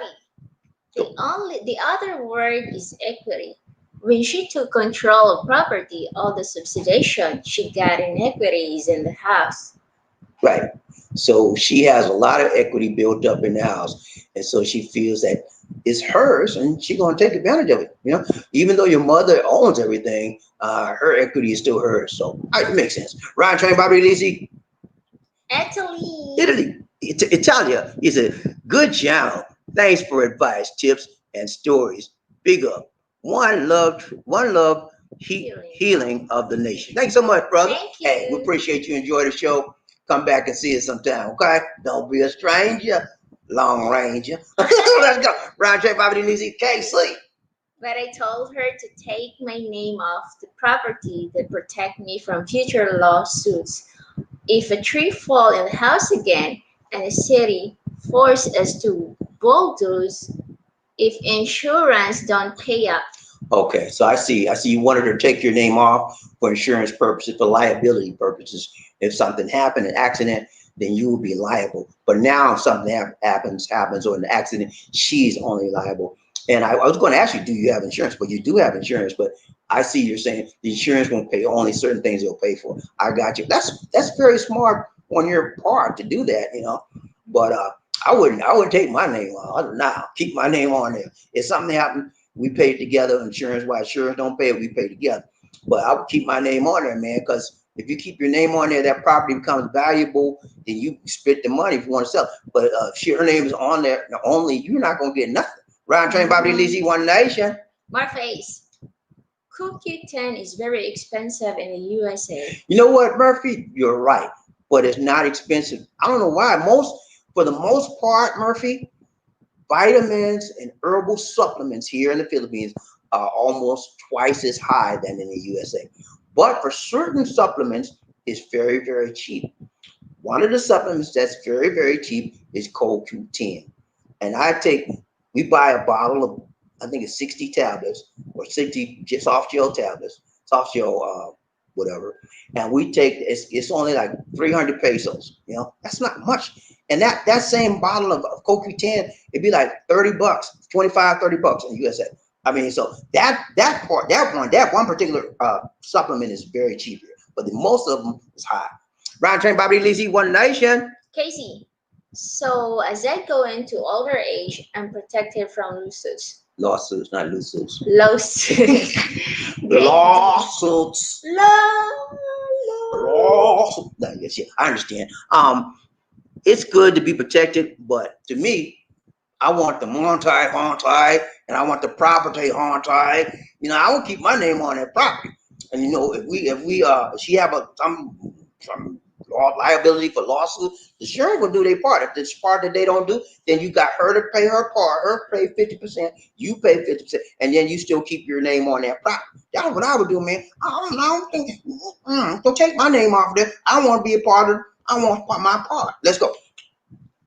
the other word is equity. When she took control of property, all the subsidization she got in equity is in the house. Right. So she has a lot of equity built up in the house. And so she feels that it's hers and she's going to take advantage of it. You know, even though your mother owns everything, her equity is still hers. So it makes sense. Ryan Train, Bobby Lizzie. Italy. Italy. Italia is a good channel. Thanks for advice, tips, and stories. Big up. One love, healing of the nation. Thanks so much, brother. Thank you. Hey, we appreciate you. Enjoy the show. Come back and see us sometime, okay? Don't be a stranger. Long Ranger. Let's go. Round trip, Bobby Lizzie, Casey. But I told her to take my name off the property that protect me from future lawsuits. If a tree fall in the house again and the city force us to bulldoze if insurance don't pay up. Okay, so I see you wanted her to take your name off for insurance purposes, for liability purposes. If something happened, an accident, then you will be liable. But now if something happens, or an accident, she's only liable. And I was going to ask you, do you have insurance? But you do have insurance, but I see you're saying the insurance won't pay, only certain things they'll pay for. I got you. That's very smart on your part to do that, you know. But I wouldn't take my name on. Nah, keep my name on there. If something happened, we pay it together. Insurance don't pay it, we pay together. But I would keep my name on there, man, because if you keep your name on there, that property becomes valuable, then you split the money if you want to sell. But if her name is on there, only you're not going to get nothing. Round train, Bobby Lizzie, One Nation. Marface. QQ10 is very expensive in the USA. You know what, Murphy? You're right. but it's not expensive. I don't know why. For the most part, Murphy, vitamins and herbal supplements here in the Philippines are almost twice as high than in the USA. But for certain supplements, it's very, very cheap. One of the supplements that's very, very cheap is CoQ10. And we buy a bottle of, I think it's 60 tablets or 60 soft gel tablets, soft gel, whatever. And it's only like 300 pesos. That's not much. And that same bottle of CoQ10, it'd be like 30 bucks, 25, 30 bucks in the USA. I mean, so that one particular supplement is very cheap here, but most of them is high. Round train, Bobby Lizzie, One Nation. Casey, so as I go into older age, I'm protected from lawsuits. Lawsuits, not lawsuits. Lawsuits. Lawsuits. Lawsuits. Yes, yeah, I understand. It's good to be protected, but to me, I want the hauntai, and I want the property hauntai. I won't keep my name on that property. And if she have some liability for lawsuit, the insurance will do their part. If this part that they don't do, then you got her to pay her part. Her pay 50%, you pay 50%, and then you still keep your name on that property. That's what I would do, man. I don't think. Don't take my name off there. I want to be a part of. I want my part. Let's go.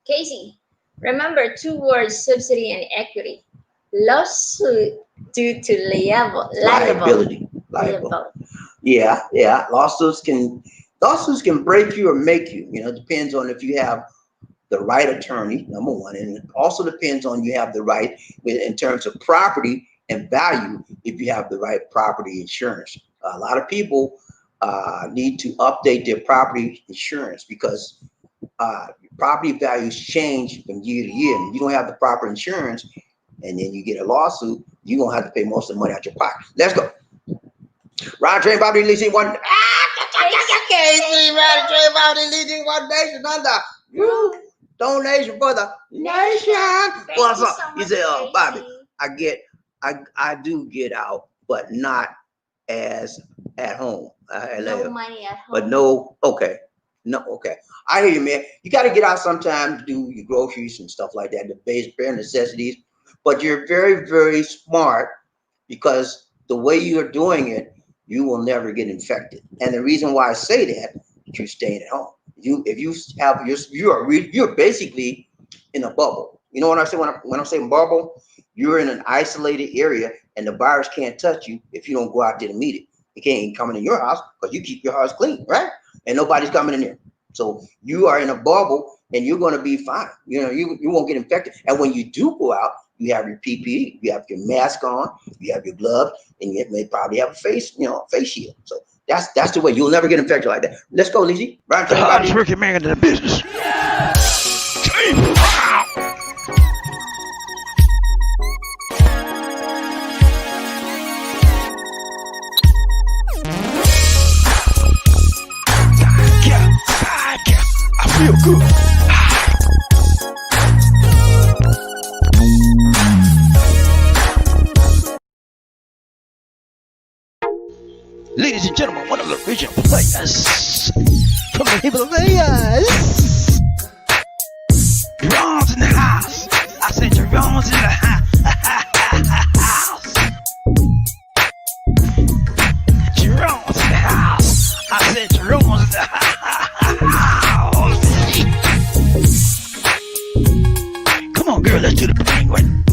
Casey, remember two words: subsidy and equity. Lawsuit due to Liability. Yeah. Lawsuits can break you or make you. It depends on if you have the right attorney, number one, and it also depends on you have the right in terms of property and value. If you have the right property insurance, a lot of people need to update their property insurance because property values change from year to year, and you don't have the proper insurance, and then you get a lawsuit, you're gonna have to pay most of the money out your pocket. Let's go. Round train, Bobby Lizzie, One. Casey, Round train, Bobby Lizzie, One Nation under. Donation for the nation. What's up? You say, Bobby, I do get out, but not as at home. No money at home. But no, okay. I hear you, man. You got to get out sometimes to do your groceries and stuff like that, the bare necessities. But you're very, very smart because the way you're doing it, you will never get infected. And the reason why I say that, you're staying at home. You're basically in a bubble. You know what I say when I'm saying bubble? You're in an isolated area, and the virus can't touch you if you don't go out there to meet it. It can't even come in your house because you keep your house clean, right? And nobody's coming in there. So you are in a bubble, and you're going to be fine. You won't get infected. And when you do go out, you have your PPE, you have your mask on, you have your gloves, and you may probably have a face shield. So that's the way. You'll never get infected like that. Let's go, Lizzie. The hardest working man in the business. I feel good. Ladies and gentlemen, one of the original players from the Himalayas. Jerome's in the house. I said Jerome's in the house. Jerome's in the house. I said Jerome's in the house. Come on, girl, let's do the penguin.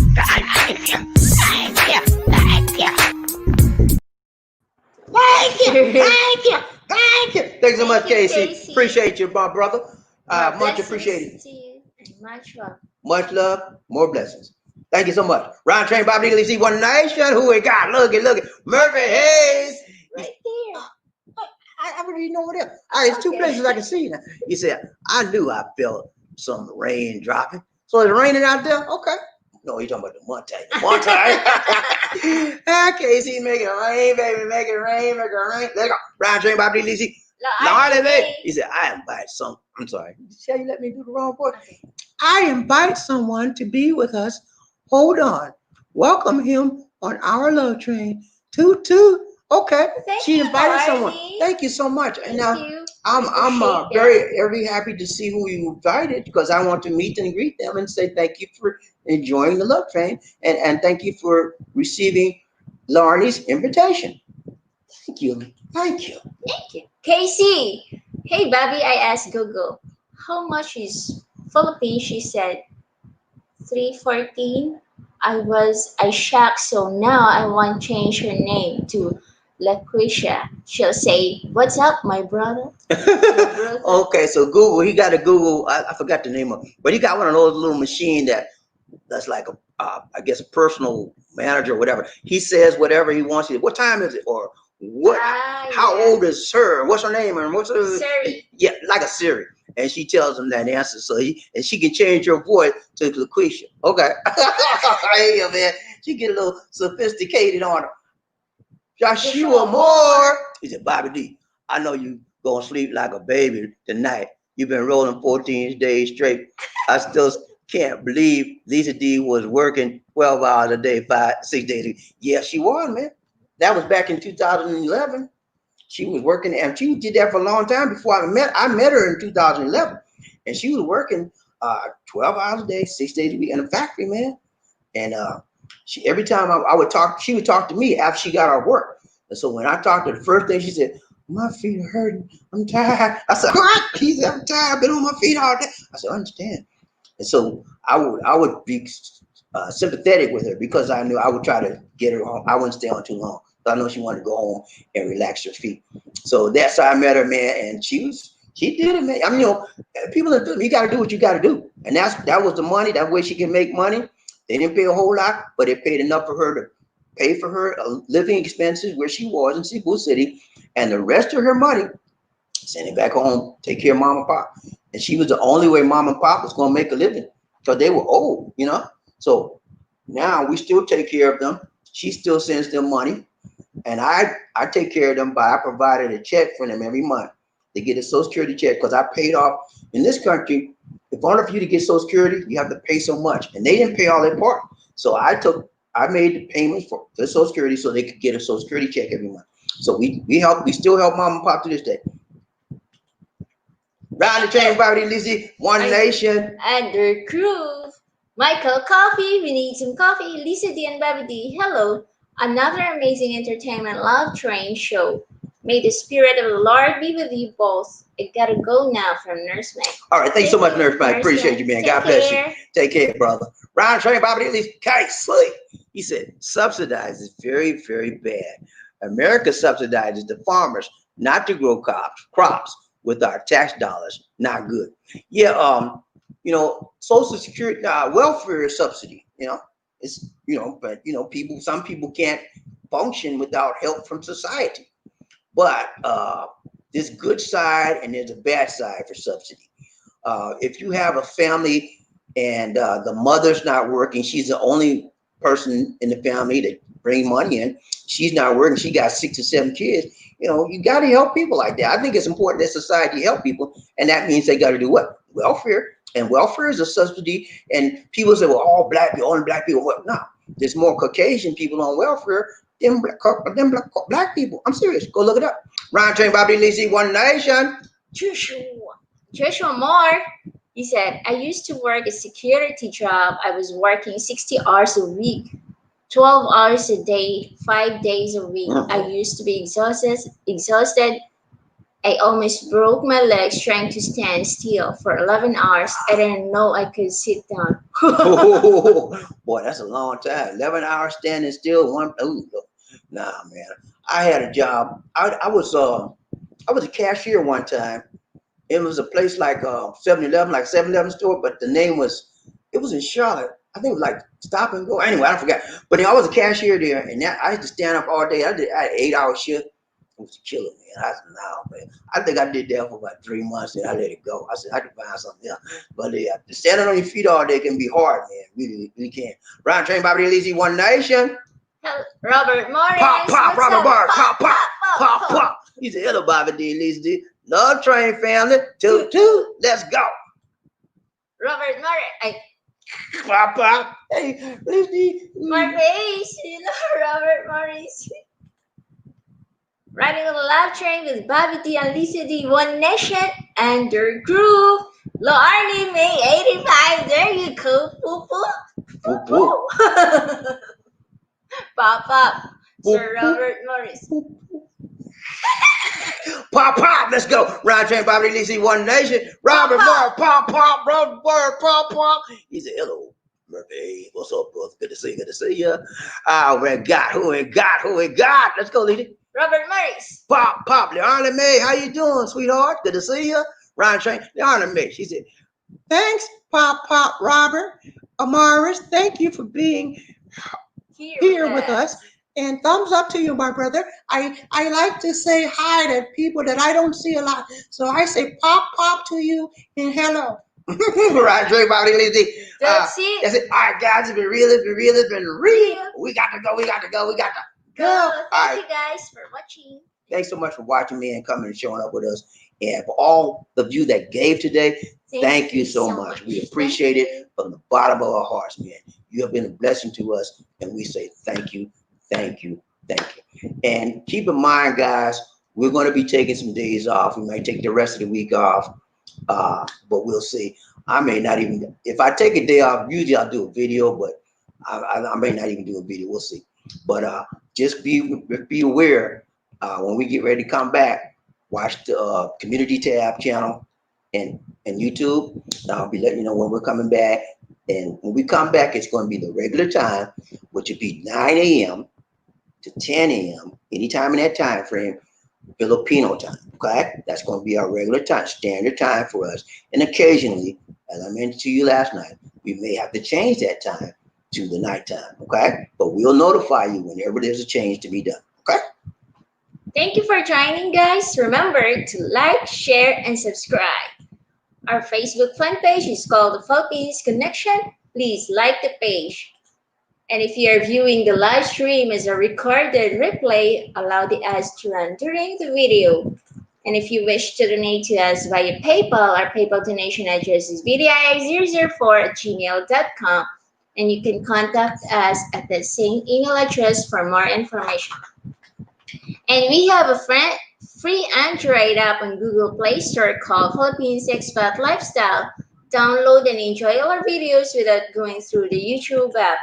Thank you. Thanks so much, Casey. Appreciate you, my brother. Much appreciated. Much love. Much love, more blessings. Thank you so much. Round train, Bobby Lizzie, One Nation. Who we got? Look at Murphy Hayes. Right there. I really know what else. There's two places I can see now. You said, I knew I felt some rain dropping. So it's raining out there? Okay. No, you're talking about the Monte. Casey, make it rain, baby. Make it rain, make it rain. There you go. Round train, Bobby Lizzie. He said, I invite some. I'm sorry. See how you let me do the wrong part? I invite someone to be with us. Hold on. Welcome him on our love train. Toot toot. Okay. She invited someone. Thank you so much. And now I'm Appreciate that. very happy to see who you invited because I want to meet and greet them and say thank you for enjoying the love train and thank you for receiving Larnie's invitation. Thank you. Thank you. Thank you. Casey. Hey, Bobby, I asked Google, how much is Philippine? She said, 314. I shocked, so now I want to change her name to LaQuisha. She'll say, what's up, my brother? My brother. Okay, so Google, he got a Google. I forgot the name of, but he got one of those little machine that's like a, I guess, a personal manager or whatever. He says whatever he wants. What time is it? Or what? Ah, How yeah. old is her? What's her name? And what's her? Sorry. Yeah, like a Siri. And she tells him that answer. So she can change her voice to LaQuisha. Okay. Yeah, man. She get a little sophisticated on her. Joshua Moore. He said, Bobby D, I know you gonna sleep like a baby tonight. You've been rolling 14 days straight. I still can't believe Lisa D was working 12 hours a day, 6 days a week. Yeah, she was, man. That was back in 2011. She was working, and she did that for a long time before I met her in 2011, and she was working 12 hours a day, 6 days a week in a factory, man. And she every time I would talk, she would talk to me after she got off work. And so when I talked to her, the first thing she said, "My feet are hurting. I'm tired." I said, "What?" He said, "I'm tired. I've been on my feet all day." I said, "I understand." And so I would be sympathetic with her because I knew I would try to get her home. I wouldn't stay on too long. So I know she wanted to go home and relax her feet. So that's how I met her, man. And she did it, man. I mean, people in the film, you got to do what you got to do, and that was the money. That way she can make money. They didn't pay a whole lot, but they paid enough for her to pay for her living expenses where she was in Cebu City, and the rest of her money send it back home, take care of mom and pop. And she was the only way mom and pop was going to make a living because they were old, you know. So now we still take care of them. She still sends them money, and I take care of them by I provided a check for them every month. They get a Social Security check because I paid off in this country. In order for you to get Social Security, you have to pay so much, and they didn't pay all their part. So I made the payments for the Social Security so they could get a Social Security check every month. So we still help mom and pop to this day. Riding the train, Bobby Lizzie, One Nation. Under Groove. Michael, coffee. We need some coffee. Lisa D and Bobby D. Hello. Another amazing entertainment love train show. May the spirit of the Lord be with you both. I gotta go now from Nurse Mike. All right, thanks so much, Nurse Mike. Nurse Appreciate Mike, you, man. take God bless you. care. Take care, brother. Riding train, Bobby Lizzie, Sleep. He said, subsidizes very, very bad. America subsidizes the farmers not to grow crops with our tax dollars. Not good. Yeah, Social Security, welfare subsidy. It's but some people can't function without help from society. But there's a good side and there's a bad side for subsidy. If you have a family and the mother's not working, she's the only person in the family that bring money in. She's not working. She got 6 or 7 kids. You got to help people like that. I think it's important that society help people, and that means they got to do what? Welfare. And welfare is a subsidy. And people say, well, all black people, only black people. Well, no, there's more Caucasian people on welfare than black people. I'm serious. Go look it up. Ryan Train, Bobby Lizzie, One Nation. Joshua Moore. He said, I used to work a security job. I was working 60 hours a week, 12 hours a day, 5 days a week. I used to be exhausted. I almost broke my legs trying to stand still for 11 hours. I didn't know I could sit down. Boy, that's a long time. 11 hours standing still. Nah, man. I had a job. I was a cashier one time. It was a place like 7-Eleven, like 7-Eleven store, but the name it was in Charlotte. I think it was like Stop and Go. Anyway, I forgot. But I was a cashier there, and I had to stand up all day. I had an 8-hour shift. It was killing me. And I said, no, man. I think I did that for about 3 months, and I let it go. I said, I could find something else. But standing on your feet all day can be hard, man. Really, really can. Ryan Train, Bobby Lizzie, One Nation. Robert Morris. Pop, What's Robert up? Morris. Pop. He said, hello, Bobby D. Lizzie. Love Train family. Toot, let's go. Robert Morris. Pop. Hey, Lizzie. Morris. Robert Morris. Riding on the love train with Bobby D and Lisa D, One Nation, and their group. Loarni May 85, there you go. Poo poo. Whoop, whoop. Poo. Pop up. Whoop, Sir whoop. Robert Morris. Pop, pop, let's go. Ryan Train, Bobby Lisa, One Nation. Robert Moore, pop, pop, Robert Moore, pop, pop. He said, hello, Murphy. Hey, what's up, brother? Good to see you, good to see you. Ah, who we got? Let's go, Lisa. Robert Morris. Pop, pop, Leona May, how you doing, sweetheart? Good to see you. Ryan Train, Leona May. She said, thanks, Pop, Pop, Robert. Amaris, thank you for being here with us. And thumbs up to you, my brother. I like to say hi to people that I don't see a lot. So I say pop, pop to you and hello. Right, Dre, Bobby, Lizzie. That's it. That's it. All right, guys, it's been real. We got to go. Go. All Thank right. you guys for watching. Thanks so much for watching me and coming and showing up with us. And for all of you that gave today, thank you so much. We appreciate it from the bottom of our hearts, man. You have been a blessing to us, and we say thank you. And keep in mind, guys, we're going to be taking some days off. We might take the rest of the week off, but we'll see. I may not even, if I take a day off, usually I'll do a video, but I may not even do a video. We'll see. But just be aware when we get ready to come back, watch the community tab channel and YouTube. I'll be letting you know when we're coming back. And when we come back, it's going to be the regular time, which would be 9 a.m. to 10 a.m. anytime in that time frame, Filipino time. Okay, that's going to be our regular time, standard time for us. And occasionally, as I mentioned to you last night, we may have to change that time to the nighttime. Okay, but we'll notify you whenever there's a change to be done. Okay. Thank you for joining, guys. Remember to like, share, and subscribe. Our Facebook fan page is called The Philippines Connection. Please like the page. And if you are viewing the live stream as a recorded replay, allow the ads to run during the video. And if you wish to donate to us via PayPal, our PayPal donation address is bdi004@gmail.com. And you can contact us at the same email address for more information. And we have a free Android app on Google Play Store called Philippines Expat Lifestyle. Download and enjoy our videos without going through the YouTube app.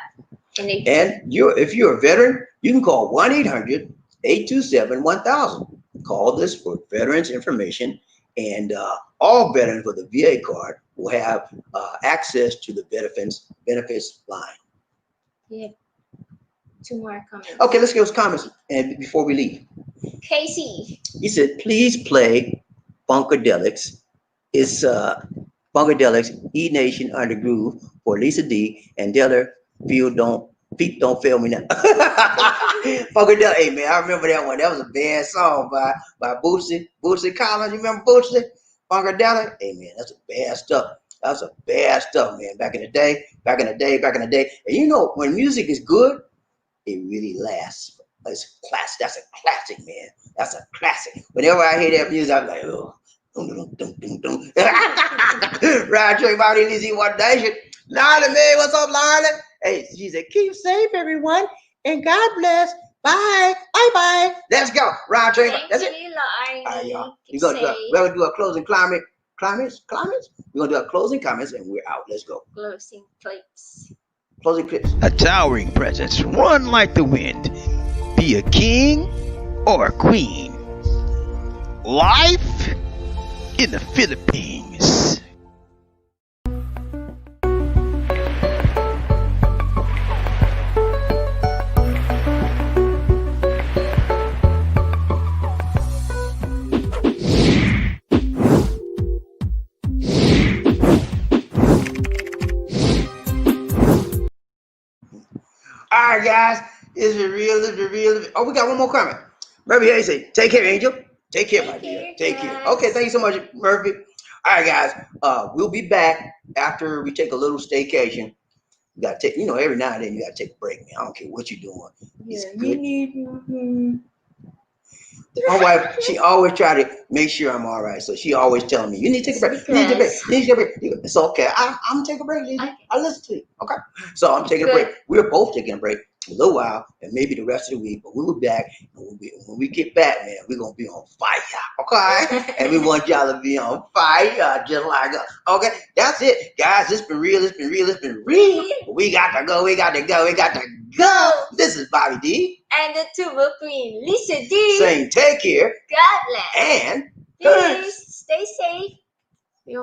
And if you're a veteran, you can call 1-800-827-1000. Call this for veterans information, and all veterans with a VA card will have access to the benefits line. Yeah. 2 more comments. Okay, let's get those comments and before we leave. Casey. He said, please play Funkadelics. It's Funkadelics, E Nation Under Groove for Lisa D and Diller. Feet don't fail me now. Funkadelics, hey man, I remember that one. That was a bad song by Bootsy Collins. You remember Bootsy? Funkadelics? Hey man, that's bad stuff. That's some bad stuff, man. Back in the day. And you know, when music is good, it really lasts. It's classic. That's a classic, man. That's a classic. Whenever I hear that music, I'm like, oh. Right, Trey, Bobby, Lizzie, One Nation. Lana, man, what's up, Lana? Hey, she said, keep safe, everyone, and God bless. Bye. Let's go. Right, Trey. That's it. All right, y'all. We're gonna do a closing comments. We're gonna do our closing comments, and we're out. Let's go. Closing clips. Closing clips. A towering presence, run like the wind. Be a king or a queen. Life in the Philippines. All right, guys. It's been real. Oh, we got one more comment. Murphy Hayes say, take care, Angel. Take care, my dear. Take care. Okay, thank you so much, Murphy. All right, guys. We'll be back after we take a little staycation. You gotta take, every now and then you gotta take a break, man. I don't care what you're doing. It's good. My wife, she always try to make sure I'm all right. So she always telling me, you need to take a break. You need to take a break. It's okay. I'm gonna take a break, Lizzie. Okay. I listen to you. Okay. So I'm taking a break. We're both taking a break. a little while and maybe the rest of the week, but we'll be back. And when we get back, man, we're gonna be on fire, okay? And we want y'all to be on fire just like us. Okay, that's it, guys. It's been real. It's been real. It's been real. We got to go. We got to go. We got to go. This is Bobby D. And the tuba queen, Lisa D. Saying take care God bless. and Peace. Stay safe.